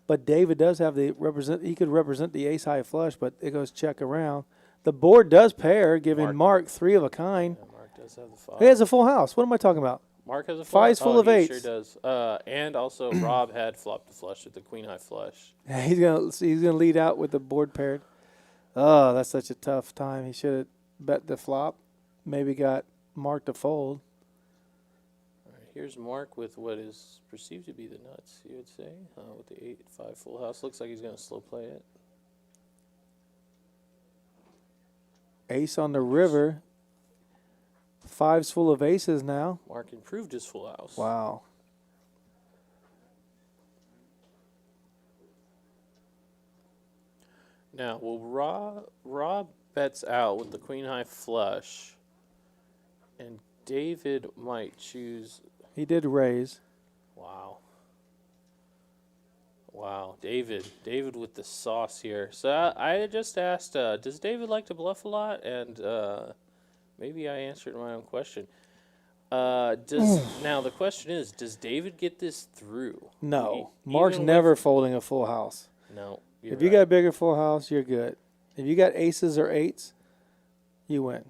but David does have he could represent the ace high flush, but it goes check around. The board does pair, giving Mark 3 of a kind. Yeah, Mark does have the 5. He has a full house. What am I talking about? Mark has a full Five's full of he eights. Sure does. And also Rob had flopped the flush with the queen high flush. He's gonna lead out with the board paired. Oh, that's such a tough time. He should have bet the flop. Maybe got Mark to fold. All right, here's Mark with what is perceived to be the nuts, you would say, with the 8-5 full house. Looks like he's going to slow play it. Ace on the river. 5's full of aces now. Mark improved his full house. Wow. Now, well, Rob bets out with the queen high flush, and David might choose. He did raise. Wow, David with the sauce here. So I just asked, does David like to bluff a lot? And maybe I answered my own question. Now the question is, does David get this through? No. Mark's never folding a full house. No. If you got a bigger full house, you're good. If you got aces or 8s, you win.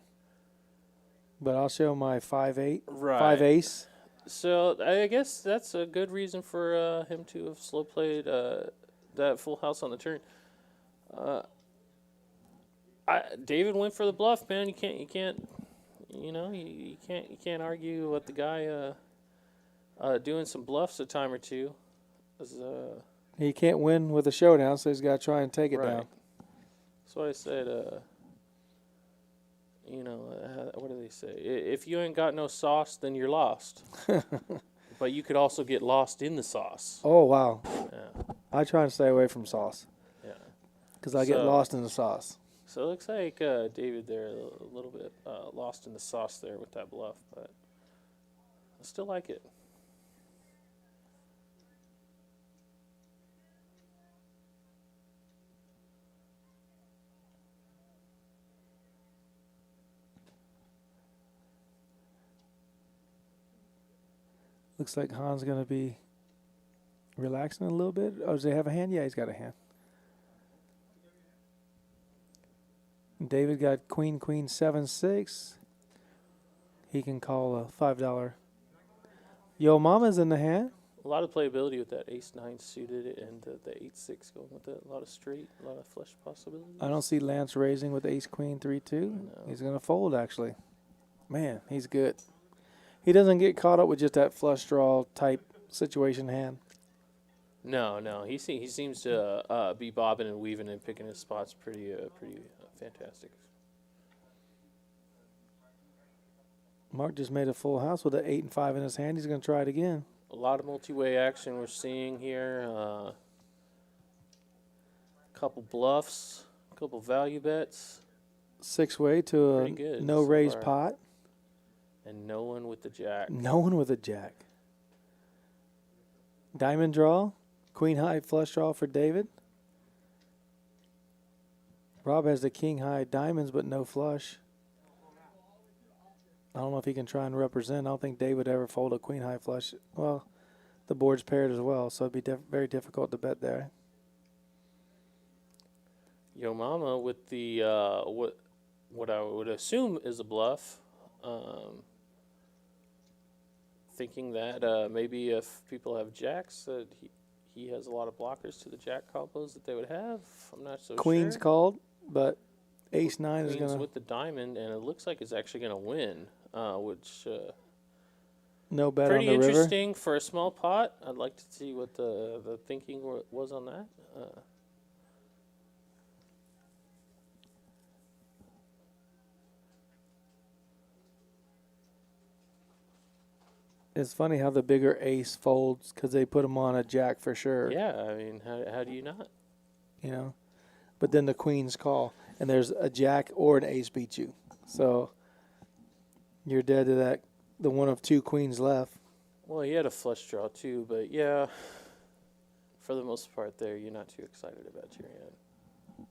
But I'll show my 5-8, 5 ace. So I guess that's a good reason for him to have slow played that full house on the turn. David went for the bluff, man. You can't argue with the guy doing some bluffs a time or two. He can't win with a showdown, so he's got to try and take it down. That's why I said, what do they say? If you ain't got no sauce, then you're lost. But you could also get lost in the sauce. Oh, wow. Yeah. I try and stay away from sauce. Yeah. Because I get lost in the sauce. So it looks like David there a little bit lost in the sauce there with that bluff, but I still like it. Looks like Han's going to be relaxing a little bit. Oh, does he have a hand? Yeah, he's got a hand. David got queen, 7-6. He can call a $5. Yo Mama's in the hand. A lot of playability with that ace-9 suited and the 8-6 going with it. A lot of straight, a lot of flush possibilities. I don't see Lance raising with ace, queen, 3-2. No. He's going to fold, actually. Man, he's good. He doesn't get caught up with just that flush draw type situation hand. No. He seems to be bobbing and weaving and picking his spots pretty fantastic. Mark just made a full house with an 8 and 5 in his hand. He's going to try it again. A lot of multi-way action we're seeing here. Couple bluffs, a couple value bets. 6-way to a Pretty good no so raise far. pot. And no one with the jack. No one with a jack. Diamond draw. Queen high flush draw for David. Rob has the king high diamonds but no flush. I don't know if he can try and represent. I don't think Dave would ever fold a queen high flush. Well, the board's paired as well, so it'd be very difficult to bet there. Yo Mama with the what I would assume is a bluff. Thinking that maybe if people have jacks that he has a lot of blockers to the jack combos that they would have. I'm not so Queen's sure. called, but ace-9 is Queen's going to... with the diamond, and it looks like it's actually going to win, which No bet pretty on the river. interesting for a small pot. I'd like to see what the thinking was on that. It's funny how the bigger ace folds because they put him on a jack for sure. Yeah, I mean, how do you not? You know, but then the queen's call, and there's a jack or an ace beat you, so you're dead to that. The one of two queens left. Well, he had a flush draw too, but yeah, for the most part, there you're not too excited about your hand.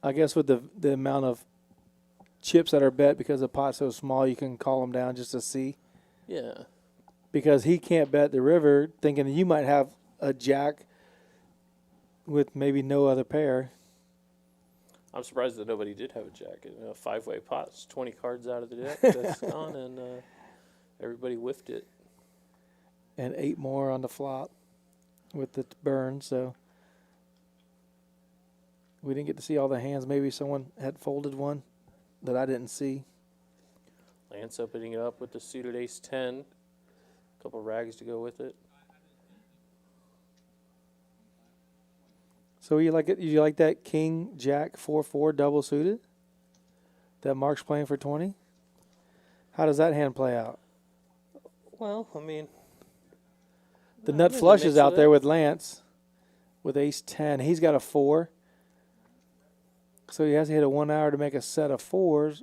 I guess with the amount of chips that are bet because the pot's so small, you can call them down just to see. Yeah, Because he can't bet the river, thinking you might have a jack with maybe no other pair. I'm surprised that nobody did have a jack. A 5-way pot, it's 20 cards out of the deck that's gone, and everybody whiffed it. And 8 more on the flop with the burn, so we didn't get to see all the hands. Maybe someone had folded one that I didn't see. Lance opening it up with the suited ace-10. A couple rags to go with it. So you like it? You like that king jack 4-4 double suited that Mark's playing for 20? How does that hand play out? Well, I mean, The no, nut there's a flush mix is out of there it. with Lance with ace-10. He's got a 4. So he has to hit a 1 hour to make a set of 4s.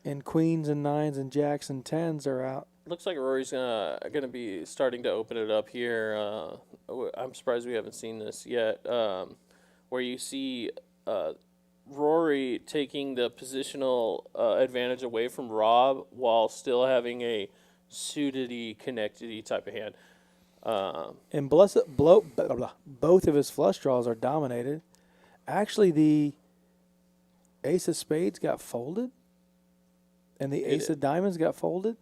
And queens and 9s and jacks and 10s are out. Looks like Rory's gonna be starting to open it up here. I'm surprised we haven't seen this yet. Where you see Rory taking the positional advantage away from Rob while still having a suited-y, connected-y type of hand. And both of his flush draws are dominated. Actually, the ace of spades got folded. And the ace of diamonds got folded.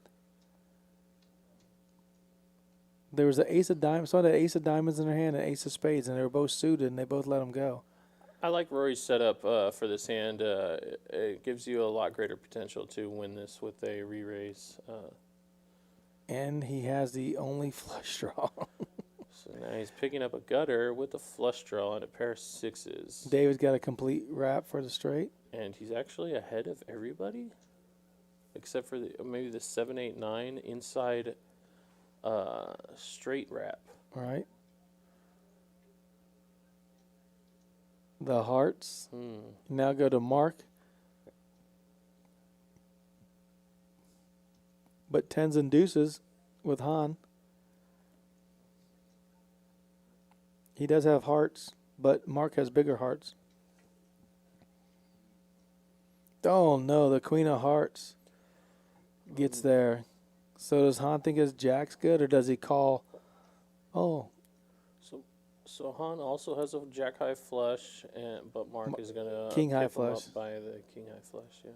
There was an ace of diamonds. Someone had ace of diamonds in their hand and ace of spades, and they were both suited, and they both let them go. I like Rory's setup for this hand. It gives you a lot greater potential to win this with a re-raise. And he has the only flush draw. So now he's picking up a gutter with a flush draw and a pair of 6s. David's got a complete wrap for the straight. And he's actually ahead of everybody, except for maybe the 7, 8, 9 inside straight wrap. All right. The hearts. Now go to Mark. But 10s and deuces with Han. He does have hearts, but Mark has bigger hearts. Oh, no, the queen of hearts gets there. So does Han think his jack's good, or does he call? Oh, So Han also has a jack high flush, but Mark is gonna king high tip him flush. up by the king high flush. Yeah.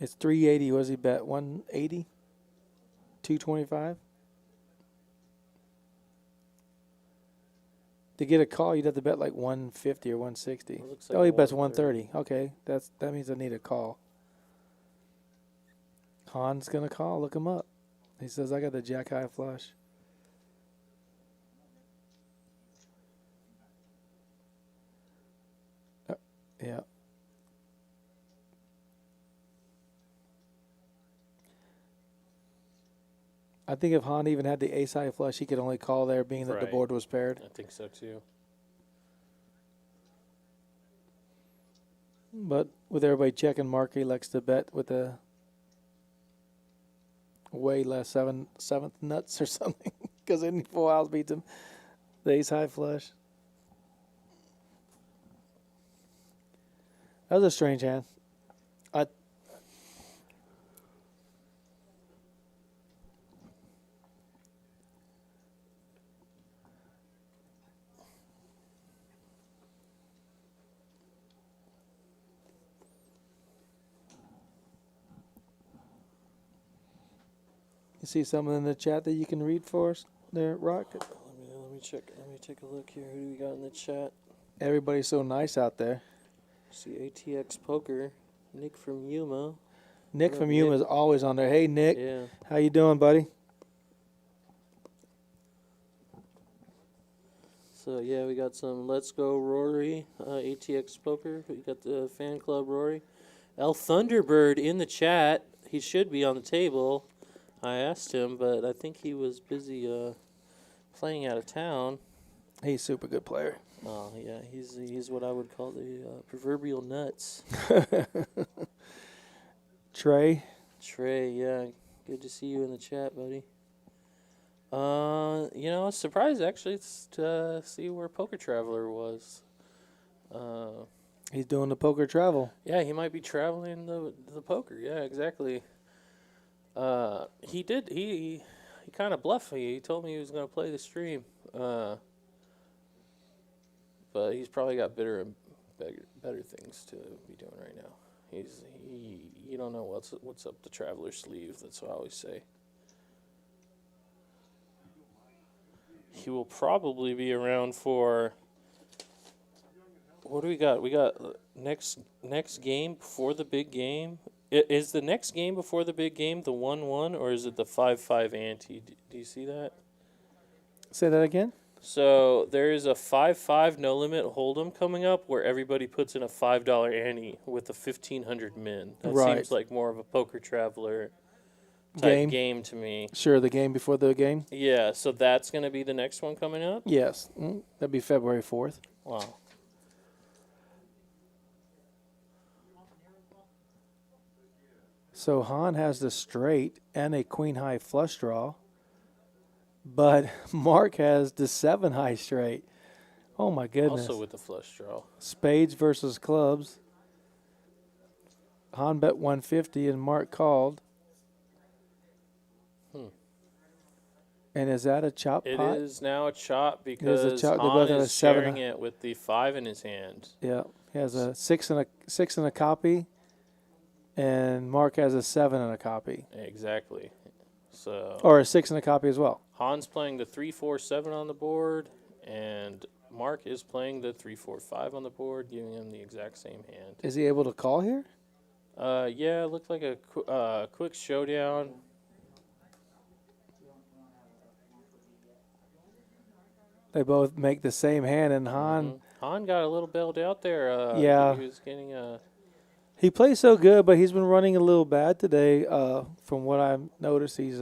it's 380. Was he bet 180? 225? To get a call, you'd have to bet like 150 or 160. It looks like Oh, he bets 130. 130. Okay, that means I need a call. Han's gonna call. Look him up. He says I got the jack high flush. Yeah. I think if Han even had the ace high flush, he could only call there, being that the Right. board was paired. I think so too. But with everybody checking, Mark elects to bet with a way less seventh nuts or something, because any full house beats him. The ace high flush. That was a strange hand. You see something in the chat that you can read for us there, Rock? Let me check. Let me take a look here. Who do we got in the chat? Everybody's so nice out there. See ATX Poker, Nick from Yuma. Nick What from up, Yuma Nick? is always on there. Hey, Nick. Yeah. How you doing, buddy? So yeah, we got some Let's Go Rory, ATX Poker. We got the fan club Rory. El Thunderbird in the chat. He should be on the table. I asked him, but I think he was busy playing out of town. He's a super good player. Oh yeah, he's what I would call the proverbial nuts. Trey. Trey, yeah, good to see you in the chat, buddy. You know, I was surprised actually to see where Poker Traveler was. He's doing the poker travel. Yeah, he might be traveling the poker. Yeah, exactly. He kind of bluffed me. He told me he was going to play the stream. But he's probably got better things to be doing right now. You don't know what's up the traveler's sleeve. That's what I always say. He will probably be around for. What do we got? We got next game before the big game. Is the next game before the big game the 1-1 or is it the 5-5 ante? Do you see that? Say that again? So there is a 5-5 no limit hold'em coming up where everybody puts in a $5 ante with a 1,500 min. That Right. seems like more of a Poker Traveler type game to me. Sure, the game before the game? Yeah, so that's going to be the next one coming up? Yes. That'd be February 4th. Wow. So Han has the straight and a queen high flush draw, but Mark has the 7 high straight. Oh my goodness. Also with the flush draw. Spades versus clubs. Han bet 150 and Mark called. And is that a chop It pot? is now a chop It is because a chop. They Han both have a is 7 sharing it with the 5 in his hand. Yeah. He has a 6 and a copy, and Mark has a 7 and a copy. Exactly. So Or a 6 and a copy as well. Han's playing the 3-4-7 on the board, and Mark is playing the 3-4-5 on the board, giving him the exact same hand. Is he able to call here? Yeah, it looked like a quick showdown. They both make the same hand, and Han, Han got a little bailed out there. Yeah. He was getting he plays so good, but he's been running a little bad today. From what I've noticed, he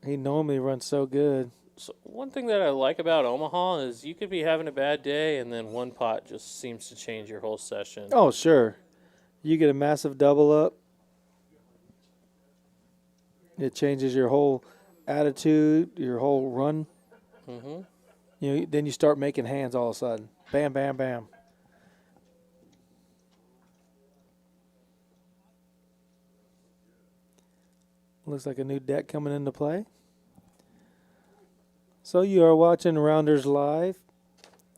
normally runs so good. So one thing that I like about Omaha is you could be having a bad day, and then one pot just seems to change your whole session. Oh, sure. You get a massive double up. It changes your whole attitude, your whole run. Then you start making hands all of a sudden. Bam, bam, bam. Looks like a new deck coming into play. So you are watching Rounders Live.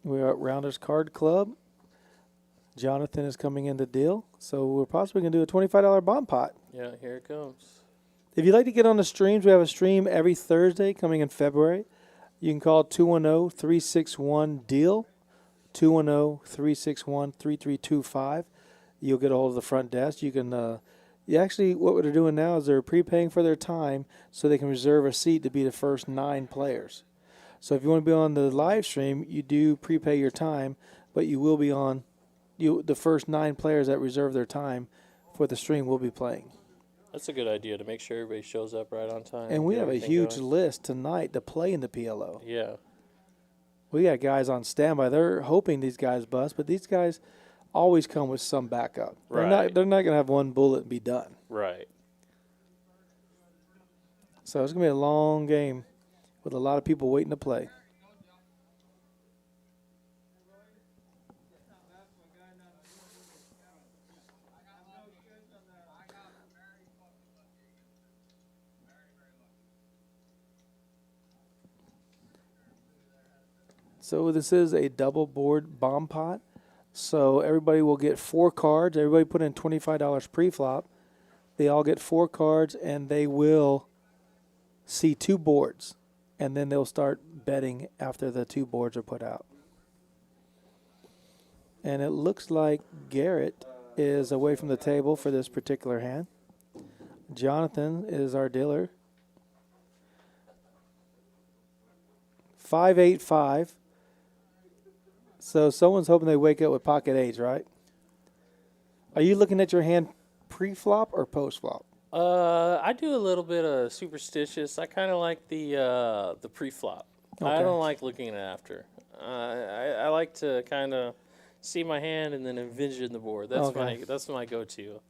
We are at Rounders Card Club. Jonathan is coming in to deal. So we're possibly going to do a $25 bomb pot. Yeah, here it comes. If you'd like to get on the streams, we have a stream every Thursday coming in February. You can call 210-361-DEAL, 210-361-3325. You'll get a hold of the front desk. You can, actually, what they're doing now is they're prepaying for their time so they can reserve a seat to be the first 9 players. So if you want to be on the live stream, you do prepay your time, but you will be on, the first 9 players that reserve their time for the stream will be playing. That's a good idea to make sure everybody shows up right on time. And we get have a everything huge going. list tonight to play in the PLO. Yeah. We got guys on standby. They're hoping these guys bust, but these guys always come with some backup. Right. They're not going to have one bullet and be done. Right. So it's going to be a long game with a lot of people waiting to play. So this is a double board bomb pot. So everybody will get 4 cards. Everybody put in $25 pre-flop. They all get 4 cards, and they will see 2 boards. And then they'll start betting after the 2 boards are put out. And it looks like Garrett is away from the table for this particular hand. Jonathan is our dealer. 5-8-5. So someone's hoping they wake up with pocket 8s, right? Are you looking at your hand pre-flop or post-flop? I do a little bit of superstitious. I kind of like the pre-flop. I Okay. don't like looking at after. I like to kind of see my hand and then envision the board. That's my go-to.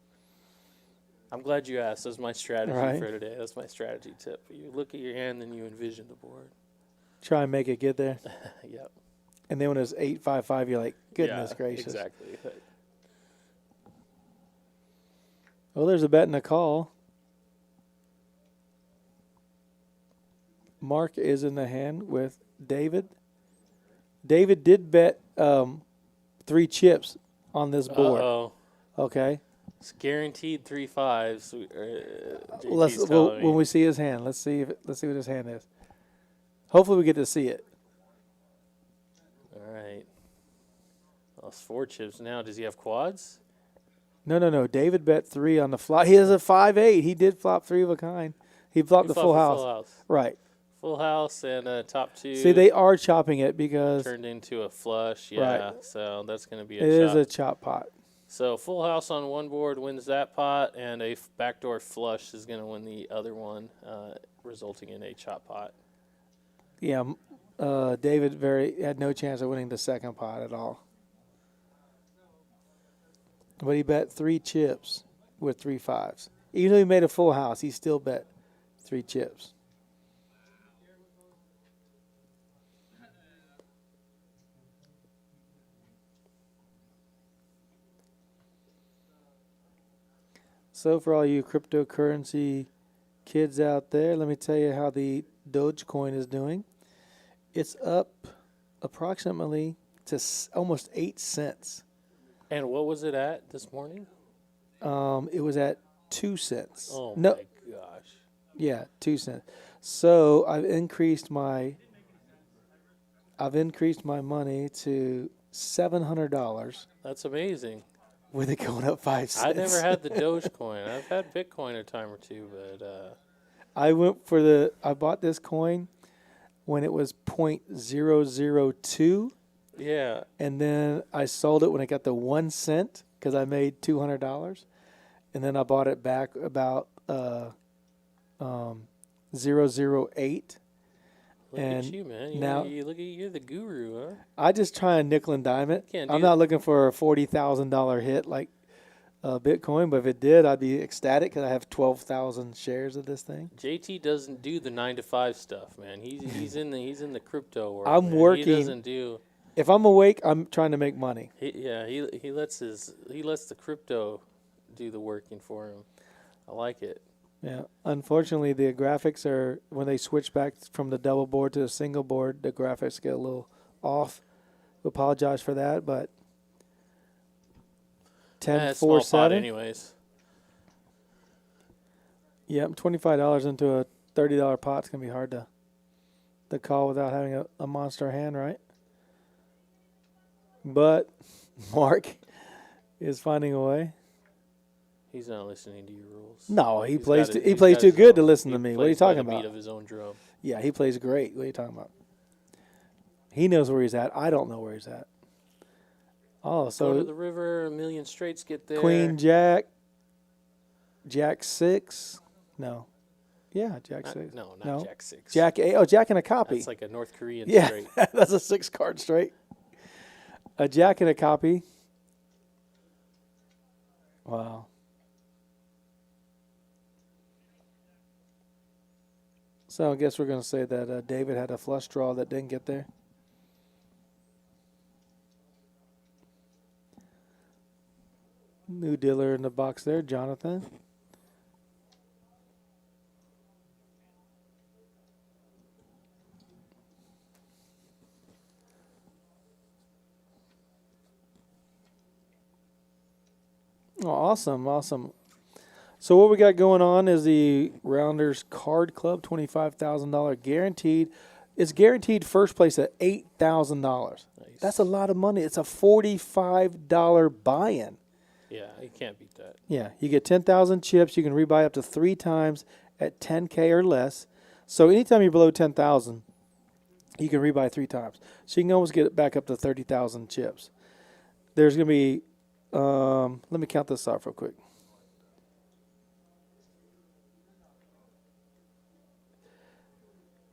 I'm glad you asked. That's my strategy Right. for today. That's my strategy tip. You look at your hand, then you envision the board. Try and make it get there. Yep. And then when it's 8-5-5, you're like, goodness Yeah, gracious. Exactly. Well, there's a bet and a call. Mark is in the hand with David. David did bet 3 chips on this board. Uh-oh. Okay. It's guaranteed 3 5s. When we see his hand, let's see what his hand is. Hopefully we get to see it. All right. Well, it's 4 chips now. Does he have quads? No. David bet 3 on the flop. He has a 5-8. He did flop 3 of a kind. He flopped the full house. Right. Full house and top 2. See, they are chopping it because turned into a flush. Yeah. Right. So that's going to be it a is chop. a chop pot. So full house on one board wins that pot, and a backdoor flush is going to win the other one, resulting in a chop pot. Yeah, David had no chance of winning the second pot at all. But he bet 3 chips with 3 5s. Even though he made a full house, he still bet 3 chips. So for all you cryptocurrency kids out there, let me tell you how the Dogecoin is doing. It's up approximately to almost 8 cents. And what was it at this morning? It was at 2 cents. Oh, no, my gosh. Yeah, 2 cents. So I've increased my money to $700 That's amazing. with it going up 5 cents. I never had the Dogecoin. I've had Bitcoin a time or two, but I bought this coin when it was 0.002. yeah. And then I sold it when it got to 1 cent because I made $200. And then I bought it back about 0.008. Look And at you, man. You're the guru, huh? I just try and nickel and dime it. Can't do I'm that. not looking for a $40,000 hit like Bitcoin, but if it did, I'd be ecstatic because I have 12,000 shares of this thing. JT doesn't do the 9 to 5 stuff, man. He's in the crypto world. I'm man. working. He doesn't do. If I'm awake, I'm trying to make money. He lets the crypto do the working for him. I like it. Yeah. Unfortunately, the graphics are, when they switch back from the double board to the single board, the graphics get a little off. We apologize for that, but 10 Small 4 pot 7. anyways. Yep, $25 into a $30 pot's gonna be hard to call without having a monster hand, right? But Mark is finding a way. He's not listening to your rules. No, he He's plays. got it- He he's plays got too his good to own- listen he to me. What are you plays by talking the beat about? of his own drum. Yeah, he plays great. What are you talking about? He knows where he's at. I don't know where he's at. Oh, Go to so the river, a million straights get there. Queen Jack, Jack 6. No, yeah, Jack 6. Not No. Jack 6. Jack 8. Oh, Jack and a copy. That's like a North Korean Yeah, straight. that's a 6-card straight. A Jack and a copy. Wow. So I guess we're going to say that David had a flush draw that didn't get there. New dealer in the box there, Jonathan. Oh, awesome, awesome. So what we got going on is the Rounders Card Club, $25,000 guaranteed. It's guaranteed first place at $8,000. Nice. That's a lot of money. It's a $45 buy-in. Yeah, you can't beat that. Yeah, you get 10,000 chips. You can rebuy up to 3 times at 10K or less. So anytime you're below 10,000, you can rebuy 3 times. So you can almost get it back up to 30,000 chips. There's going to be, let me count this off real quick.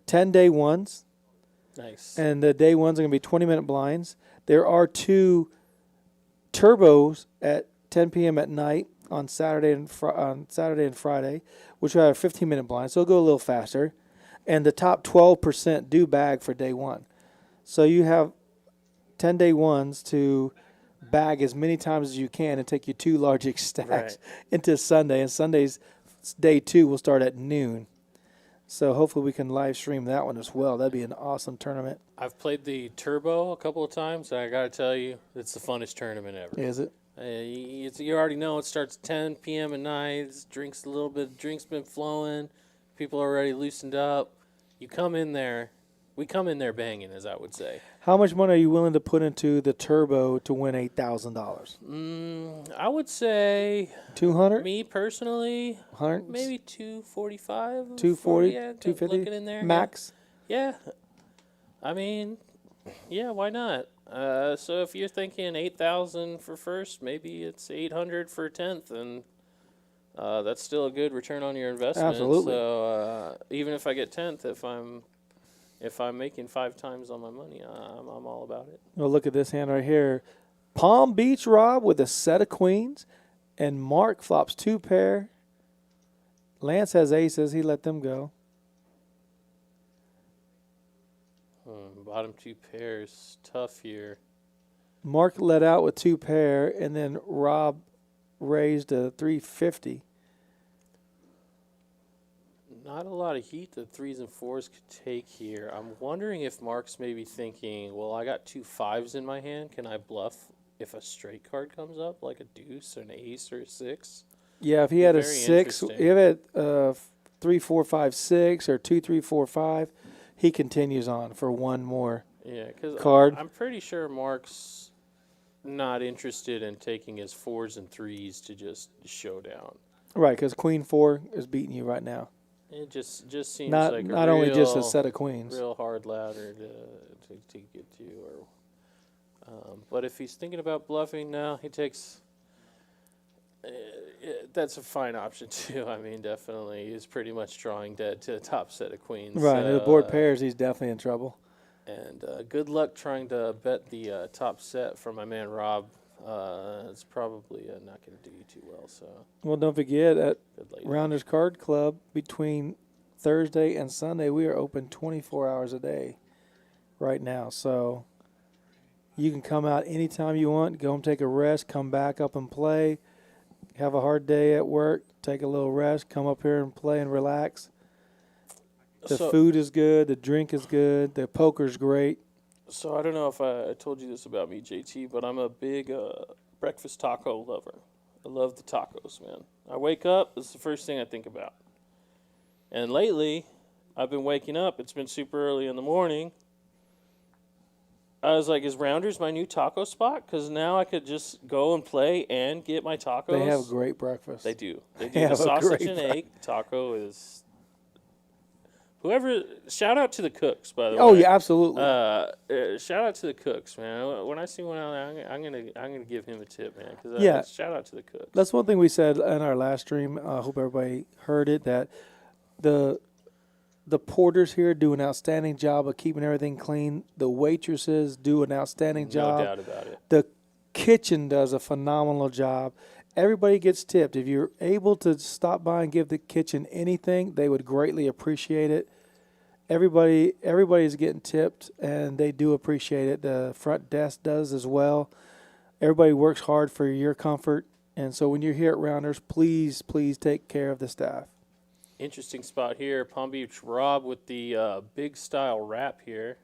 10 day ones, Nice. and the day ones are going to be 20-minute blinds. There are 2 turbos at 10 p.m. at night on Saturday and Friday, which will have 15-minute blinds, so it'll go a little faster. And the top 12% do bag for day one. So you have 10 day ones to bag as many times as you can and take your 2 large stacks Right. into Sunday. And Sunday's day 2 will start at noon. So hopefully we can live stream that one as well. That'd be an awesome tournament. I've played the Turbo a couple of times, and I got to tell you, it's the funnest tournament ever. Is it? You already know it starts at 10 p.m. at night. Drinks a little bit. Drinks been flowing. People are already loosened up. You come in there. We come in there banging, as I would say. How much money are you willing to put into the turbo to win $8,000? I would say, 200? me personally, 100? maybe 245, 240? yeah, 250? looking in there, Max? Yeah. I mean, yeah, why not? So if you're thinking 8,000 for first, maybe it's 800 for 10th, and that's still a good return on your investment. Absolutely. So even if I get 10th, if I'm making 5 times on my money, I'm all about it. Well, look at this hand right here. Palm Beach Rob with a set of queens, and Mark flops 2 pair. Lance has aces. He let them go. Bottom 2 pairs, tough here. Mark let out with 2 pair, and then Rob raised a 350. Not a lot of heat that 3s and 4s could take here. I'm wondering if Mark's maybe thinking, well, I got 2 5s in my hand. Can I bluff if a straight card comes up, like a deuce or an ace or a 6? Yeah, if he had a Very 6, interesting. if he had 3, 4, 5, 6, or 2, 3, 4, 5, he continues on for one more. Yeah, because Card. I'm pretty sure Mark's not interested in taking his 4s and 3s to just show down. Right, because Queen 4 is beating you right now. It just seems Not like not a only just a real- set of queens. real hard ladder to get to. But if he's thinking about bluffing now, he takes. That's a fine option too. I mean, definitely, he's pretty much drawing dead to the top set of queens. Right, and the board pairs, he's definitely in trouble. And good luck trying to bet the top set from my man Rob. It's probably not going to do you too well. So Well, don't forget, at good luck. Rounders Card Club, between Thursday and Sunday, we are open 24 hours a day right now. So you can come out anytime you want, go and take a rest, come back up and play, have a hard day at work, take a little rest, come up here and play and relax. The food is good. The drink is good. The poker's great. So I don't know if I told you this about me, JT, but I'm a big breakfast taco lover. I love the tacos, man. I wake up, it's the first thing I think about. And lately, I've been waking up. It's been super early in the morning. I was like, is Rounders my new taco spot? Because now I could just go and play and get my tacos. They have great breakfast. They do. They do. They The have a sausage great and egg taco is... shout out to the cooks, by the way. Oh, yeah, absolutely. Shout out to the cooks, man. When I see one out there, I'm gonna give him a tip, man. Yeah. Shout out to the cooks. That's one thing we said in our last stream. I hope everybody heard it, that the porters here do an outstanding job of keeping everything clean. The waitresses do an outstanding job. No doubt about it. The kitchen does a phenomenal job. Everybody gets tipped. If you're able to stop by and give the kitchen anything, they would greatly appreciate it. Everybody's getting tipped, and they do appreciate it. The front desk does as well. Everybody works hard for your comfort, and so when you're here at Rounders, please take care of the staff. Interesting spot here. Palm Beach Rob with the big style wrap here.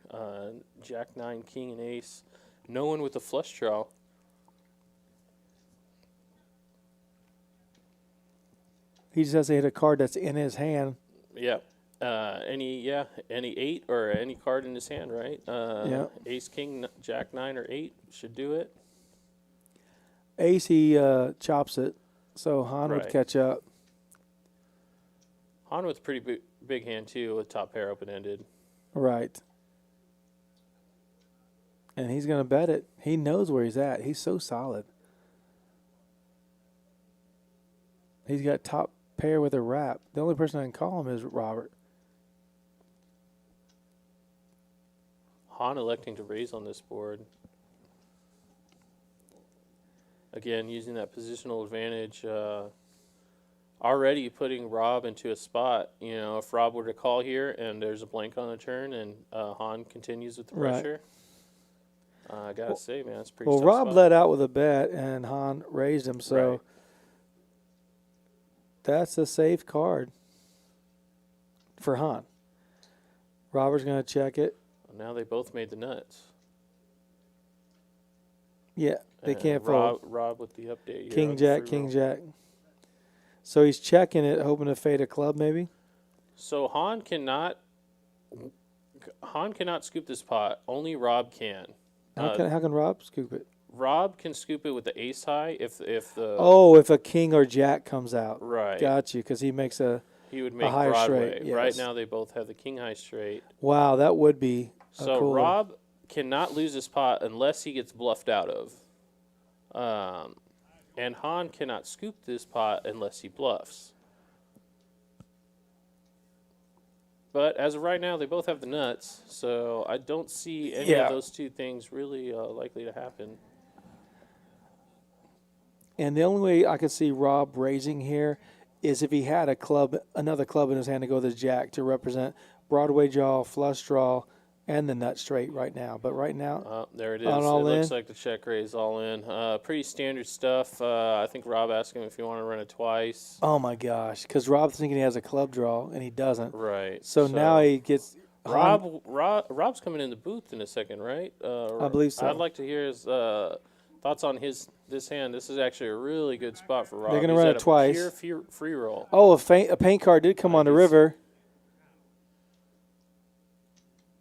Jack 9, King, and Ace. No one with a flush draw. He just has to hit a card that's in his hand. Yeah. Any 8 or any card in his hand, right? Yeah. Ace, King, Jack 9 or 8 should do it. Ace, he chops it, so Han would Right. catch up. Han with a pretty big hand too, with top pair open ended. Right. And he's going to bet it. He knows where he's at. He's so solid. He's got top pair with a wrap. The only person I can call him is Robert. Han electing to raise on this board. Again, using that positional advantage. Already putting Rob into a spot. You know, if Rob were to call here and there's a blank on the turn and Han continues with the Right. pressure, I gotta say, man, it's pretty. Well, tough Rob spot. let out with a bet, and Han raised him, so Right. that's a safe card for Han. Robert's going to check it. Now they both made the nuts. Yeah, they And can't fold. Rob with the update. Here King on the Jack, free King roll. Jack. So he's checking it, hoping to fade a club, maybe. So Han cannot scoop this pot. Only Rob can. How can Rob scoop it? Rob can scoop it with the ace high if the If a king or jack comes out. right. Got you, because he makes a. He would make higher Broadway. straight, Right yes. now they both have the king high straight. Wow, that would be. So cool. Rob cannot lose this pot unless he gets bluffed out of. And Han cannot scoop this pot unless he bluffs. But as of right now, they both have the nuts, so I don't see any Yeah. of those two things really likely to happen. And the only way I could see Rob raising here is if he had another club in his hand to go with his jack to represent Broadway draw, flush draw, and the nut straight right now. But right now, There it is. On It all looks in? like the check raise all in. Pretty standard stuff. I think Rob asked him if you want to run it twice. oh my gosh, because Rob's thinking he has a club draw and he doesn't. Right. So now he gets. Rob's coming in the booth in a second, right? I believe so. I'd like to hear his thoughts on this hand. This is actually a really good spot for Rob. They're gonna He's run at it a twice. Pure free roll. Oh, a paint card did come on the guess- river.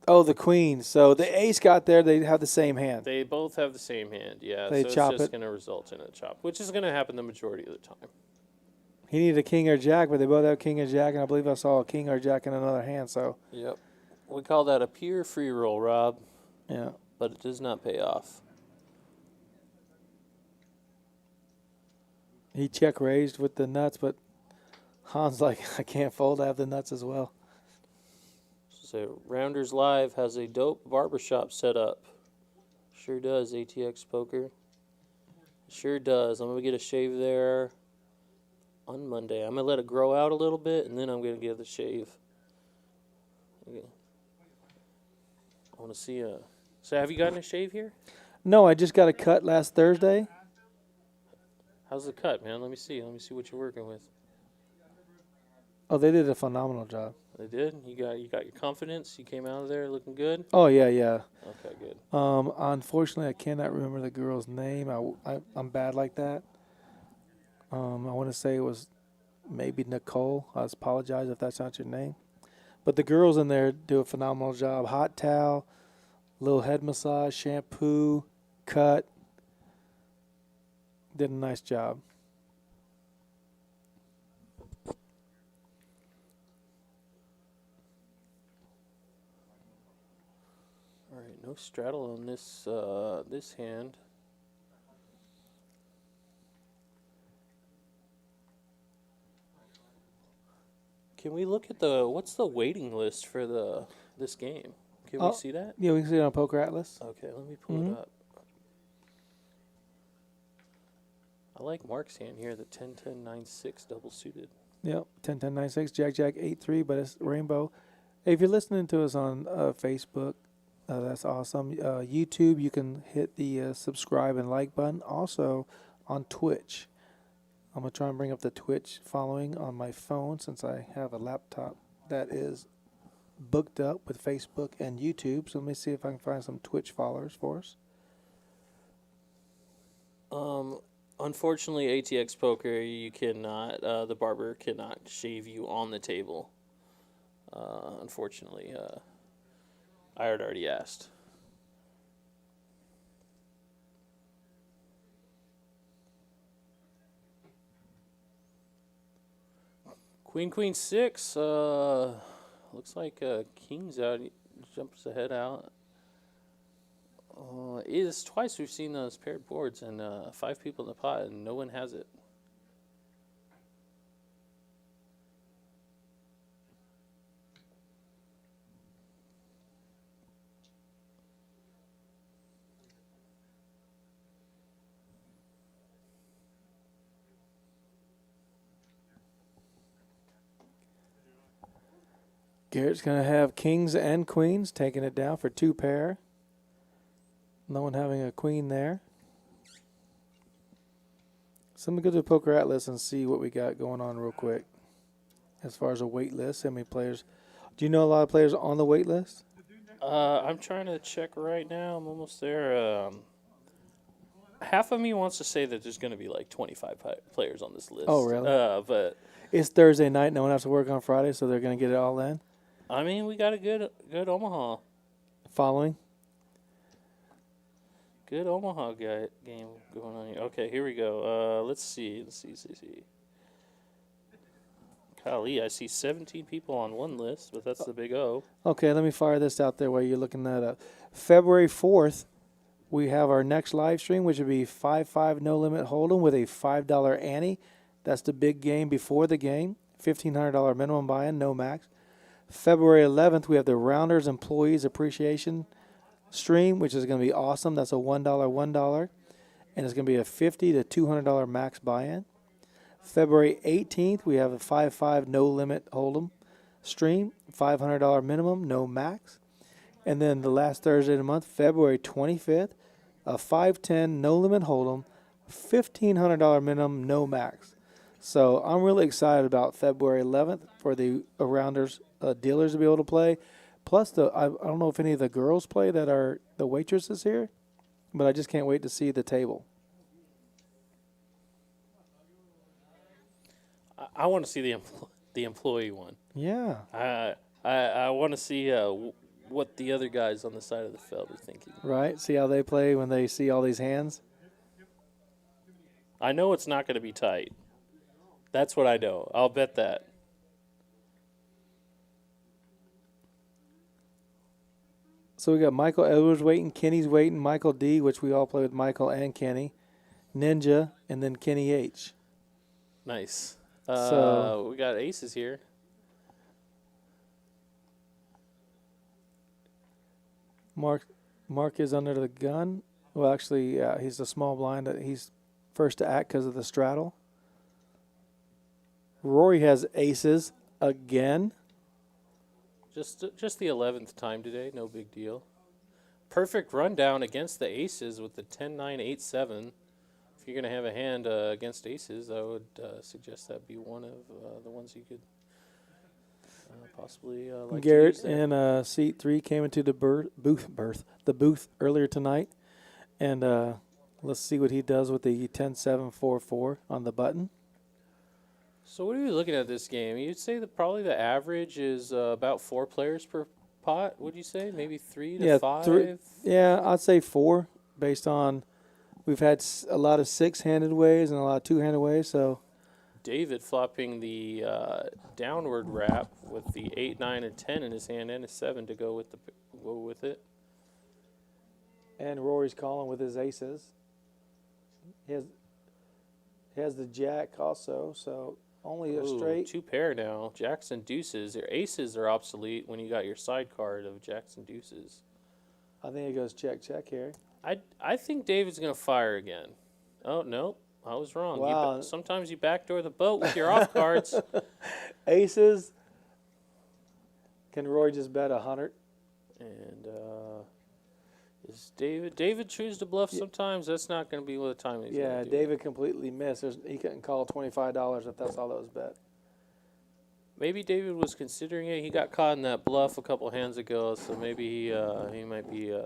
Oh, the queen. So the ace got there. They have the same hand. They both have the same hand, yeah. They so chop it's just it. going to result in a chop, which is going to happen the majority of the time. He needed a king or jack, but they both have king and jack, and I believe I saw a king or jack in another hand. So Yep. We call that a pure free roll, Rob, yeah. but it does not pay off. He check raised with the nuts, but Han's like, I can't fold. I have the nuts as well. So Rounders Live has a dope barbershop set up. Sure does, ATX Poker. Sure does. I'm going to get a shave there on Monday. I'm going to let it grow out a little bit, and then I'm going to give the shave. Okay. I want to see a... So have you gotten a shave here? No, I just got a cut last Thursday. How's the cut, man? Let me see. Let me see what you're working with. Oh, they did a phenomenal job. They did. You got your confidence. You came out of there looking good. Oh yeah, yeah. Okay, good. Unfortunately, I cannot remember the girl's name. I'm bad like that. I want to say it was maybe Nicole. I apologize if that's not your name. But the girls in there do a phenomenal job. Hot towel, little head massage, shampoo, cut. Did a nice job. All right, no straddle on this this hand. Can we look at what's the waiting list for this game? Can we see that? Yeah, we can see it on Poker Atlas. Okay, let me pull it up. I like Mark's hand here, the 10-10-9-6 double suited. Yep, 10-10-9-6, Jack 8-3, but it's rainbow. Hey, if you're listening to us on Facebook, that's awesome. YouTube, you can hit the subscribe and like button. Also on Twitch. I'm going to try and bring up the Twitch following on my phone since I have a laptop that is booked up with Facebook and YouTube. So let me see if I can find some Twitch followers for us. Unfortunately, ATX Poker, you cannot, the barber cannot shave you on the table. Unfortunately, I had already asked. Queen 6, looks like King's out, jumps ahead out. It is twice we've seen those paired boards and 5 people in the pot and no one has it. Garrett's going to have kings and queens, taking it down for 2 pair. No one having a queen there. So let me go to the Poker Atlas and see what we got going on real quick. As far as a wait list, how many players? Do you know a lot of players on the wait list? I'm trying to check right now. I'm almost there. Half of me wants to say that there's going to be like 25 players on this list. Oh, really? But It's Thursday night. No one has to work on Friday, so they're going to get it all in. I mean, we got a good Omaha. Following. Good Omaha game going on here. Okay, here we go. Let's see. Golly, I see 17 people on one list, but that's the big O. Okay, let me fire this out there while you're looking that up. February 4th, we have our next live stream, which would be 5-5 no limit hold'em with a $5 ante. That's the big game before the game. $1,500 minimum buy-in, no max. February 11th, we have the Rounders Employees Appreciation stream, which is going to be awesome. That's a $1, and it's going to be a $50 to $200 max buy-in. February 18th, we have a 5-5 no limit hold'em stream, $500 minimum, no max. And then the last Thursday of the month, February 25th, a 5-10 no limit hold'em, $1,500 minimum, no max. So I'm really excited about February 11th for the Rounders dealers to be able to play. Plus, I don't know if any of the girls play that are the waitresses here, but I just can't wait to see the table. I want to see the employee one. Yeah. I want to see what the other guys on the side of the field are thinking. Right? See how they play when they see all these hands? I know it's not going to be tight. That's what I know. I'll bet that. So we got Michael Edwards waiting, Kenny's waiting, Michael D, which we all play with Michael and Kenny, Ninja, and then Kenny H. Nice. So we got aces here. Mark is under the gun. Well, actually, he's a small blind. He's first to act because of the straddle. Rory has aces again. Just the 11th time today, no big deal. Perfect rundown against the aces with the 10-9-8-7, if you're gonna have a hand against aces, I would suggest that be one of the ones you could possibly like Garrett to use there. in seat 3 came into the booth earlier tonight, and let's see what he does with the 10-7-4-4 on the button. So what are you looking at this game? You'd say that probably the average is about 4 players per pot. Would you say maybe 3 to 5? Yeah, I'd say 4 based on we've had a lot of 6-handed ways and a lot of 2-handed ways. So David flopping the downward wrap with the 8, 9, and 10 in his hand and a 7 to go with it. and Rory's calling with his aces. He has the jack also, so only a Ooh, straight. 2 pair now. Jacks and deuces. Your aces are obsolete when you got your side card of jacks and deuces. I think it goes check here. I think David's going to fire again. Oh, no. I was wrong. Wow. Sometimes you backdoor the boat with your off cards. Aces. Can Rory just bet 100? And is David choose to bluff sometimes? That's not going to be what the time he's Yeah, gonna do. David completely missed. He couldn't call $25 if that's all that was bet. Maybe David was considering it. He got caught in that bluff a couple hands ago, so maybe he might be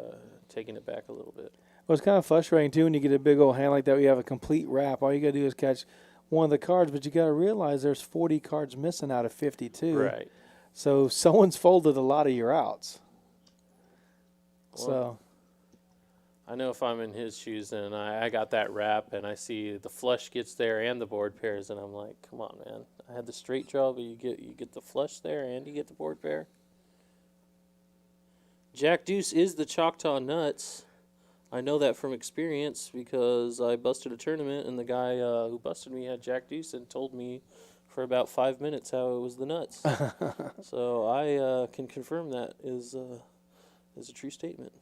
taking it back a little bit. Well, it's kind of frustrating, too, when you get a big old hand like that where you have a complete wrap. All you got to do is catch one of the cards, but you got to realize there's 40 cards missing out of 52. Right. So someone's folded a lot of your outs. Well, So I know if I'm in his shoes and I got that wrap and I see the flush gets there and the board pairs, and I'm like, come on, man. I had the straight draw, but you get the flush there and you get the board pair. Jack deuce is the Choctaw nuts. I know that from experience because I busted a tournament and the guy who busted me had Jack deuce and told me for about 5 minutes how it was the nuts. So I can confirm that is a true statement.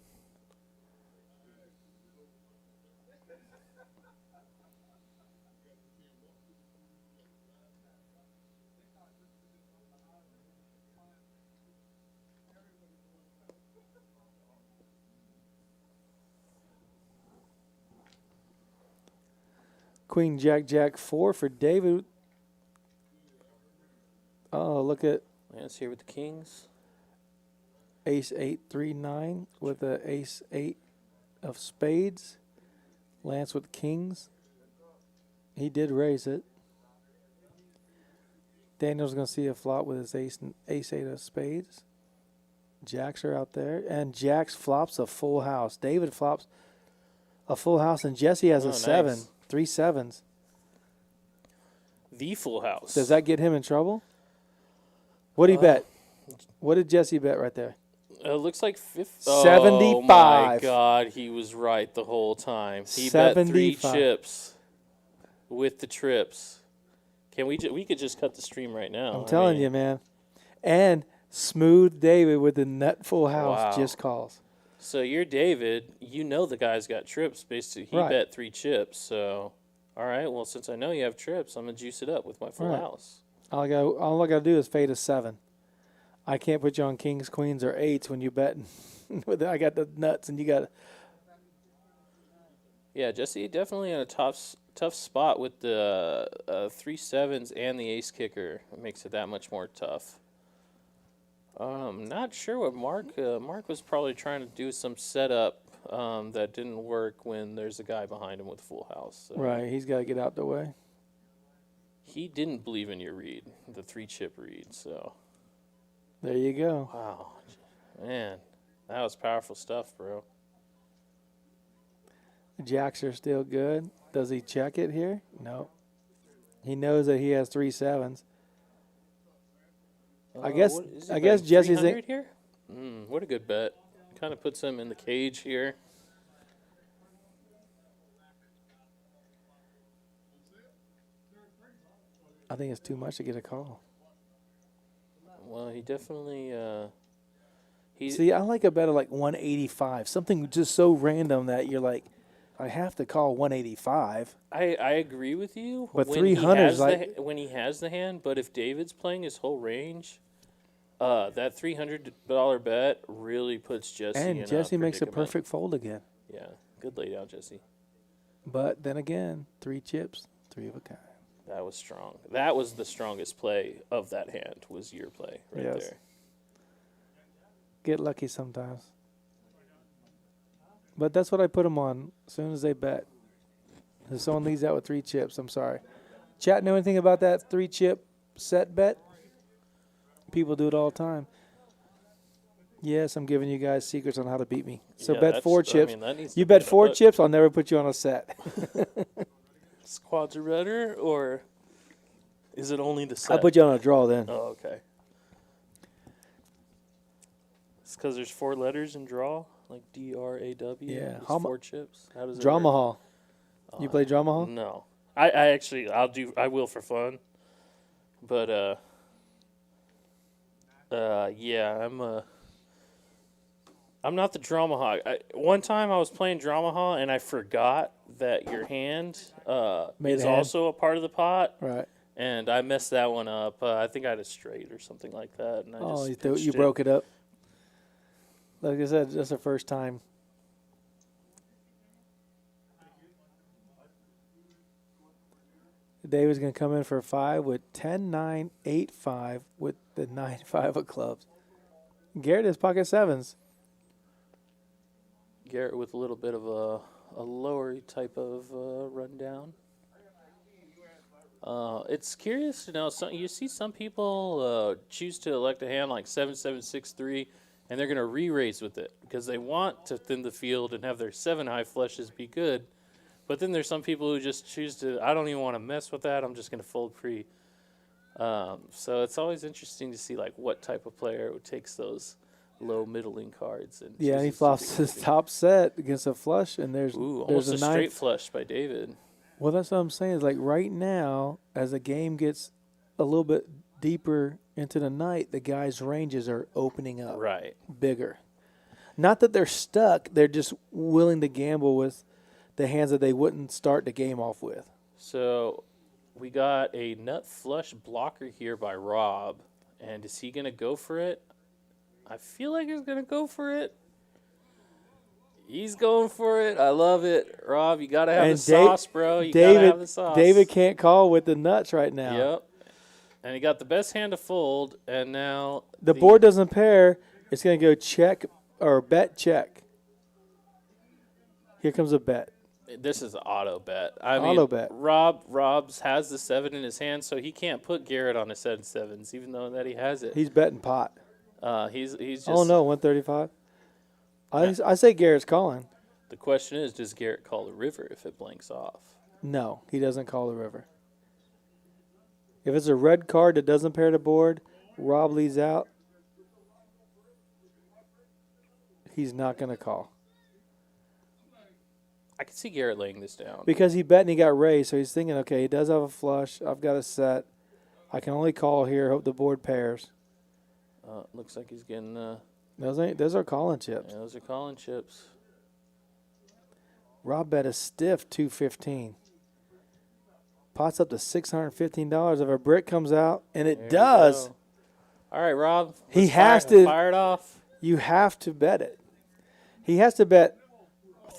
Queen, Jack, Jack 4 for David. Oh, look at Lance here with the kings. Ace 8, 3, 9 with the Ace 8 of spades. Lance with kings. He did raise it. Daniel's going to see a flop with his Ace 8 of spades. Jacks are out there. And Jacks flops a full house. David flops a full house, and Jesse has a 7. Nice. 3 7s. The full house. Does that get him in trouble? What did he bet? What did Jesse bet right there? It looks like 50. 75. Oh my God, he was right the whole time. He bet 3 75. chips with the trips. Can we could just cut the stream right now. I'm telling you, man. And Smooth David with the nut full house Wow. just calls. So you're David. You know the guy's got trips. Basically, he Right. bet 3 chips. So, all right. Well, since I know you have trips, I'm gonna juice it up with my full Right. house. All I got to do is fade a 7. I can't put you on kings, queens, or 8s when you bet. I got the nuts, and you got. Yeah, Jesse definitely in a tough spot with the 3 7s and the ace kicker. It makes it that much more tough. Not sure what Mark was probably trying to do some setup that didn't work when there's a guy behind him with full house. So Right, he's got to get out the way. he didn't believe in your read, the 3-chip read. So There you go. wow, man, that was powerful stuff, bro. Jacks are still good. Does he check it here? No. He knows that he has 3 7s. I guess What, is he I guess betting Jesse's 300 here. What a good bet. Kind of puts him in the cage here. I think it's too much to get a call. Well, he definitely. See, I like a bet of like 185. Something just so random that you're like, I have to call 185. I agree with you. But when 300 he is has like- when he has the hand, but if David's playing his whole range, that $300 bet really puts Jesse in And Jesse a makes a predicament. perfect fold again. Yeah, good lay down, Jesse. But then again, 3 chips, 3 of a kind. That was strong. That was the strongest play of that hand, was your play right Yes. there. Get lucky sometimes. But that's what I put them on as soon as they bet. If someone leads out with 3 chips, I'm sorry. Chat, know anything about that 3-chip set bet? People do it all the time. Yes, I'm giving you guys secrets on how to beat me. So Yeah, bet 4 chips. that needs You to bet be in a 4 book. chips, I'll never put you on a set. Squads are better, or is it only the set? I'll put you on a draw then. Oh, okay. It's because there's 4 letters in draw, like D-R-A-W. Yeah. There's How mu- 4 chips. How does it Drama work? Hall. You play Drama Hall? No. I actually, I will for fun. But, yeah, I'm not the drama hog. One time I was playing drama hall and I forgot that your hand Made is a hand. also a part of the pot, Right. and I messed that one up. I think I had a straight or something like that, and I Oh, just you pinched it. broke it up. Like I said, that's the first time. David's going to come in for a 5 with 10-9, 8-5 with the 9-5 of clubs. Garrett is pocket 7s. Garrett with a little bit of a lower type of rundown. It's curious to know. You see some people choose to elect a hand like 7-7-6-3, and they're going to re-raise with it because they want to thin the field and have their 7 high flushes be good. But then there's some people who just choose to, I don't even want to mess with that. I'm just going to fold pre. So it's always interesting to see like what type of player takes those low middling cards. And Yeah, and he chooses to flops do his something. top set against a flush, and there's Ooh, there's almost a 9. straight flush by David. Well, that's what I'm saying. Is like right now, as the game gets a little bit deeper into the night, the guys' ranges are opening up Right. bigger. Not that they're stuck; they're just willing to gamble with the hands that they wouldn't start the game off with. So we got a nut flush blocker here by Rob. And is he going to go for it? I feel like he's going to go for it. He's going for it. I love it. Rob, you got to have And the sauce, bro. You got to David, have the sauce. David can't call with the nuts right now. Yep. And he got the best hand to fold, and now The board doesn't pair. It's going to go check or bet check. Here comes a bet. This is an auto bet. I Auto mean, bet. Rob's has the 7 in his hand, so he can't put Garrett on a set of 7s, even though that he has it. He's betting pot. He's just. Oh, no, 135. I say Garrett's calling. The question is, does Garrett call the river if it blanks off? No, he doesn't call the river. If it's a red card that doesn't pair the board, Rob leads out. He's not going to call. I can see Garrett laying this down. Because he bet and he got raised, so he's thinking, okay, he does have a flush. I've got a set. I can only call here, hope the board pairs. Looks like he's getting. Those are calling chips. Yeah, those are calling chips. Rob bet a stiff 215. Pot's up to $615 if a brick comes out, and it There we does. go. All right, Rob. He let's has fire, to- fire it off. You have to bet it. He has to bet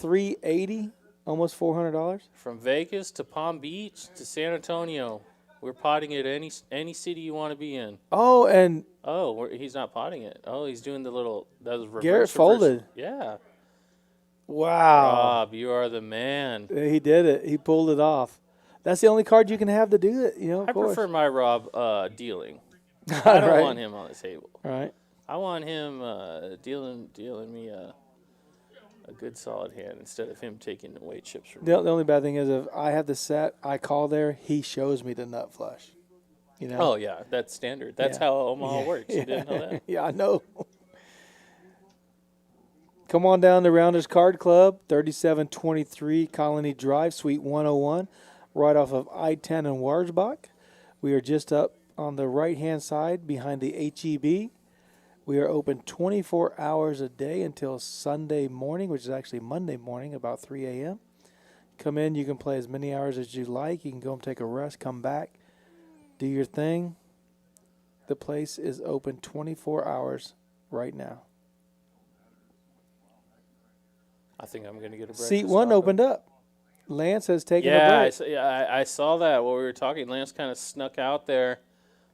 $380, almost $400. From Vegas to Palm Beach to San Antonio, we're potting it any city you want to be in. Oh, and Oh, he's not potting it. Oh, he's doing the little. That was reverse. Garrett folded. Yeah. wow. Rob, you are the man. He did it. He pulled it off. That's the only card you can have to do it, of I course. prefer my Rob dealing. I don't Right. want him on the table. Right. I want him dealing me a good solid hand instead of him taking away chips from me. The only bad thing is if I have the set, I call there, he shows me the nut flush. Oh yeah, that's standard. That's Yeah. how Omaha Yeah. works. You didn't know that? Yeah, I know. Come on down to Rounders Card Club, 3723 Colony Drive, Suite 101, right off of I-10 in Warsbach. We are just up on the right-hand side behind the HEB. We are open 24 hours a day until Sunday morning, which is actually Monday morning, about 3 a.m. Come in. You can play as many hours as you like. You can go and take a rest, come back, do your thing. The place is open 24 hours right now. I think I'm gonna get a breakfast Seat 1 taco. opened up. Lance has taken a Yeah, break. I saw that while we were talking. Lance kind of snuck out there.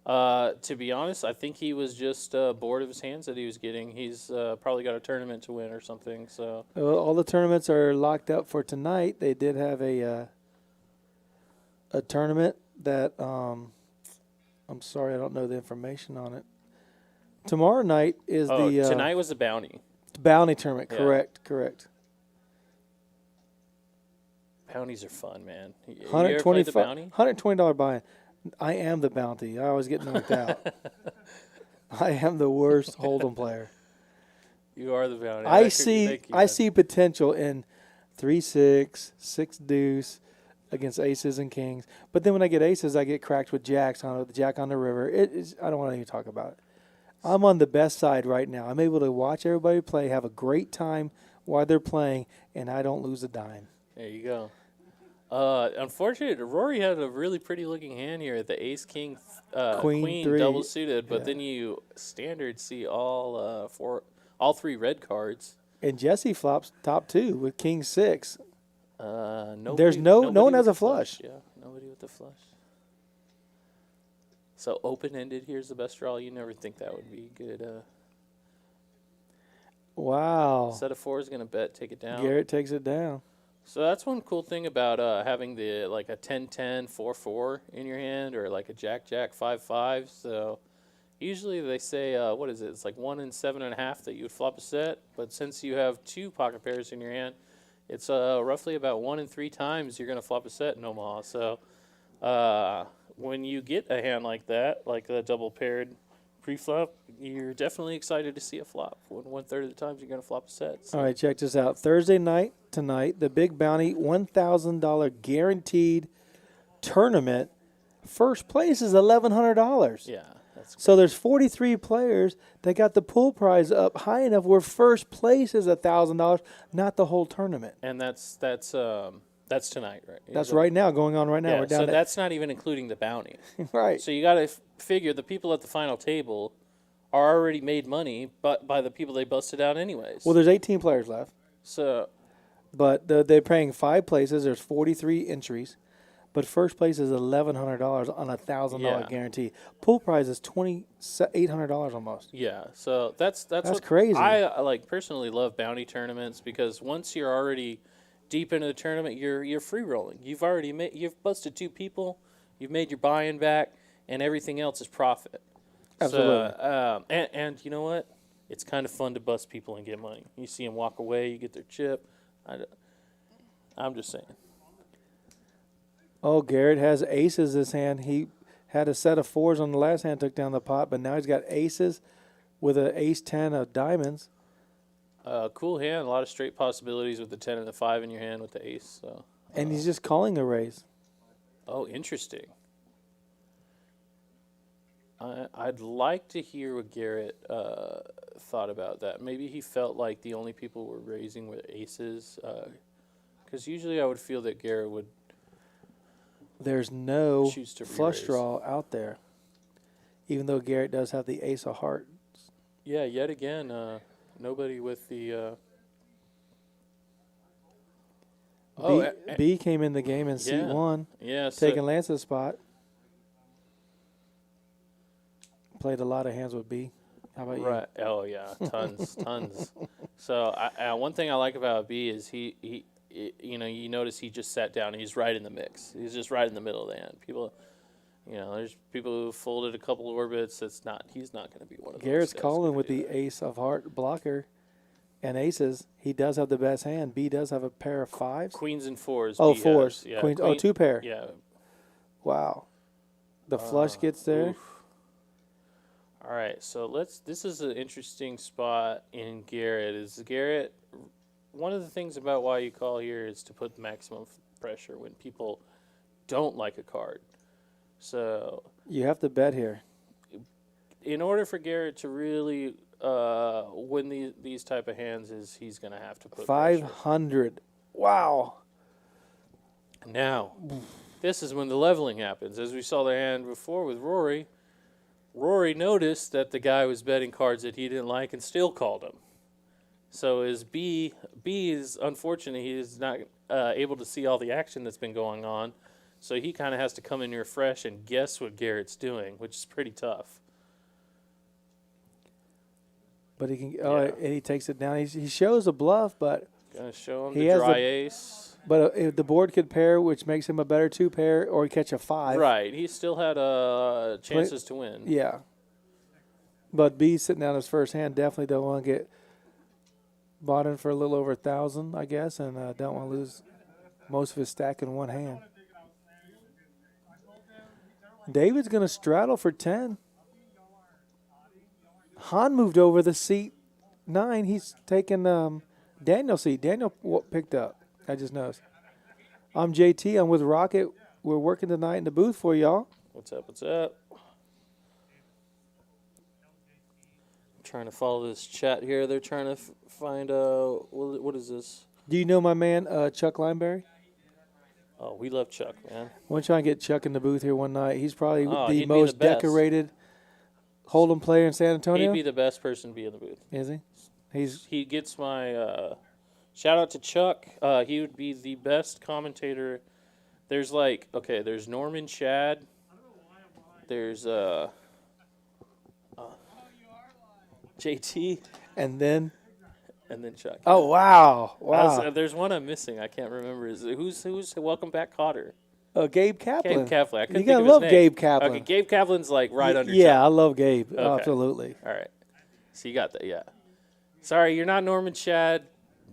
To be honest, I think he was just bored of his hands that he was getting. He's probably got a tournament to win or something. So Well, all the tournaments are locked up for tonight. They did have a tournament that I'm sorry, I don't know the information on it. Tomorrow night is the tonight was the bounty. bounty tournament. Yeah. Correct. Bounties are fun, man. You ever $120 played the bounty? $120 buy-in. I am the bounty. I always get knocked out. I am the worst hold'em player. You are the bounty. I That could make you I mad. see potential in 3-6, 6 deuce against aces and kings. But then when I get aces, I get cracked with jacks on the jack on the river. I don't want to even talk about it. I'm on the best side right now. I'm able to watch everybody play, have a great time while they're playing, and I don't lose a dime. There you go. Unfortunately, Rory had a really pretty looking hand here at the ace king queen three. double suited, but Yeah. then you standard see all three red cards. And Jesse flops top 2 with king 6. Nobody, no nobody one with has the a flush. Yeah, nobody with the flush. So open ended. Here's the best draw. You never think that would be good. Wow. Set of 4 is gonna bet, take it down. Garrett takes it down. So that's one cool thing about having the like a 10-10 4-4 in your hand, or like a jack-jack 5-5. So usually they say what is it? It's like 1 in 7.5 that you would flop a set. But since you have 2 pocket pairs in your hand, it's roughly about 1 in 3 times you're gonna flop a set in Omaha. So when you get a hand like that, like the double paired pre-flop, you're definitely excited to see a flop. 1/3 of the times you're gonna flop a set. So. All right, check this out. Thursday night tonight, the big bounty $1,000 guaranteed tournament. First place is $1,100. Yeah, that's So there's 43 players that got the pool prize up high enough where first place is $1,000, not the whole tournament. and that's tonight, right? That's right now, going on right now. Yeah, We're down so to that's not even including the bounty. right. So you got to figure the people at the final table are already made money, but by the people they busted out anyways. Well, there's 18 players left, So but they're paying 5 places. There's 43 entries, but first place is $1,100 on a $1,000 Yeah. guarantee. Pool prize is $2,800 almost. yeah, so that's what crazy. I like personally love bounty tournaments, because once you're already deep into the tournament, you're free rolling. You've busted 2 people, you've made your buy-in back, and everything else is profit. Absolutely. So, and you know what? It's kind of fun to bust people and get money. You see them walk away, you get their chip. I'm just saying. Oh, Garrett has aces this hand. He had a set of 4s on the last hand, took down the pot, but now he's got aces with an ace-10 of diamonds. Cool hand. A lot of straight possibilities with the 10 and the 5 in your hand with the ace. So. And he's just calling a raise. Oh, interesting. I'd like to hear what Garrett thought about that. Maybe he felt like the only people were raising were aces. Because usually I would feel that Garrett would. There's no Choose to flush re-raise. draw out there, even though Garrett does have the ace of hearts. Yeah, yet again, nobody with the. B came in the game in seat 1, Yeah, so, taking Lance's spot. Played a lot of hands with B. How about right. Oh yeah, tons. So one thing I like about B is he you notice he just sat down. He's right in the mix. He's just right in the middle of the hand. People, there's people who folded a couple orbits. He's not going to be one of those. Garrett's guys calling gonna with do the that. ace of heart blocker and aces. He does have the best hand. B does have a pair of 5s. Queens and 4s. Oh, B has. 4s. Yeah, Queens. Oh, 2 pair. Yeah. Wow. The flush gets there. Oof. All right, so this is an interesting spot in Garrett. One of the things about why you call here is to put maximum pressure when people don't like a card. So You have to bet here. in order for Garrett to really win these type of hands, he's going to have to put pressure. 500. Wow. Now, this is when the leveling happens. As we saw the hand before with Rory, Rory noticed that the guy was betting cards that he didn't like and still called him. So is B is unfortunate. He is not able to see all the action that's been going on. So he kind of has to come in here fresh and guess what Garrett's doing, which is pretty tough. But he can. Oh, and he takes it down. He shows a bluff, but Gonna show him he the has dry the- ace. but if the board could pair, which makes him a better 2-pair, or he catch a 5. Right. He still had chances to win. Yeah. But B sitting down his first hand definitely don't want to get bought in for a little over 1,000, I guess, and don't want to lose most of his stack in one hand. David's going to straddle for 10. Han moved over the seat 9. He's taking Daniel's seat. Daniel picked up. I just noticed. I'm JT. I'm with Rocket. We're working tonight in the booth for y'all. What's up? What's up? I'm trying to follow this chat here. They're trying to find what is this? Do you know my man Chuck Lineberry? Oh, we love Chuck, man. We're trying to get Chuck in the booth here one night. He's probably Oh, the he'd be most the best. decorated Hold'em player in San Antonio. He'd be the best person to be in the booth. Is he? He gets my shout out to Chuck. He would be the best commentator. There's there's Norman Chad. There's JT, And then, Chuck. oh wow! There's one I'm missing. I can't remember. Who's Welcome Back Cotter? Gabe Kaplan. Gabe Kaplan. I couldn't You think gotta of his love name. Gabe Kaplan. Okay, Gabe Kaplan's like right under. Yeah, Chuck. I love Gabe. Okay. Absolutely. All right. So you got that, yeah. Sorry, you're not Norman Chad,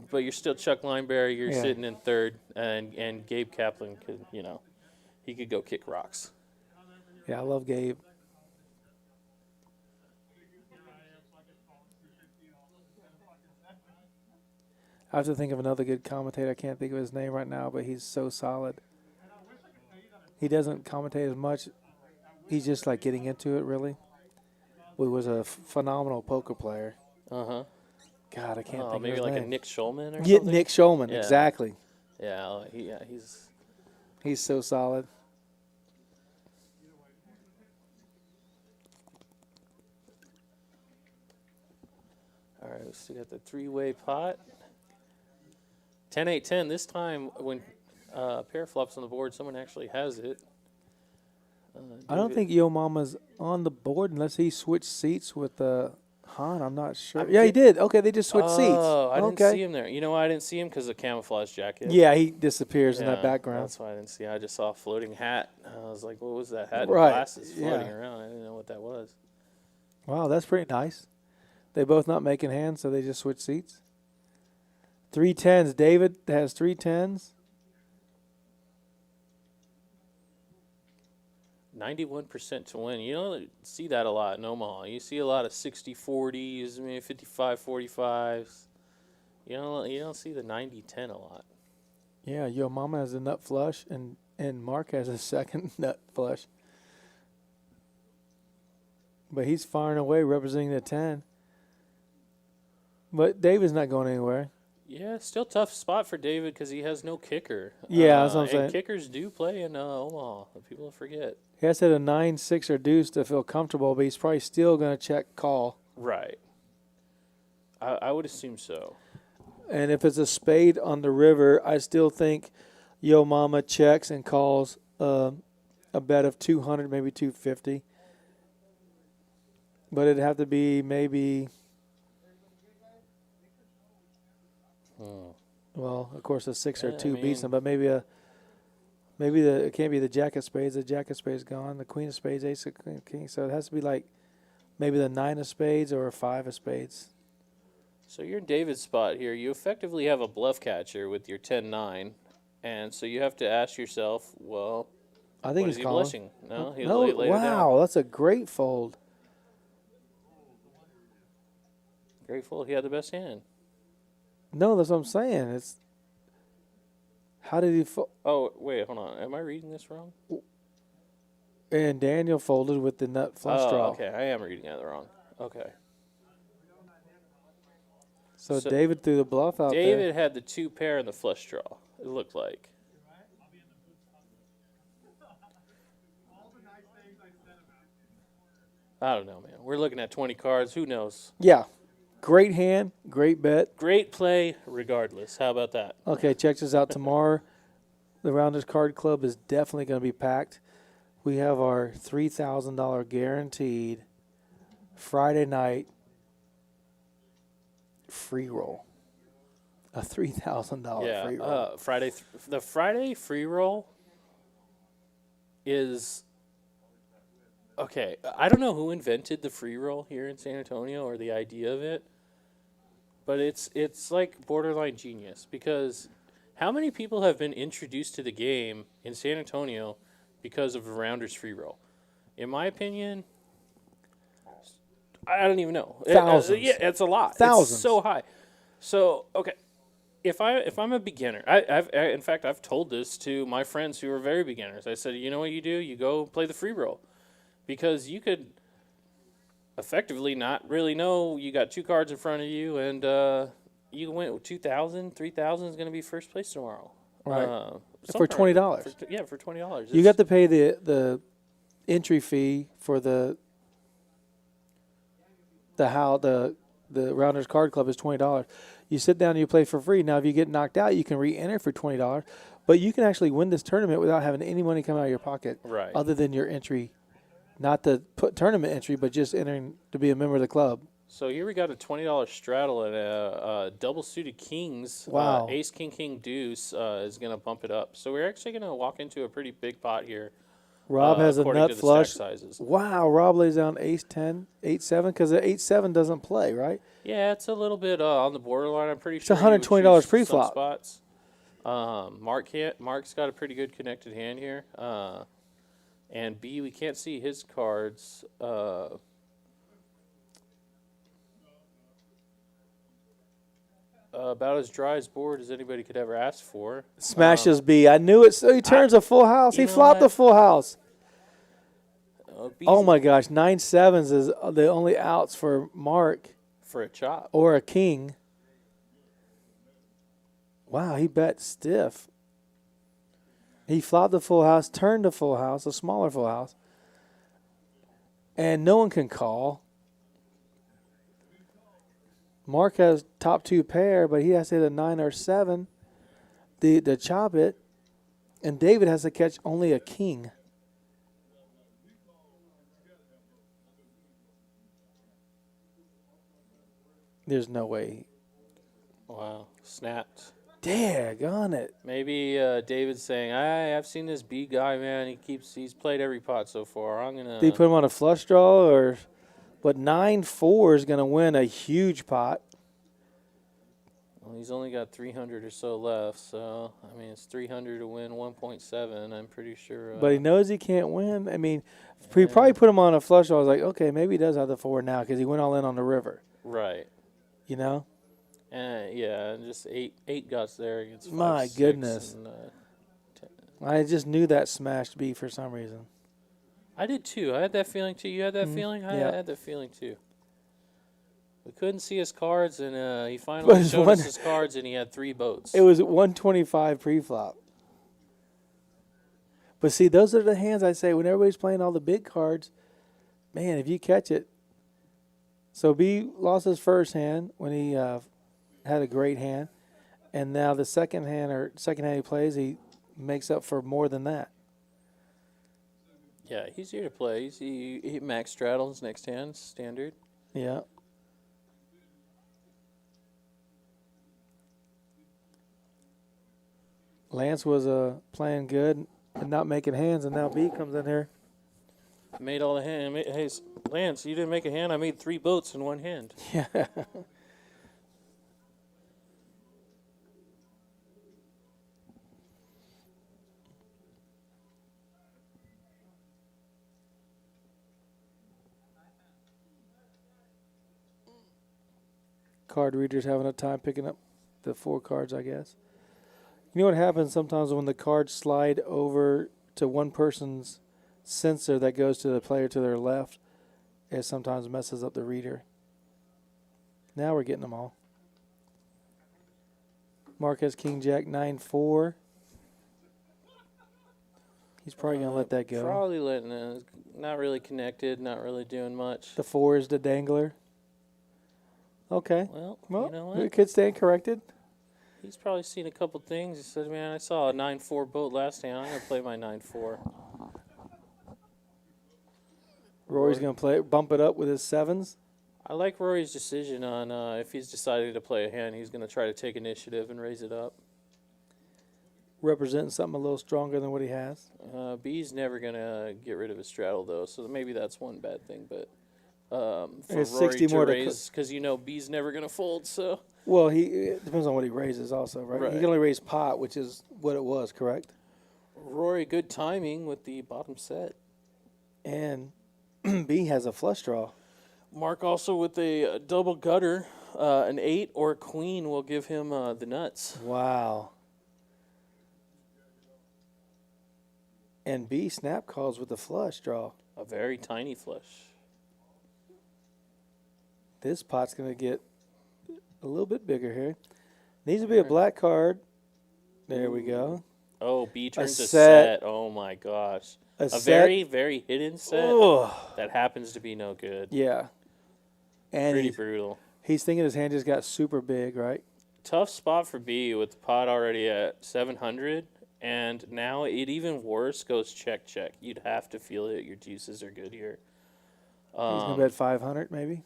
but you're still Chuck Lineberry. You're Yeah. sitting in third, and Gabe Kaplan could, he could go kick rocks. Yeah, I love Gabe. I have to think of another good commentator. I can't think of his name right now, but he's so solid. He doesn't commentate as much. He's just like getting into it, really. He was a phenomenal poker player. Uh-huh. God, I can't think of Maybe his like name. a Nick Schulman or Yeah, something? Nick Schulman, Yeah. exactly. Yeah, He's so solid. all right, we still got the three-way pot. 10-8-10. This time, when pair flops on the board, someone actually has it. I don't David- think Yo Mama's on the board unless he switched seats with Han. I'm not sure. I Yeah, he did- did. Okay, they just switched seats. Oh, I didn't okay. see him there. You know why I didn't see him? Because of the camouflage jacket. Yeah, he disappears in Yeah, that background. That's why I didn't see. I just saw a floating hat. I was like, "What was that hat and Right, glasses floating yeah. around?" I didn't know what that was. Wow, that's pretty nice. They both not making hands, so they just switch seats. 3 10s. David has 3 10s. 91% to win. You don't see that a lot in Omaha. You see a lot of 60-40s, maybe 55-45s. You don't see the 90-10 a lot. Yeah, Yo Mama has a nut flush, and Mark has a second nut flush. But he's firing away, representing the 10. But David's not going anywhere. Yeah, still tough spot for David because he has no kicker. Yeah, that's what I'm and saying. Kickers do play in Omaha. People forget. He has to hit a 9, 6, or deuce to feel comfortable, but he's probably still going to check call. Right. I would assume so. And if it's a spade on the river, I still think Yo Mama checks and calls a bet of 200, maybe 250. But it'd have to be maybe, well, of course, a 6 or Yeah, 2 I beats mean- him. But maybe it can't be the jack of spades. The jack of spades gone. The queen of spades, ace of king. So it has to be like maybe the 9 of spades or a 5 of spades. So you're in David's spot here. You effectively have a bluff catcher with your 10-9. And so you have to ask yourself, well, I think what he's is he calling. blushing? No, he'll No, lay it down. wow, that's a great fold. Grateful he had the best hand. No, that's what I'm saying. It's how did he fold? Oh, wait, hold on. Am I reading this wrong? And Daniel folded with the nut flush draw. Okay. I am reading that wrong. Okay. So So David threw the bluff out there. David had the 2 pair and the flush draw, it looked like. I don't know, man. We're looking at 20 cards. Who knows? Yeah, Great hand, great bet. Great play, regardless. How about that? Okay, check this out tomorrow. The Rounders Card Club is definitely going to be packed. We have our $3,000 guaranteed Friday night free roll. A $3,000 free roll. The Friday free roll is okay. I don't know who invented the free roll here in San Antonio or the idea of it, but it's like borderline genius because how many people have been introduced to the game in San Antonio because of a Rounders free roll? In my opinion, I don't even know. Thousands. Yeah, it's a lot. Thousands. It's so high. So okay. If I'm a beginner, in fact I've told this to my friends who are very beginners. I said, you know what you do? You go play the free roll, because you could effectively not really know. You got 2 cards in front of you, and you can win 2,000, 3,000 is going to be first place tomorrow. Right. For $20. For $20. You got to pay the entry fee for the Rounders Card Club is $20. You sit down and you play for free. Now, if you get knocked out, you can re-enter for $20. But you can actually win this tournament without having any money come out of your pocket, Right. other than your entry, not the tournament entry, but just entering to be a member of the club. So here we got a $20 straddle and a double suited kings. Wow. Ace, king, king, deuce is going to bump it up. So we're actually going to walk into a pretty big pot here. Rob has a according nut to the flush. stack sizes. Wow, Rob lays down ace 10, 8-7, because the 8-7 doesn't play, right? Yeah, it's a little bit on the borderline. I'm pretty It's sure you would $120 choose some pre-flop. spots. Mark's got a pretty good connected hand here. And B, we can't see his cards. About as dry as board as anybody could ever ask for. Smashes B. I knew it. So he turns a full house. He you know flopped what? a full house. B's Oh, my gosh. 9-7s is the only outs for Mark for a chop. or a king. Wow, he bet stiff. He flopped the full house, turned a full house, a smaller full house. And no one can call. Mark has top 2 pair, but he has to hit a 9 or 7 to chop it. And David has to catch only a king. There's no way. Wow, snapped. Daggone it. Maybe David's saying, I've seen this B guy, man. He's played every pot so far. I'm gonna. Did he put him on a flush draw or? But 9-4 is going to win a huge pot. Well, he's only got 300 or so left, so I mean it's 300 to win 1.7. I'm pretty sure. But he knows he can't win. I mean, he probably put him on a flush draw. I was like, okay, maybe he does have the 4 now because he went all in on the river. Right. You know? Yeah, and just eight guts there against 5, My 6, goodness. and, I just knew that smashed B for some reason. I did too. I had that feeling too. You had that feeling? I Yeah. had that feeling too. We couldn't see his cards, and he But finally it's showed one- us his cards, and he had 3 boats. It was 125 pre-flop. But see, those are the hands I say when everybody's playing all the big cards. Man, if you catch it. So B lost his first hand when he had a great hand. And now the second hand he plays, he makes up for more than that. Yeah, he's here to play. He max straddles next hand, standard. Yeah. Lance was playing good and not making hands, and now B comes in here. Made all the hand. Hey, Lance, you didn't make a hand. I made 3 boats in one hand. Yeah. Card readers having a time picking up the 4 cards, I guess. You know what happens sometimes when the cards slide over to one person's sensor that goes to the player to their left? It sometimes messes up the reader. Now we're getting them all. Mark has King Jack 9-4. He's probably going to let that go. Probably letting it. Not really connected, not really doing much. The 4 is the dangler. Okay. Well, Well, you know what? it could stand corrected. He's probably seen a couple things. He said, man, I saw a 9-4 boat last hand. I'm going to play my 9-4. Rory's going to bump it up with his sevens. I like Rory's decision on if he's decided to play a hand, he's going to try to take initiative and raise it up. Representing something a little stronger than what he has. B's never going to get rid of his straddle, though, so maybe that's one bad thing. But for There's Rory 60 to more to raise, because you know B's never going to fold, so. Well, it depends on what he raises also, right? Right. He can only raise pot, which is what it was, correct? Rory, good timing with the bottom set. And B has a flush draw. Mark also with a double gutter, an 8 or a queen will give him the nuts. Wow. And B snap calls with a flush draw. A very tiny flush. This pot's going to get a little bit bigger here. Needs to be a black card. There we go. Oh, B turns a set. set. Oh my gosh. A A set. very, very hidden set Ugh. that happens to be no good. Yeah. And Pretty brutal. he's thinking his hand just got super big, right? Tough spot for B with the pot already at 700. And now it even worse goes check, check. You'd have to feel it. Your juices are good here. He's going to bet 500 maybe.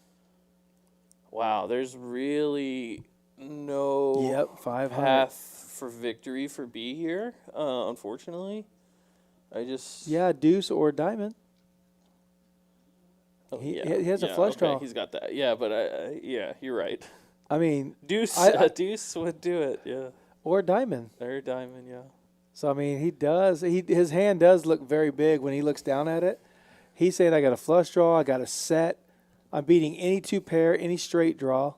Wow, there's really no Yep, 500. path for victory for B here, unfortunately. Yeah, deuce or diamond. Oh, He- yeah, he has a yeah, flush okay, draw. He's got that. Yeah, but yeah, you're right. I mean, Deuce, deuce would do it. Yeah, or diamond. or diamond. Yeah. So, I mean, he does. His hand does look very big when he looks down at it. He's saying, I got a flush draw, I got a set. I'm beating any two pair, any straight draw.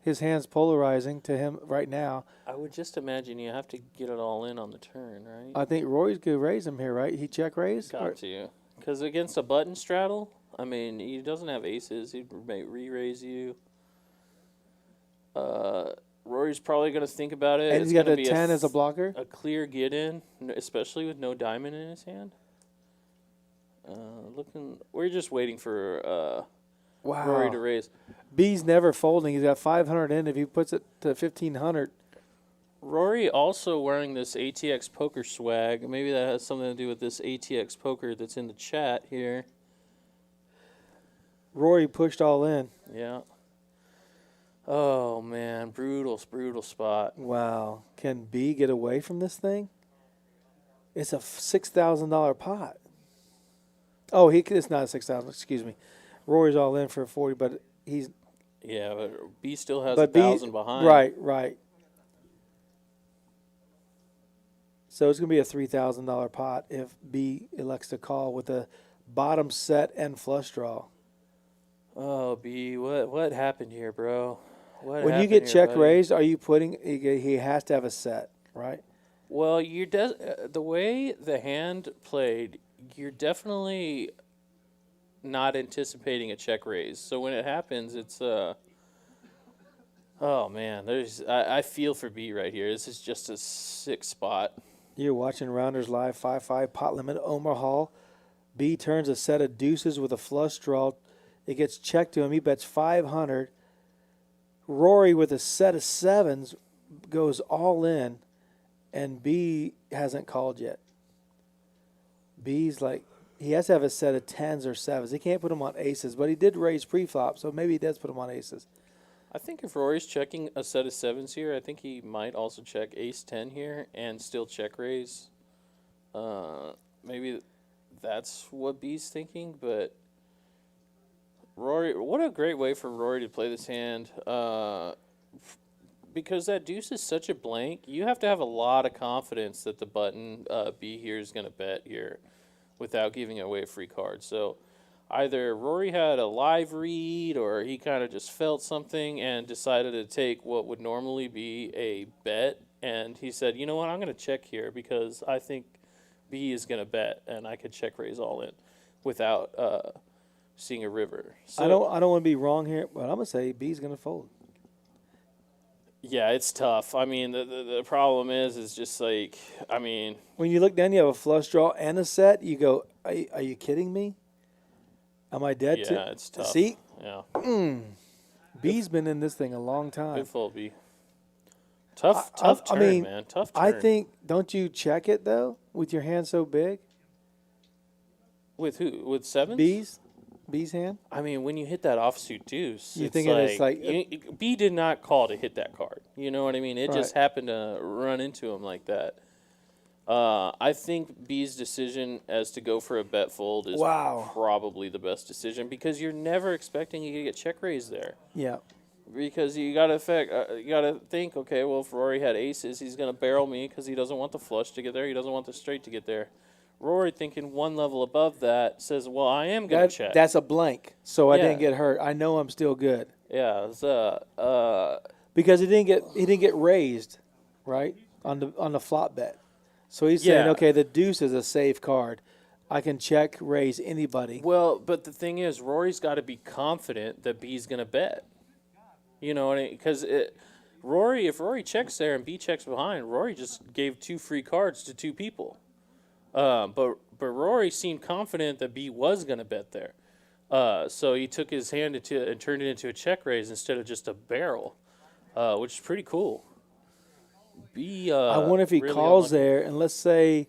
His hand's polarizing to him right now. I would just imagine you have to get it all in on the turn, right? I think Rory's going to raise him here, right? He check raise? Got to. Because against a button straddle, I mean, he doesn't have aces. He'd re-raise you. Rory's probably going to think about it. And It's he's got gonna a be 10 as a blocker? A clear get-in, especially with no diamond in his hand. We're just waiting for Wow. Rory to raise. B's never folding. He's got 500 in. If he puts it to 1,500. Rory also wearing this ATX poker swag. Maybe that has something to do with this ATX poker that's in the chat here. Rory pushed all in. Yeah. Oh, man. Brutal spot. Wow. Can B get away from this thing? It's a $6,000 pot. Oh, it's not a 6,000. Excuse me. Rory's all in for 40, but he's. Yeah, but B still has But 1,000 behind. Right. So it's going to be a $3,000 pot if B elects to call with a bottom set and flush draw. Oh, B, what happened here, bro? When you get check raised, are you putting? He has to have a set, right? Well, the way the hand played, you're definitely not anticipating a check raise. So when it happens, it's oh man, I feel for B right here. This is just a sick spot. You're watching Rounders Live 5-5 Pot Limit Omaha. B turns a set of deuces with a flush draw. It gets checked to him. He bets 500. Rory with a set of sevens goes all in, and B hasn't called yet. B's like, he has to have a set of tens or sevens. He can't put him on aces, but he did raise pre-flop, so maybe he does put him on aces. I think if Rory's checking a set of sevens here, I think he might also check ace-10 here and still check raise. Maybe that's what B's thinking, but Rory, what a great way for Rory to play this hand. Because that deuce is such a blank, you have to have a lot of confidence that the button B here is going to bet here without giving away a free card. So either Rory had a live read or he kind of just felt something and decided to take what would normally be a bet. And he said, you know what, I'm going to check here because I think B is going to bet and I could check raise all in without seeing a river. So, I don't want to be wrong here, but I'm going to say B's going to fold. Yeah, it's tough. I mean, the problem is just like, I mean. When you look down, you have a flush draw and a set. You go, are you kidding me? Am I dead? Yeah, it's tough. See? Yeah. B's been in this thing a long time. Good fold, B. Tough turn, man. Tough turn. I think, don't you check it, though, with your hand so big? With who? With sevens? B's hand? I mean, when you hit that offsuit deuce, You it's think like, it's like B did not call to hit that card. You know what I mean? It just Right. happened to run into him like that. I think B's decision as to go for a bet fold is Wow. probably the best decision because you're never expecting you to get check raised there. Yeah. Because you gotta think, okay, well, if Rory had aces, he's gonna barrel me because he doesn't want the flush to get there. He doesn't want the straight to get there. Rory, thinking one level above that, says, well, I am gonna check. That's a blank, so I Yeah. didn't get hurt. I know I'm still good Yeah, it's, because he didn't get raised, right, on the flop bet. So he's saying, Yeah. okay, the deuce is a safe card. I can check raise anybody. well, but the thing is, Rory's got to be confident that B's gonna bet. You know, because if Rory checks there and B checks behind, Rory just gave 2 free cards to 2 people. But Rory seemed confident that B was going to bet there. So he took his hand and turned it into a check raise instead of just a barrel, which is pretty cool. B. I wonder if he really calls unlucky. there, and let's say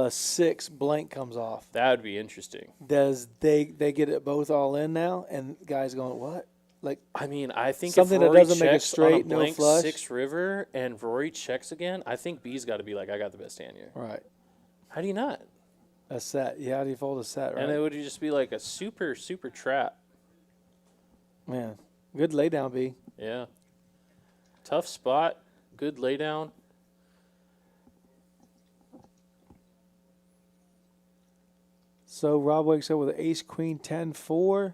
6 blank comes off. That would be interesting. Does they get it both all in now? And guys going, what? Like, I mean, I think Something if that Rory doesn't make a checks straight, on a no blank flush. 6 river and Rory checks again, I think B's got to be like, I got the best hand here. right, How do you not? a set. Yeah, how do you fold a set, right? And it would just be like a super, super trap. Man, good lay down, B. Yeah. Tough spot. Good laydown. So Rob wakes up with an ace, queen, 10-4.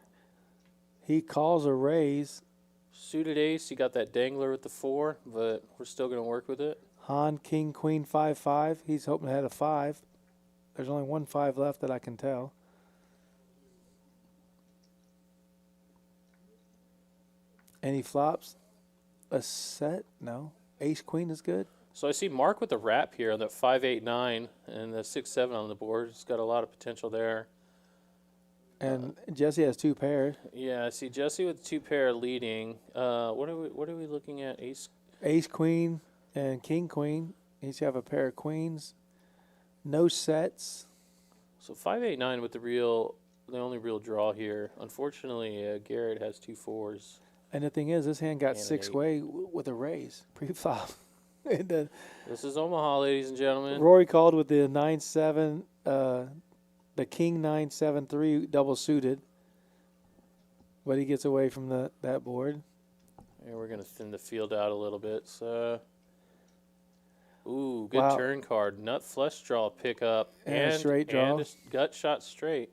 He calls a raise. Suited ace. You got that dangler with the 4, but we're still going to work with it. Han, king, queen, 5-5. He's hoping to hit a 5. There's only 1 5 left that I can tell. Any flops? A set? No. Ace, queen is good. So I see Mark with the wrap here on the 5-8-9 and the 6-7 on the board. He's got a lot of potential there. And Jesse has 2 pairs. Yeah, I see Jesse with 2 pair leading. What are we looking at? Ace. Ace, queen, and king, queen. Each have a pair of queens. No sets. So 5-8-9 with the only real draw here. Unfortunately, Garrett has 2 4s. And the thing is, this hand got And an 6-way with a raise pre-flop. And then This is Omaha, ladies and gentlemen. Rory called with the 9-7, the king 9-7-3 double suited, but he gets away from that board. And we're going to thin the field out a little bit. So, ooh, good Wow. turn card. Nut flush draw pickup. And a straight draw. And a gut shot straight.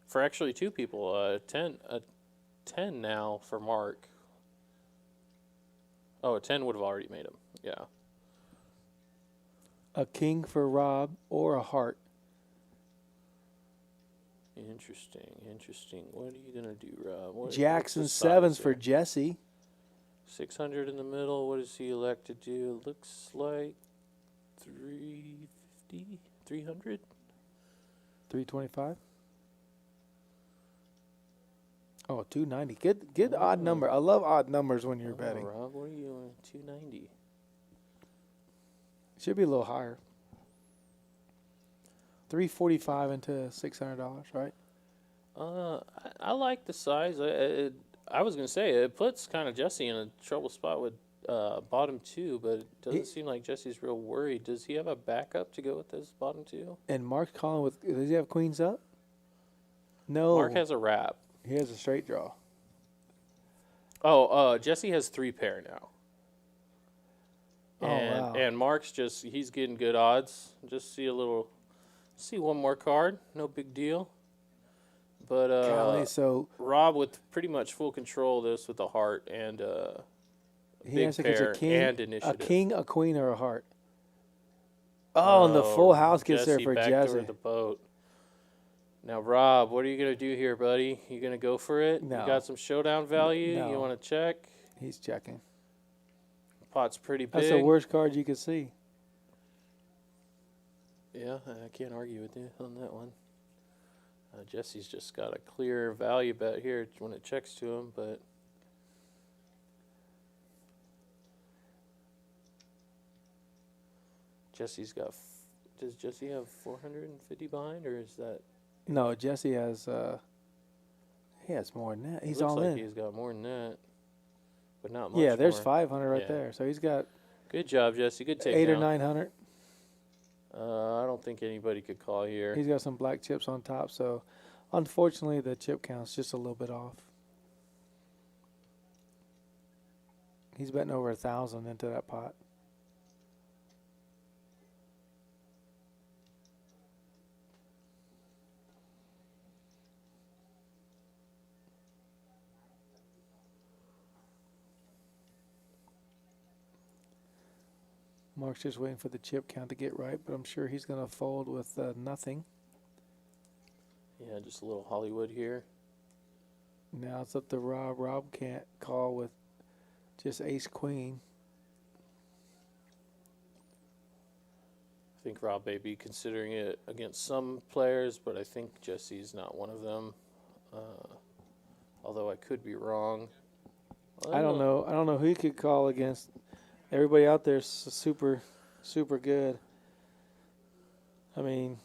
For actually 2 people. 10 now for Mark. Oh, a 10 would have already made him. Yeah. A king for Rob or a heart. Interesting. What are you going to do, Rob? Jacks and what's the size sevens for here? Jesse. 600 in the middle. What does he elect to do? Looks like 350, 300. 325. Oh, 290. Good odd number. I love odd numbers when you're betting. Rob, what are you on? 290. Should be a little higher. 345 into $600, right? I like the size. I was gonna say it puts kind of Jesse in a trouble spot with bottom 2, but it doesn't seem like Jesse's real worried. Does he have a backup to go with this bottom 2? And Mark's calling with. Does he have queens up? No. Mark has a wrap. He has a straight draw. Oh, Jesse has 3 pair now. Oh, And, wow. and Mark's he's getting good odds. Just see one more card. No big deal. But Golly, so Rob with pretty much full control of this with a heart and he big has to catch pair a king, and initiative. a king, a queen, or a heart. Oh, and the full house gets there for backdoored Jesse. the boat. Now, Rob, what are you going to do here, buddy? You going to go for it? No. You got some showdown value? No. You want to check? He's checking. Pot's pretty big. That's the worst card you could see. Yeah, I can't argue with you on that one. Jesse's just got a clear value bet here when it checks to him, but Jesse's got. Does Jesse have 450 behind, or is that? No, Jesse has. He has more than that. He's Looks all like in. he's got more than that, but not much. Yeah, there's more. 500 right Yeah. there. So he's got Good job, Jesse. Good takedown. 800 or 900. I don't think anybody could call here. He's got some black chips on top. So, unfortunately, the chip count's just a little bit off. He's betting over 1,000 into that pot. Mark's just waiting for the chip count to get right, but I'm sure he's going to fold with nothing. Yeah, just a little Hollywood here. Now it's up to Rob. Rob can't call with just ace-queen. I think Rob may be considering it against some players, but I think Jesse's not one of them. Although I could be wrong. I don't know. I don't know who he could call against. Everybody out there is super, super good. I mean,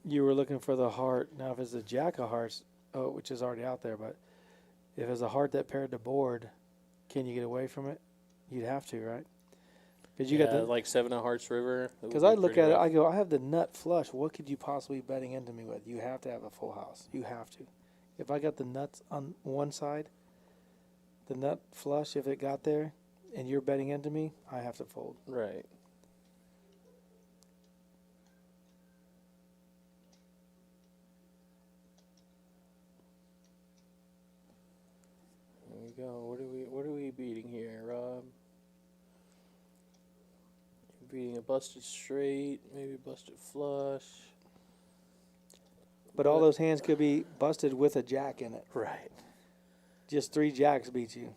you were looking for the heart. Now, if it's a jack of hearts, which is already out there, but if it's a heart that paired the board, can you get away from it? You'd have to, right? Because you got the like 7 of Hearts River. Because I look at it, I go, I have the nut flush. What could you possibly be betting into me with? You have to have a full house. You have to. If I got the nuts on one side, the nut flush, if it got there, and you're betting into me, I have to fold. Right. There we go. What are we beating here, Rob? You're beating a busted straight, maybe busted flush. But all those hands could be busted with a jack in it. Right. Just 3 jacks beat you.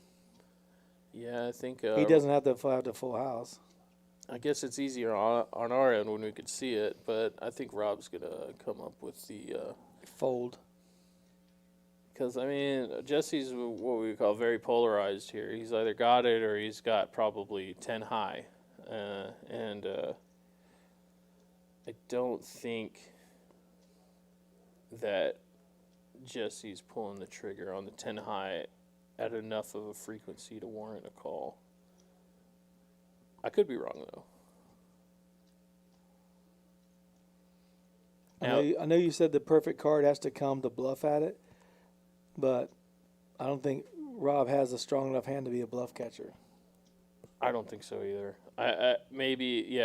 Yeah, I think He doesn't have to have the full house. I guess it's easier on our end when we could see it, but I think Rob's gonna come up with the Fold. because I mean Jesse's what we call very polarized here. He's either got it or he's got probably 10 high, and I don't think that Jesse's pulling the trigger on the 10 high at enough of a frequency to warrant a call. I could be wrong though. I know you said the perfect card has to come to bluff at it, but I don't think Rob has a strong enough hand to be a bluff catcher. I don't think so either. I maybe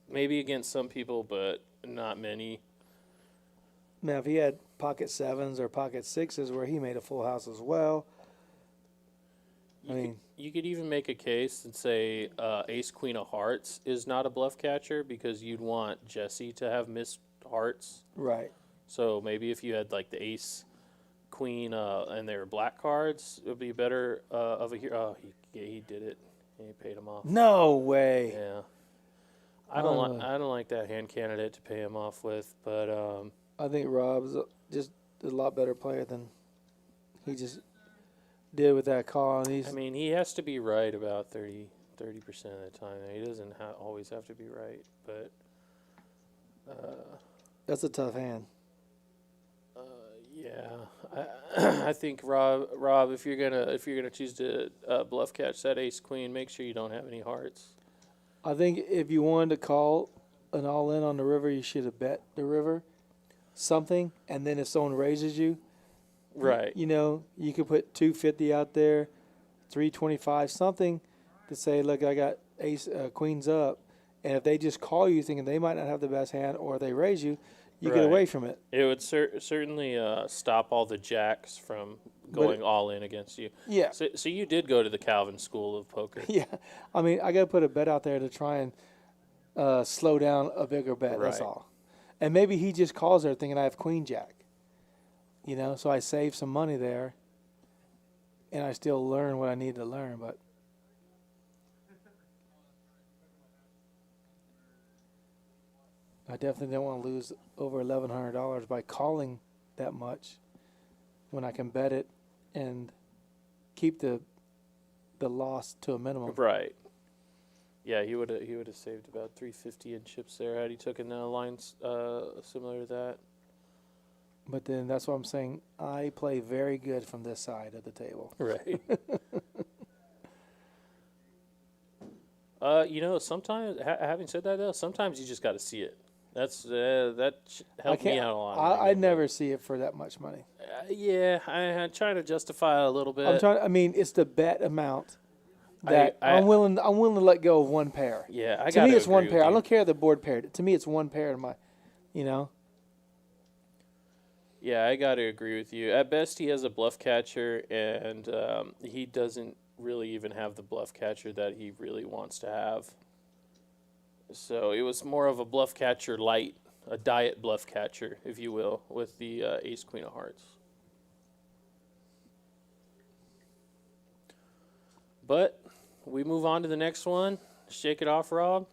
maybe against some people, but not many. Now, if he had pocket 7s or pocket 6s where he made a full house as well, You could even make a case and say Ace Queen of Hearts is not a bluff catcher because you'd want Jesse to have missed hearts. right. So maybe if you had like the Ace Queen and they were black cards, it would be better of a hero. Oh, he did it. He paid him off. No way. Yeah. I don't like that hand candidate to pay him off with, but I think Rob's just a lot better player than he just did with that call. And I mean, he has to be right about 30% of the time. He doesn't always have to be right, but that's a tough hand. yeah, I think Rob, if you're gonna choose to bluff catch that Ace Queen, make sure you don't have any hearts. I think if you wanted to call an all-in on the river, you should have bet the river something, and then if someone raises you, Right. you know, you could put 250 out there, 325, something to say, look, I got ace queens up, and if they just call you thinking they might not have the best hand, or they raise you, you get Right. away from it. It would certainly stop all the jacks from going all in against you. Yeah. So you did go to the Calvin School of Poker. Yeah, I mean, I got to put a bet out there to try and slow down a bigger bet. That's Right. all. And maybe he just calls there thinking I have queen jack. You know, so I save some money there, and I still learn what I need to learn. But I definitely don't want to lose over $1,100 by calling that much when I can bet it and keep the loss to a minimum. Right. Yeah, he would have saved about 350 in chips there had he taken lines similar to that. But then that's what I'm saying. I play very good from this side of the table. Right. Sometimes having said that though, sometimes you just got to see it. That helped me out a lot. I never see it for that much money. Yeah, I'm trying to justify it a little bit. It's the bet amount that I'm willing to let go of one pair. Yeah, to me it's one pair. I don't care the board pair. To me it's one pair in my, Yeah, I got to agree with you. At best, he has a bluff catcher, and he doesn't really even have the bluff catcher that he really wants to have. So it was more of a bluff catcher light, a diet bluff catcher, if you will, with the ace queen of hearts. But we move on to the next one. Shake it off, Rob.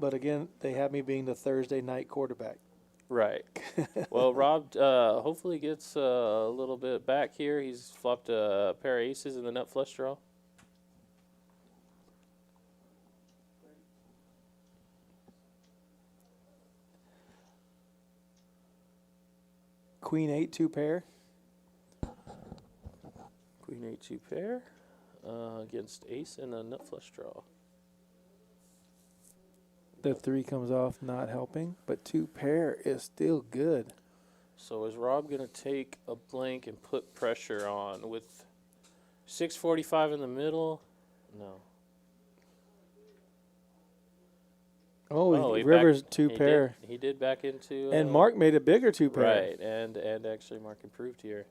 But again, they have me being the Thursday night quarterback. Right. Well, Rob hopefully gets a little bit back here. He's flopped a pair of aces in the nut flush draw. Queen 8, 2 pair. Queen 8, 2 pair against ace and a nut flush draw. The 3 comes off, not helping, but 2 pair is still good. So is Rob going to take a blank and put pressure on with 645 in the middle? No. Rivers 2 pair. He did back into... and Mark made a bigger 2 pair. Right, and actually Mark improved here.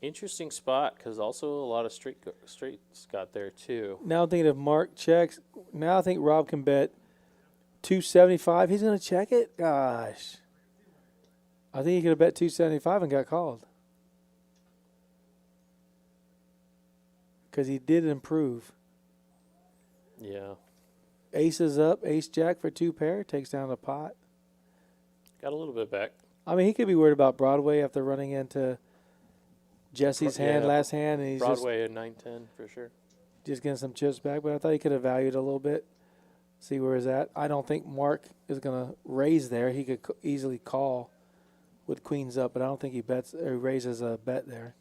Interesting spot, because also a lot of straights got there too. Now I'm thinking if Mark checks, now I think Rob can bet 275. He's going to check it? Gosh. I think he could have bet 275 and got called. Because he did improve. Yeah. Ace is up, ace jack for 2 pair, takes down the pot. Got a little bit back. I mean, he could be worried about Broadway after running into Jesse's last hand. And he's Broadway at 9-10 for sure. Just getting some chips back, but I thought he could have valued a little bit, see where he's at. I don't think Mark is going to raise there. He could easily call with queens up, but I don't think he bets or raises a bet there.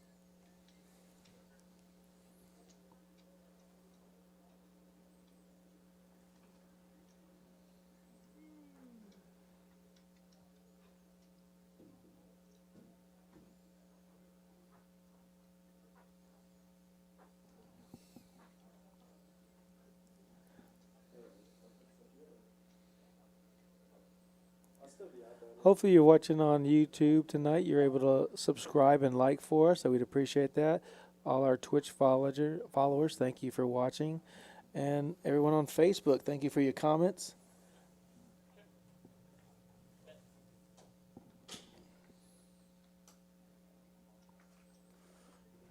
Hopefully you're watching on YouTube tonight. You're able to subscribe and like for us, so we'd appreciate that. All our Twitch followers, thank you for watching. And everyone on Facebook, thank you for your comments.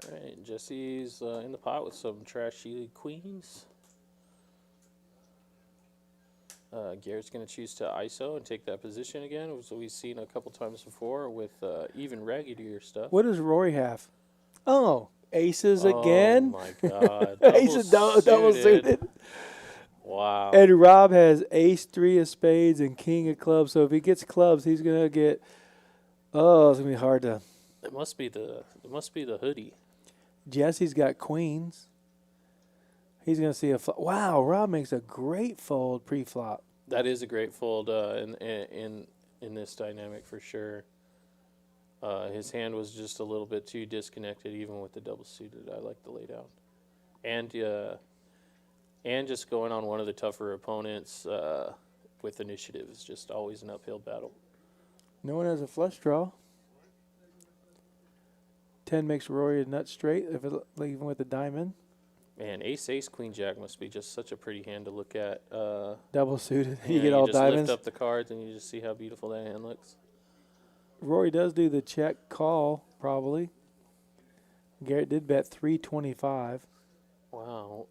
All right, Jesse's in the pot with some trashy queens. Garrett's going to choose to ISO and take that position again, as we've seen a couple times before with even raggedier stuff. What does Rory have? Oh, aces again? Oh, my God. Aces double suited. Wow. And Rob has ace 3 of spades and king of clubs. So if he gets clubs, he's going to get, it's going to be hard to. It must be the hoodie. Jesse's got queens. He's going to see a wow, Rob makes a great fold pre-flop. That is a great fold in this dynamic for sure. His hand was just a little bit too disconnected, even with the double suited. I like the laydown, and just going on one of the tougher opponents with initiative is just always an uphill battle. No one has a flush draw. 10 makes Rory a nut straight, even with a diamond. Man, ace, queen, jack must be just such a pretty hand to look at. Double suited. You get all just diamonds. lift up the cards and you just see how beautiful that hand looks. Rory does do the check call, probably. Garrett did bet 325. Wow.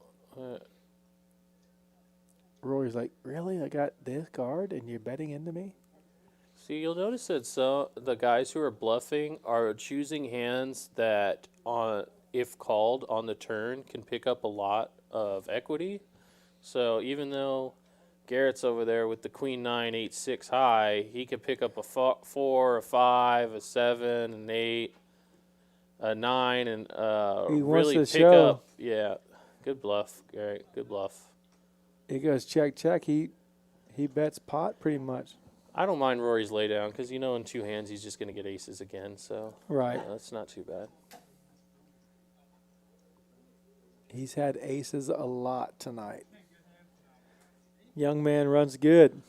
Rory's like, really? I got this card and you're betting into me? See, you'll notice that the guys who are bluffing are choosing hands that if called on the turn, can pick up a lot of equity. So even though Garrett's over there with the queen 9, 8, 6 high, he could pick up a 4, a 5, a 7, an 8, a 9, and He wants really to pick show. up. Yeah, good bluff, Garrett. Good bluff. He goes check, check. He bets pot pretty much. I don't mind Rory's laydown because in 2 hands he's just going to get aces again. So Right. that's not too bad. He's had aces a lot tonight. Young man runs good.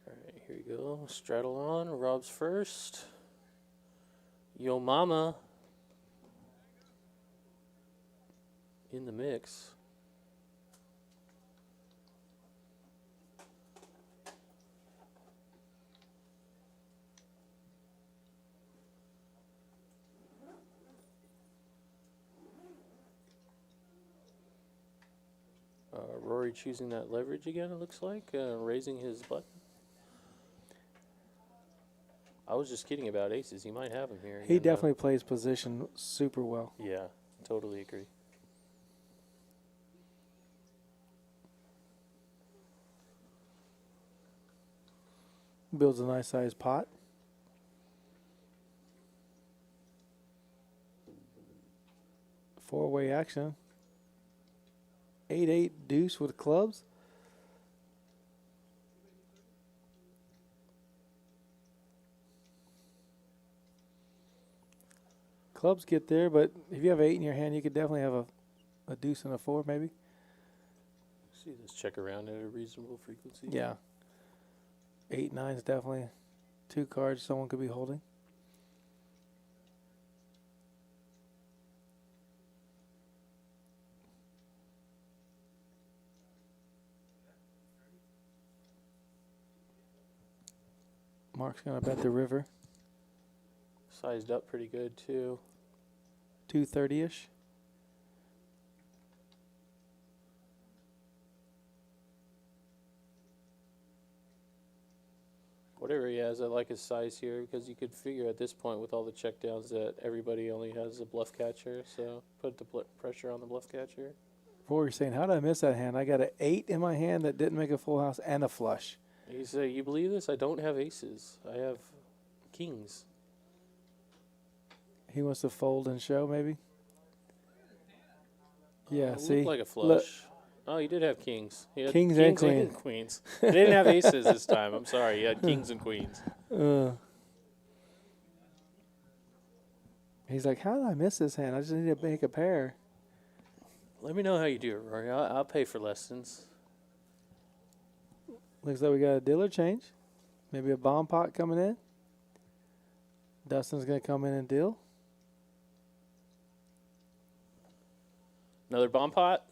All right, here we go. Straddle on. Rob's first. Yo mama in the mix. Rory choosing that leverage again, it looks like, raising his button. I was just kidding about aces. He might have them here. He again, though. definitely plays position super well. Yeah, totally agree. Builds a nice sized pot. Four-way action. 8-8 deuce with clubs. Clubs get there, but if you have 8 in your hand, you could definitely have a deuce and a 4 maybe. See this check around at a reasonable frequency. Yeah. 8, 9 is definitely 2 cards someone could be holding. Mark's going to bet the river. Sized up pretty good, too. 230-ish. Whatever he has, I like his size here because you could figure at this point with all the checkdowns that everybody only has a bluff catcher. So put the pressure on the bluff catcher. Before you're saying, how did I miss that hand? I got an 8 in my hand that didn't make a full house and a flush. You say, you believe this? I don't have aces. I have kings. He wants to fold and show, maybe? Yeah, It see? looked like a flush. Look. Oh, he did have kings. He had Kings and queens. They didn't have aces this time. I'm sorry. He had kings and queens. He's like, how did I miss this hand? I just need to make a pair. Let me know how you do it, Rory. I'll pay for lessons. Looks like we got a dealer change. Maybe a bomb pot coming in. Dustin's going to come in and deal. Another bomb pot.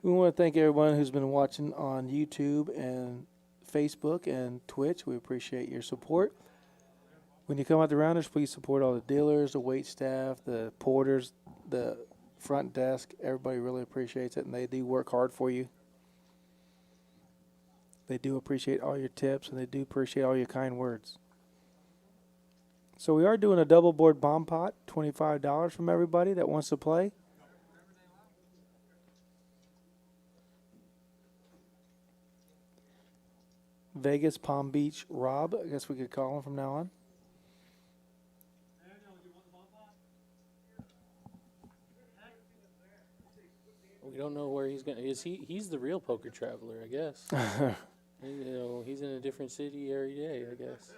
We want to thank everyone who's been watching on YouTube and Facebook and Twitch. We appreciate your support. When you come out to Rounders, please support all the dealers, the wait staff, the porters, the front desk. Everybody really appreciates it, and they do work hard for you. They do appreciate all your tips, and they do appreciate all your kind words. So we are doing a double board bomb pot, $25 from everybody that wants to play. Vegas, Palm Beach, Rob, I guess we could call him from now on. We don't know where he's going. He's the real poker traveler, I guess. He's in a different city every day, I guess.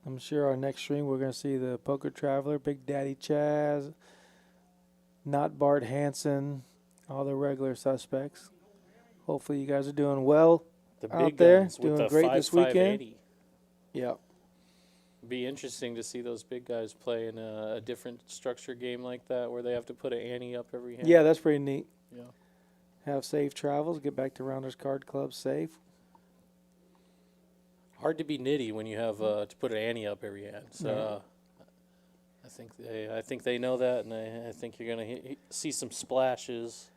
I'm sure our next stream we're going to see the Poker Traveler, Big Daddy Chaz, Not Bart Hansen, all the regular suspects. Hopefully you guys are doing well. The out big there guns with doing the great this weekend. 5.580. Yep. Be interesting to see those big guys play in a different structure game like that, where they have to put an ante up every hand. Yeah, that's pretty neat. Yeah. Have safe travels. Get back to Rounders Card Club safe. Hard to be nitty when you have to put an ante up every hand. So I think they know that, and I think you're gonna see some splashes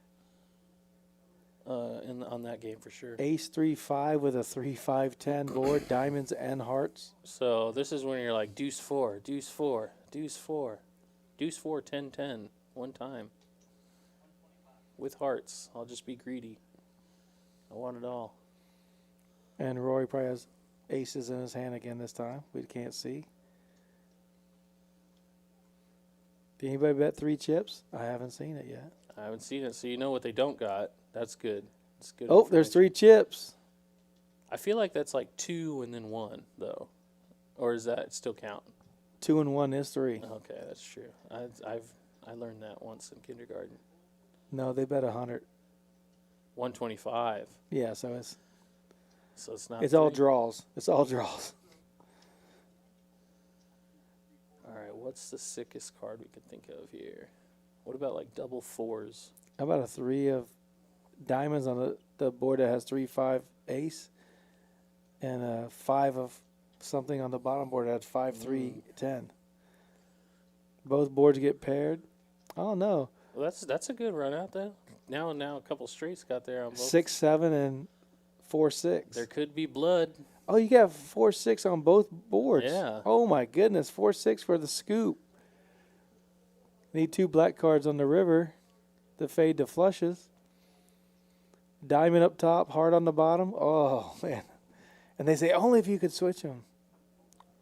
on that game for sure. Ace 3-5 with a 3-5-10 board, diamonds and hearts. So this is when you're like deuce 4, deuce 4, deuce 4, deuce 4, 10, 10, one time. With hearts. I'll just be greedy. I want it all. And Rory probably has aces in his hand again this time. We can't see. Did anybody bet 3 chips? I haven't seen it yet. I haven't seen it, so you know what they don't got. That's good. It's good. Oh, there's 3 chips. I feel like that's like 2 and then 1 though, or is that still count? 2 and 1 is 3. Okay, that's true. I learned that once in kindergarten. No, they bet 100. 125. Yeah, so it's It's not. all 3. draws. It's all draws. All right, what's the sickest card we could think of here? What about like double 4s? How about a 3 of diamonds on the board that has 3-5 ace, and a 5 of something on the bottom board that has 5-3-10. Both boards get paired. Oh no. Well, that's a good run out though. Now a couple straights got there on both. 6-7 and 4-6. There could be blood. Oh, you got 4-6 on both boards. Yeah. Oh my goodness, 4-6 for the scoop. Need 2 black cards on the river to fade to flushes. Diamond up top, heart on the bottom. Oh man, and they say only if you could switch them.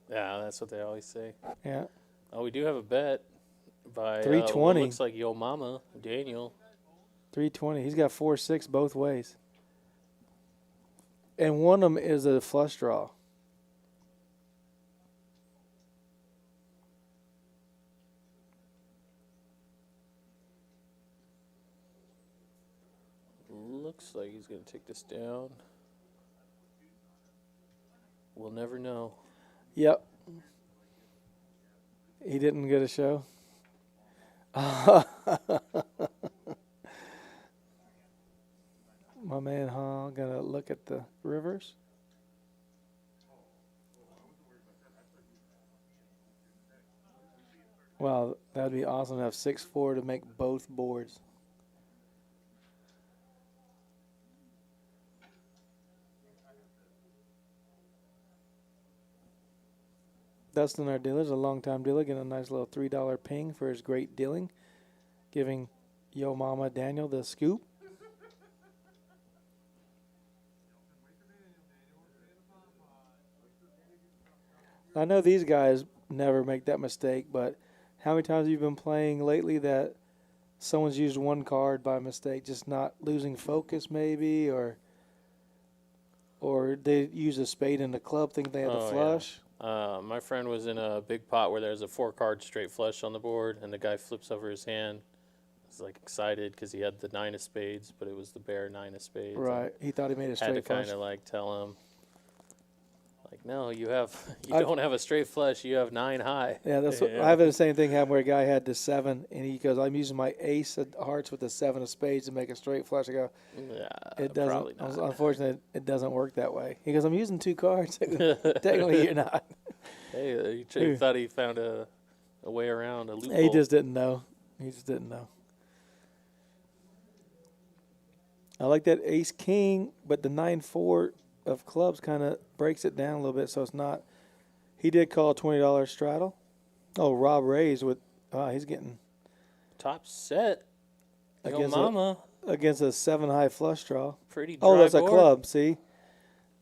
Yeah, that's what they always say. Yeah. Oh, we do have a bet by 320. Looks like Yo Mama Daniel. 320. He's got 4-6 both ways. And one of them is a flush draw. Looks like he's going to take this down. We'll never know. Yep. He didn't get a show. My man, gonna look at the rivers. Wow, that'd be awesome to have 6-4 to make both boards. Dustin, our dealer, is a long-time dealer, getting a nice little $3 ping for his great dealing, giving Yo Mama Daniel the scoop. I know these guys never make that mistake, but how many times have you been playing lately that someone's used one card by mistake, just not losing focus maybe, or they use a spade in the club thinking they had a flush? Yeah. My friend was in a big pot where there's a 4-card straight flush on the board, and the guy flips over his hand. He's like excited because he had the 9 of spades, but it was the bare 9 of spades. Right. He thought he made a straight had to flush. kind of like tell him, like, no, you don't have a straight flush. You have 9 high. Yeah, that's what I have the same thing happen where a guy had the 7 and he goes, I'm using my ace of hearts with the 7 of spades to make a straight flush. I go, Yeah, it probably doesn't. not. Unfortunately, it doesn't work that way. He goes, I'm using 2 cards. Technically, you're not. Hey, he thought he found a way around a loophole. He just didn't know. He just didn't know. I like that ace king, but the 9-4 of clubs kind of breaks it down a little bit, so it's not. He did call a $20 straddle. Oh, Rob Ray's with. He's getting top set. Yo Mama. against a 7-high flush draw. Pretty dry Oh, that's board. a club. See,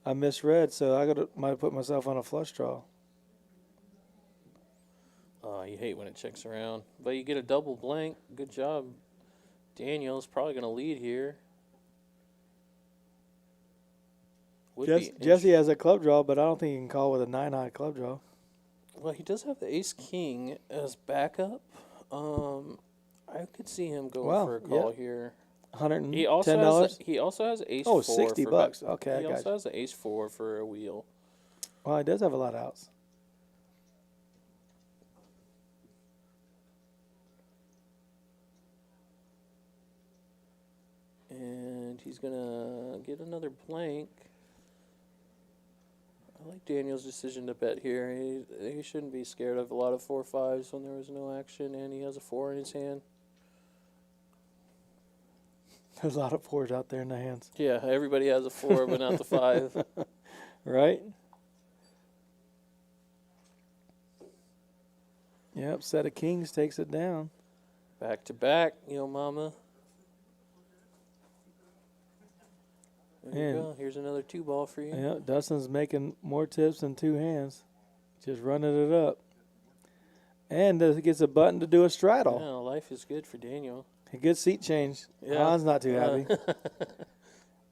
I misread, so I might have put myself on a flush draw. Oh, you hate when it checks around. But you get a double blank. Good job. Daniel's probably going to lead here. Jesse has a club draw, but I don't think he can call with a 9-high club draw. Well, he does have the ace king as backup. I could see him going for a call here. $110. He also has ace Oh, 4 $60. for back. Okay, I He got also you. has an ace 4 for a wheel. Well, he does have a lot of outs. And he's going to get another blank. I like Daniel's decision to bet here. He shouldn't be scared of a lot of 4-5s when there was no action, and he has a 4 in his hand. There's a lot of 4s out there in the hands. Yeah, everybody has a 4, but not the 5. Right? Yep, set of kings takes it down. Back to back, yo mama. There you And- go. Here's another 2-ball for you. Yeah, Dustin's making more tips than 2 hands. Just running it up. And he gets a button to do a straddle. Yeah, life is good for Daniel. A good seat change. Yeah. Han's not too happy.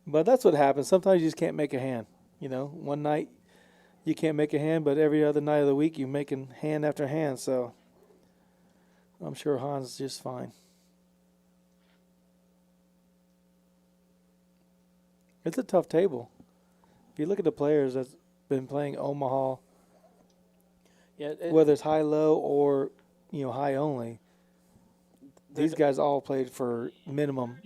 But that's what happens. Sometimes you just can't make a hand. You know, one night you can't make a hand, but every other night of the week you're making hand after hand. So I'm sure Han's just fine. It's a tough table. If you look at the players that's been playing Omaha, Yeah, whether it's high-low or, you know, high only, these guys all played for minimum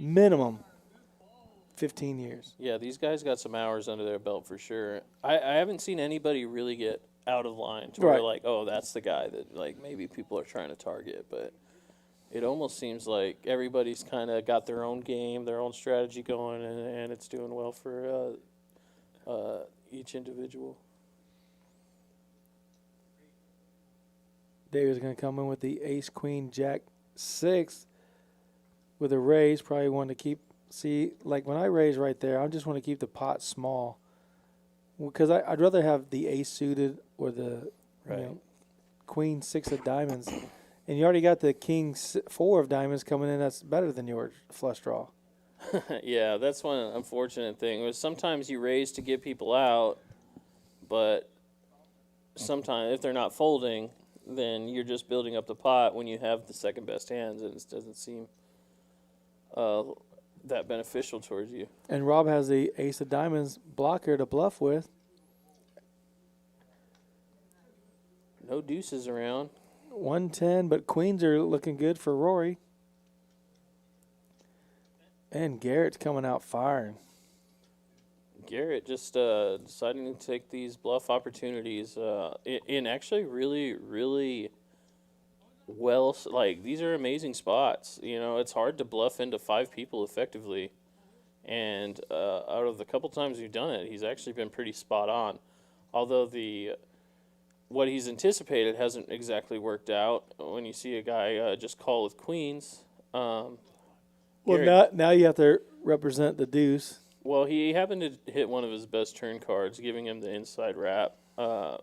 15 years. yeah, these guys got some hours under their belt for sure. I haven't seen anybody really get out of line to where Right. like, oh, that's the guy that like maybe people are trying to target, but it almost seems like everybody's kind of got their own game, their own strategy going, and it's doing well for each individual. David's going to come in with the ace, queen, jack, 6 with a raise. Probably want to keep, see, like when I raise right there, I just want to keep the pot small. Because I'd rather have the ace suited or the Right. you know, queen, 6 of diamonds. And you already got the king, 4 of diamonds coming in. That's better than your flush draw. Yeah, that's one unfortunate thing. Was sometimes you raise to get people out, but sometimes if they're not folding, then you're just building up the pot when you have the second best hands, and it doesn't seem that beneficial towards you. And Rob has the ace of diamonds blocker to bluff with. No deuces around. 110, but queens are looking good for Rory. And Garrett's coming out firing. Garrett just deciding to take these bluff opportunities in actually really, really well. Like, these are amazing spots. You know, it's hard to bluff into 5 people effectively. And out of the couple times we've done it, he's actually been pretty spot on. Although what he's anticipated hasn't exactly worked out. When you see a guy just call with queens. Well, Garrett- now you have to represent the deuce. Well, he happened to hit one of his best turn cards, giving him the inside wrap,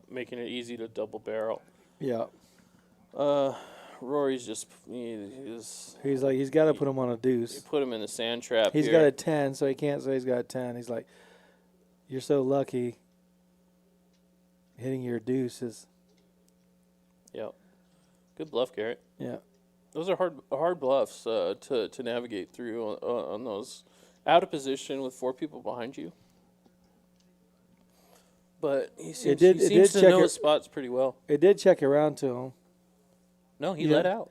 making it easy to double barrel. Yeah. Rory's just he's He's got to put him on a deuce. put him in the sand trap. He's here. got a 10, so he can't say he's got a 10. He's like, you're so lucky hitting your deuces. Yep. Good bluff, Garrett. Yeah. Those are hard bluffs to navigate through on those. Out of position with 4 people behind you. But he seems to know his spots pretty well. It did check around to him. No, he Yeah. let out.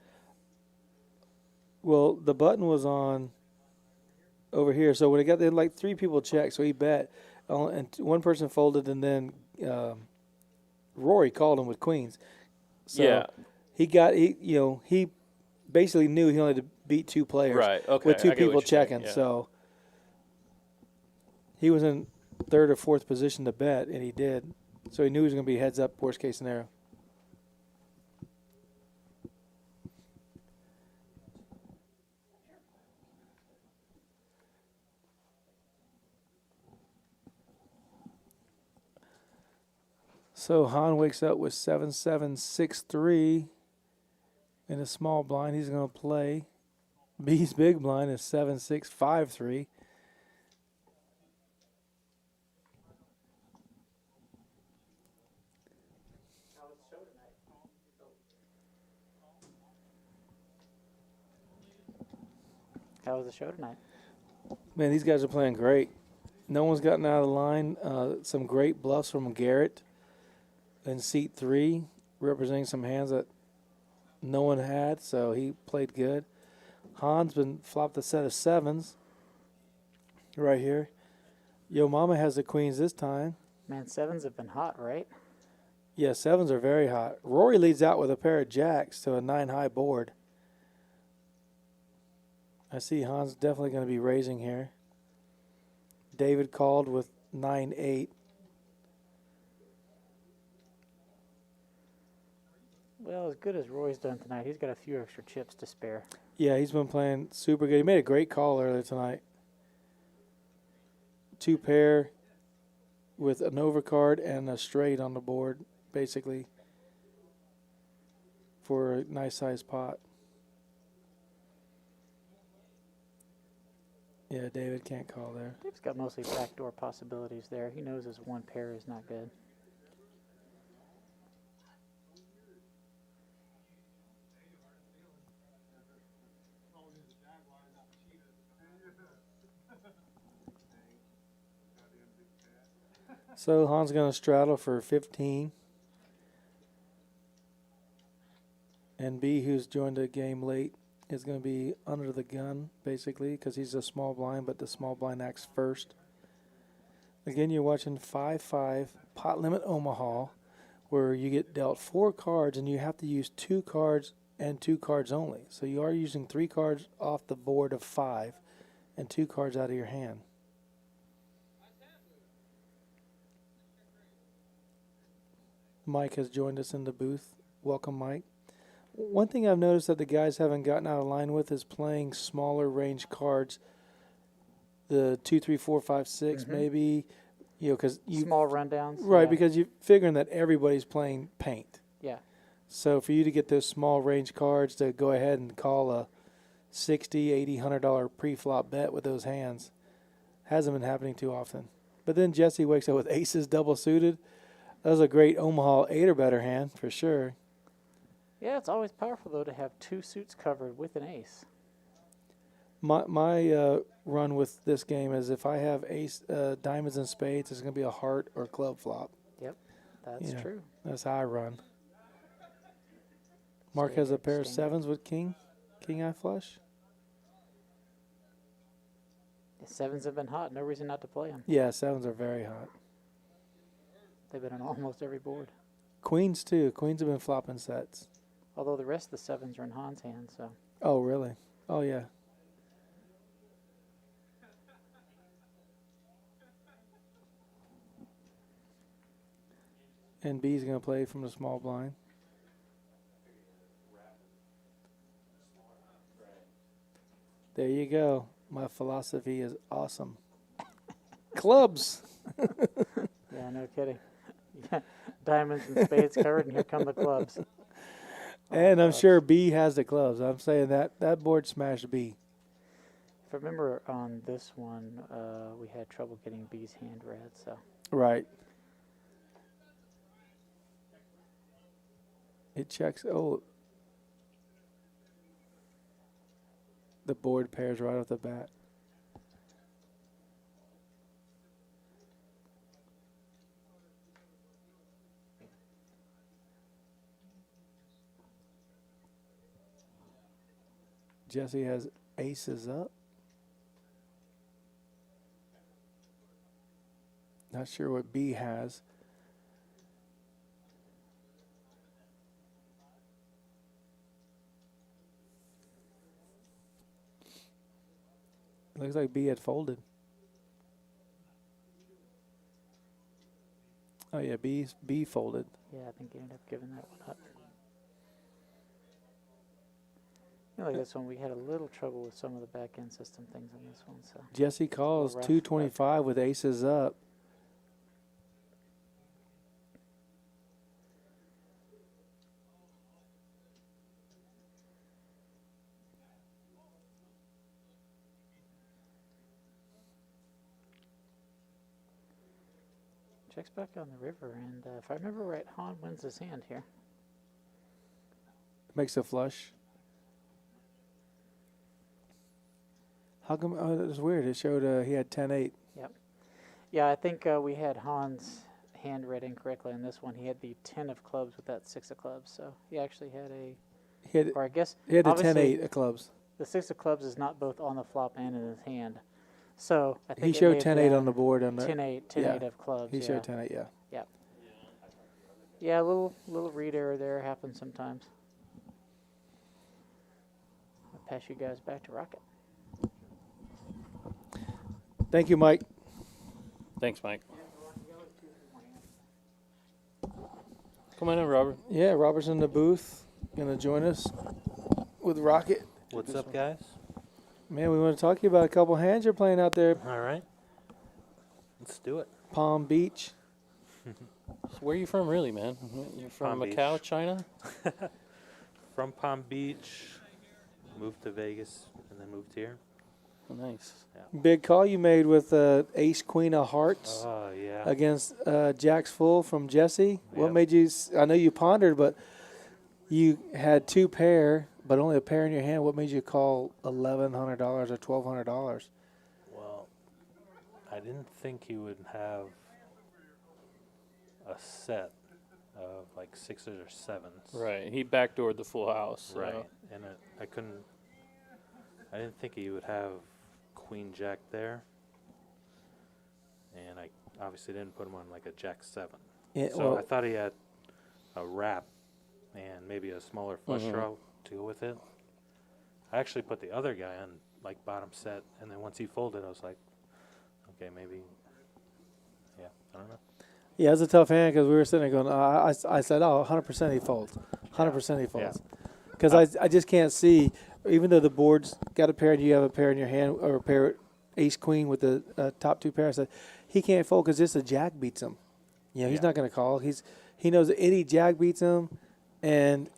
Well, the button was on over here, so when it got there, like 3 people checked, so he bet, and one person folded, and then Rory called him with queens. So Yeah. he basically knew he only had to beat 2 players, Right, okay, with 2 I get what people you're saying, checking. yeah. So he was in 3rd or 4th position to bet, and he did. So he knew he was going to be heads up, worst case scenario. So Han wakes up with 7-7-6-3 in a small blind. He's going to play. B's big blind is 7-6-5-3. How was the show tonight? Man, these guys are playing great. No one's gotten out of the line. Some great bluffs from Garrett in seat 3, representing some hands that no one had, so he played good. Hans been flopped a set of 7s right here. Yo Mama has the queens this time. Man, 7s have been hot, right? Yeah, 7s are very hot. Rory leads out with a pair of jacks to a 9-high board. I see Hans definitely going to be raising here. David called with 9-8. Well, as good as Roy's done tonight, he's got a few extra chips to spare. Yeah, he's been playing super good. He made a great call earlier tonight. 2 pair with an overcard and a straight on the board, basically, for a nice sized pot. Yeah, David can't call there. Dave's got mostly backdoor possibilities there. He knows his 1 pair is not good. So Hans going to straddle for 15. And B, who's joined the game late, is going to be under the gun, basically, because he's a small blind, but the small blind acts first. Again, you're watching 5-5 Pot Limit Omaha, where you get dealt 4 cards, and you have to use 2 cards and 2 cards only. So you are using 3 cards off the board of 5 and 2 cards out of your hand. Mike has joined us in the booth. Welcome, Mike. One thing I've noticed that the guys haven't gotten out of line with is playing smaller range cards. The 2, 3, 4, 5, 6, maybe, because you Small rundowns. right, yeah. because you're figuring that everybody's playing paint. Yeah. So for you to get those small range cards to go ahead and call a $60, $80, $100 pre-flop bet with those hands hasn't been happening too often. But then Jesse wakes up with aces double suited. That was a great Omaha 8 or better hand for sure. Yeah, it's always powerful, though, to have 2 suits covered with an ace. My run with this game is if I have ace, diamonds and spades, it's going to be a heart or club flop. Yep, that's Yeah. true. That's how I run. Mark has a pair of 7s with king eye flush. The 7s have been hot. No reason not to play them. Yeah, 7s are very hot. They've been on almost every board. Queens too. Queens have been flopping sets. Although the rest of the 7s are in Hans' hands, so. Oh, really? Oh, yeah. And B's going to play from the small blind. There you go. My philosophy is awesome. Clubs. Yeah, no kidding. Yeah, diamonds and spades covered, and here come the clubs. And I'm sure B has the clubs. I'm saying that board smashed B. If I remember on this one, we had trouble getting B's hand read, so. Right. It checks. Oh. The board pairs right off the bat. Jesse has aces up. Not sure what B has. Looks like B had folded. Oh yeah, B folded. Yeah, I think he ended up giving that one up. Like this one, we had a little trouble with some of the back end system things on this one. So Jesse calls rough, 225 with aces up. checks back on the river, and if I remember right, Han wins his hand here. Makes a flush. How come? Oh, that was weird. It showed he had 10-8. Yep. Yeah, I think we had Hans hand read incorrectly on this one. He had the 10 of clubs with that 6 of clubs. So he actually had He had or I guess he had the obviously 10-8 of clubs. the 6 of clubs is not both on the flop and in his hand. So I think He it showed may have 10-8 on been the board on the. 10-8, 10-8 yeah. of clubs. He yeah. showed 10-8. Yeah. Yeah, a little read error there happens sometimes. I'll pass you guys back to Rocket. Thank you, Mike. Thanks, Mike. Come on in, Robert. Yeah, Robert's in the booth. Gonna join us with Rocket. What's up, guys? Man, we want to talk to you about a couple hands you're playing out there, All right. Let's do it. Palm Beach. So where are you from, really, man? You're from Palm Macau, Beach. China? From Palm Beach, moved to Vegas, and then moved here. Oh, nice. Big call you made with Ace Queen of Hearts Oh, yeah. against Jacks Full from Jesse. What Yep. made you? I know you pondered, but you had 2 pair, but only a pair in your hand. What made you call $1,100 or $1,200? Well, I didn't think he would have a set of like 6s or 7s. Right. He backdoored the full house. So. Right. And I didn't think he would have Queen Jack there. And I obviously didn't put him on like a Jack 7. Yeah, So well, I thought he had a wrap and maybe a smaller flush draw to go with it. I actually put the other guy on like bottom set, and then once he folded, I was like, okay, maybe, yeah, I don't know. yeah, it's a tough hand because we were sitting there going, I said, oh, 100% he folds. 100% he folds. Because I just can't see, even though the board's got a pair and you have a pair in your hand, or a pair Ace Queen with the top 2 pairs, I said, he can't fold because just a Jack beats him. You know, he's Yeah. not going to call. He knows that any Jack beats him, and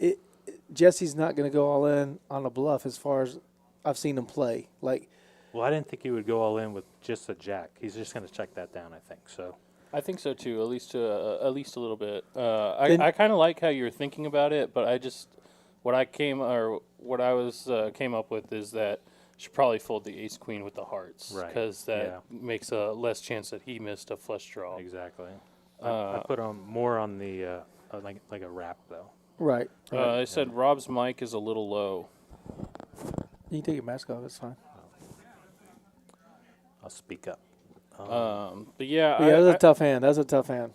Jesse's not going to go all in on a bluff as far as I've seen him play. Like, Well, I didn't think he would go all in with just a Jack. He's just going to check that down, I think. So, I think so too, at least a little bit. Then- I kind of like how you're thinking about it, but what I came up with is that you should probably fold the Ace Queen with the hearts, Right, because that yeah. makes a less chance that he missed a flush draw. exactly. I put him more on the, like a wrap, though. right. I said Rob's mic is a little low. You can take your mask off. It's fine. I'll speak up. But yeah, Yeah, that's a tough hand. That's a tough hand.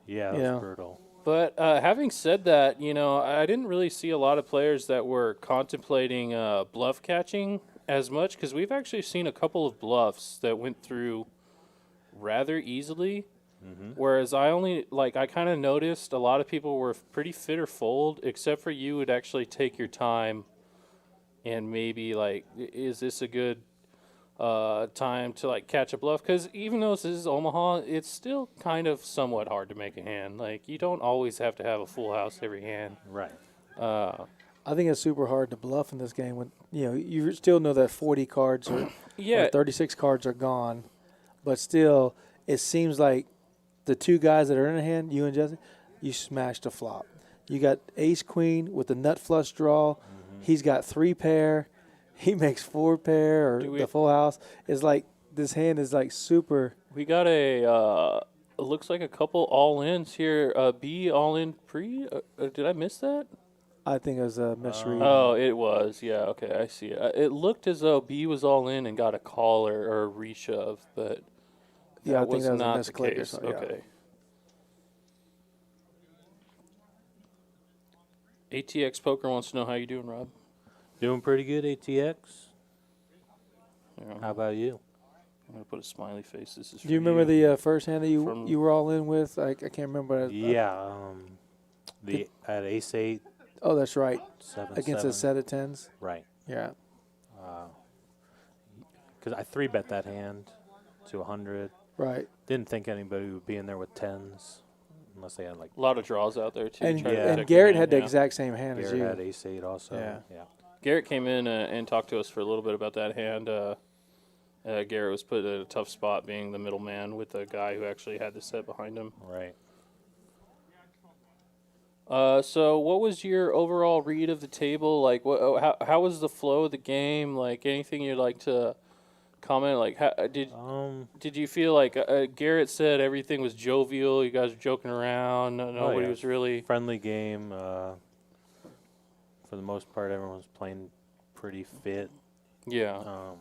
Yeah, that Yeah. was brutal. But having said that, I didn't really see a lot of players that were contemplating bluff catching as much, because we've actually seen a couple of bluffs that went through rather easily. Whereas I kind of noticed a lot of people were pretty fit or fold, except for you would actually take your time and maybe is this a good time to catch a bluff? Because even though this is Omaha, it's still kind of somewhat hard to make a hand. You don't always have to have a full house every hand. Right. I think it's super hard to bluff in this game when you still know that 40 cards or 36 cards are gone, but still it seems like the 2 guys that are in the hand, you and Jesse, you smashed a flop. You got Ace Queen with the nut flush draw. He's got 3 pair. He makes 4 pair or the full house. It's like this hand is super. We got it looks like a couple all-ins here. B all-in pre. Did I miss that? I think it was a misread. Oh, it was. Yeah, okay, I see it. It looked as though B was all in and got a call or a reshove, but yeah, I that think was that was a not the misclick or case. something. Yeah. Okay. ATX Poker wants to know how you doing, Rob. Doing pretty good, ATX. Yeah, How about you? I'm gonna put a smiley face. This is. Do you remember the first hand that From- you were all in with? I can't remember. Yeah. At Ace 8, Oh, that's right. 7, Against 7. a set of 10s. Right. Yeah. Because I 3-bet that hand to 100. Right. Didn't think anybody would be in there with 10s unless they had like A lot of draws out there too. And, Try to Yeah. and protect Garrett your had the hand, yeah. exact same hand as Garrett you. had Ace 8 also. Yeah. Yeah. Garrett came in and talked to us for a little bit about that hand. Garrett was put in a tough spot being the middleman with the guy who actually had the set behind him. Right. So what was your overall read of the table? How was the flow of the game? Anything you'd like to comment? Like, did you feel like Garrett said everything was jovial? You guys were joking around. Nobody yeah. was really Friendly game. For the most part, everyone was playing pretty fit. Yeah.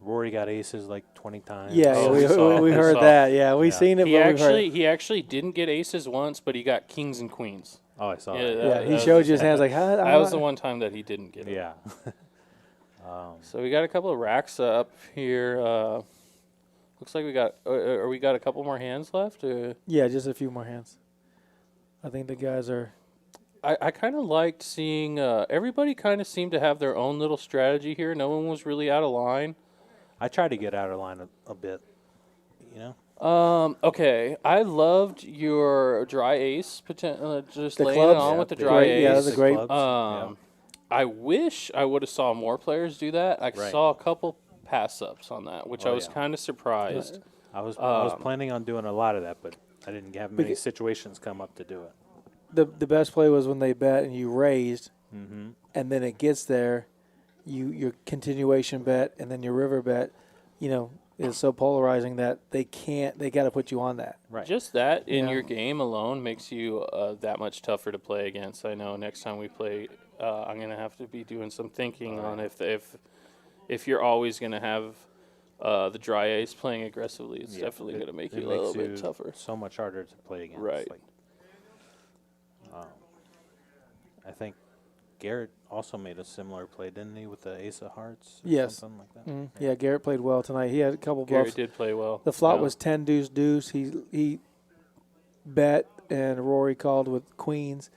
Rory got aces like 20 times. Yeah, Oh, we we heard saw. that. Yeah, we seen it. He but we've heard. he actually didn't get aces once, but he got kings and queens. Oh, I saw Yeah, that. Yeah, that he was showed the- you his hands like, how? That was the one time that he didn't get it. Yeah. So we got a couple of racks up here. Looks like we got a couple more hands left. Yeah, just a few more hands. I think the guys are. I kind of liked seeing everybody kind of seemed to have their own little strategy here. No one was really out of line. I tried to get out of line a bit, you know. Okay, I loved your dry ace, just The laying clubs? it on Yeah, with the the dry great- ace. yeah, that's a The great- clubs, I wish I would have saw more players do that. I Right. saw a couple pass ups on that, which I Oh, was yeah. kind of surprised. I was planning on doing a lot of that, but I didn't have many Beca- situations come up to do it. The best play was when they bet and you raised, Mm-hmm. and then it gets there, your continuation bet and then your river bet, is so polarizing that they got to put you on that. Right. Just that in Yeah. your game alone makes you that much tougher to play against. I know next time we play, I'm gonna have to be doing some thinking on if you're always gonna have the dry ace playing aggressively. It's Yeah, definitely gonna make it you a little makes bit tougher. So much harder to play against. Right. Like, I think Garrett also made a similar play, didn't he, with the ace of hearts? Or Yes. Something like that. Mhm. Yeah, Garrett played well tonight. He had a couple Garrett bluffs. did play well. The flop Yeah. was 10 deuce deuce. He bet and Rory called with queens,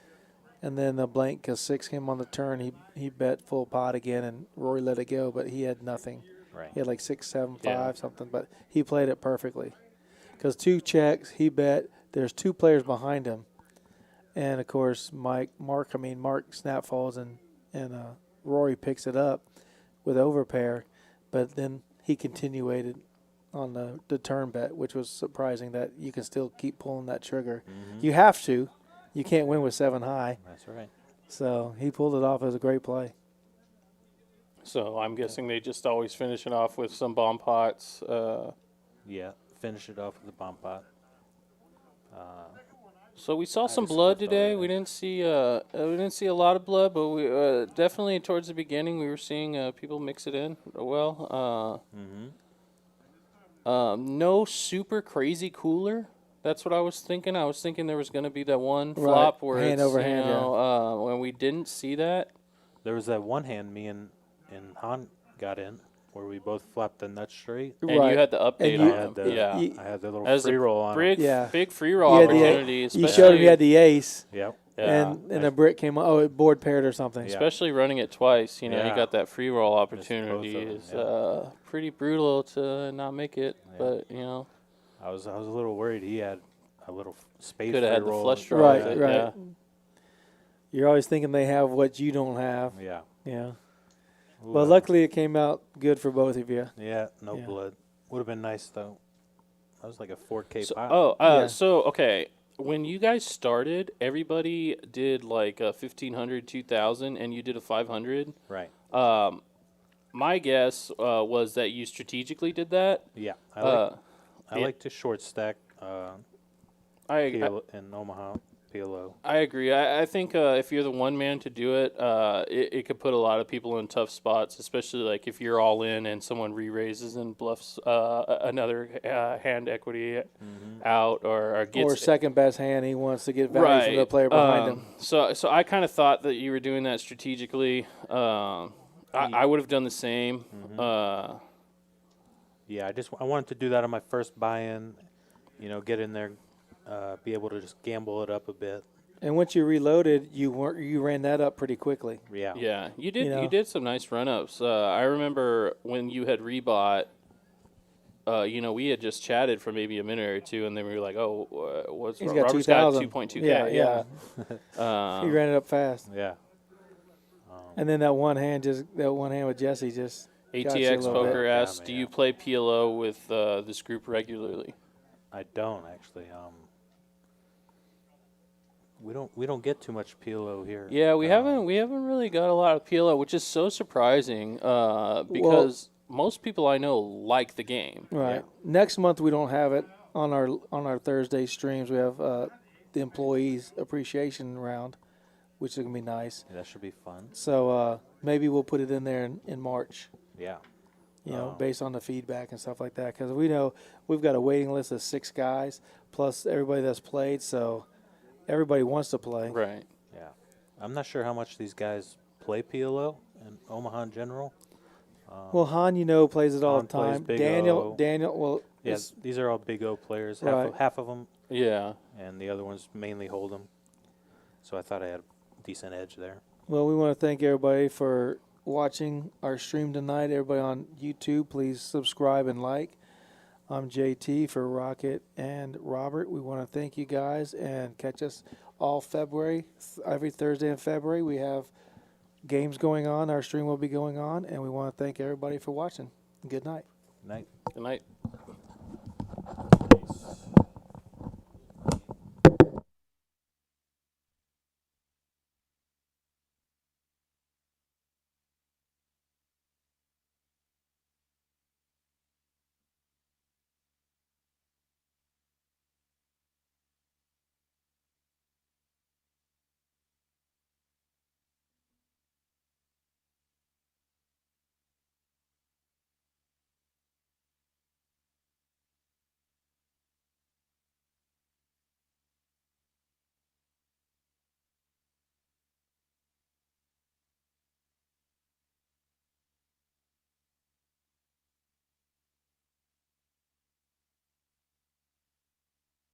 and then the blank because 6 came on the turn. He bet full pot again, and Rory let it go, but he had nothing. Right. He had like 6, 7, 5 Yeah. something, but he played it perfectly. Because 2 checks, he bet. There's 2 players behind him, and of course Mark snap falls and Rory picks it up with overpair, but then he continuated on the turn bet, which was surprising that you can still keep pulling that trigger. Mm-hmm. You have to. You can't win with 7 high. That's right. So he pulled it off as a great play. So I'm guessing they just always finish it off with some bomb pots. Yeah. Finish it off with a bomb pot. So we saw some just blood flipped today. already. We didn't see a lot of blood, but we definitely towards the beginning we were seeing people mix it in well. No super crazy cooler. That's what I was thinking. I was thinking there was going to be that one flop where Hand it's, over you hand, know, when we didn't see that. There was that one hand me and Han got in where we both flopped the nut straight. And Right. you had the update And on you- I him. had the Yeah. you- I had the little That was free a roll on. big, Yeah. big free roll You had the- opportunity. You especially, showed him you had the ace, Yep. yeah. and a brick came on. Oh, it board paired or something. Yeah. Especially running it twice, you Yeah. got that free roll both opportunity. of them, Is yeah. pretty brutal to not make it, Yeah. but I was a little worried he had a little spade could have free had the roll. flush draw. Right, with it, right. Yeah. You're always thinking they have what you don't have. Yeah. Yeah. Ooh, Well, luckily it came out good for both of you. Yeah, no Yeah. blood. Would have been nice though. That was like a 4K So, pot. Yeah. so okay. When you guys started, everybody did like a 1,500, 2,000, and you did a 500. Right. My guess was that you strategically did that. Yeah. I yeah. like to short stack I in Omaha PLO. I agree. I think if you're the one man to do it, it could put a lot of people in tough spots, especially like if you're all in and someone re-raises and bluffs another hand equity out or gets Or second best hand, he wants to get value from the player behind him. So I kind of thought that you were doing that strategically. I would have done the same. Yeah, I wanted to do that on my first buy-in. Get in there, be able to just gamble it up a bit. And once you reloaded, you ran that up pretty quickly. Yeah. Yeah, you did. You know. You did some nice run-ups. I remember when you had rebought. We had just chatted for maybe a minute or two, and then we were like, "Oh, what's He's got Robert's got 2,000. 2.2K." Yeah. He ran it up fast. Yeah. And then that one hand with Jesse just got you a ATX little Poker bit. asks, Yeah, "Do man. you play PLO with this group regularly?" I don't actually. We don't get too much PLO here. Yeah, we haven't really got a lot of PLO, which is so surprising because most people I know like the game. Right. Next month we don't have it on our Thursday streams. We have the employees appreciation round, which is gonna be nice. Yeah, that should be fun. So maybe we'll put it in there in March. Yeah. You know, based on the feedback and stuff like that, because we know we've got a waiting list of 6 guys plus everybody that's played. So everybody wants to play. Right. Yeah. I'm not sure how much these guys play PLO in Omaha in general. Well, Han, you know, plays it all Han the plays time. Big Daniel, O. well, Yes, these are all Big O players. Right. Half of them, Yeah. and the other ones mainly Hold'em. So I thought I had a decent edge there. well, we want to thank everybody for watching our stream tonight. Everybody on YouTube, please subscribe and like. I'm JT for Rocket and Robert. We want to thank you guys and catch us all February. Every Thursday in February, we have games going on. Our stream will be going on, and we want to thank everybody for watching. Good night. Night. Good night.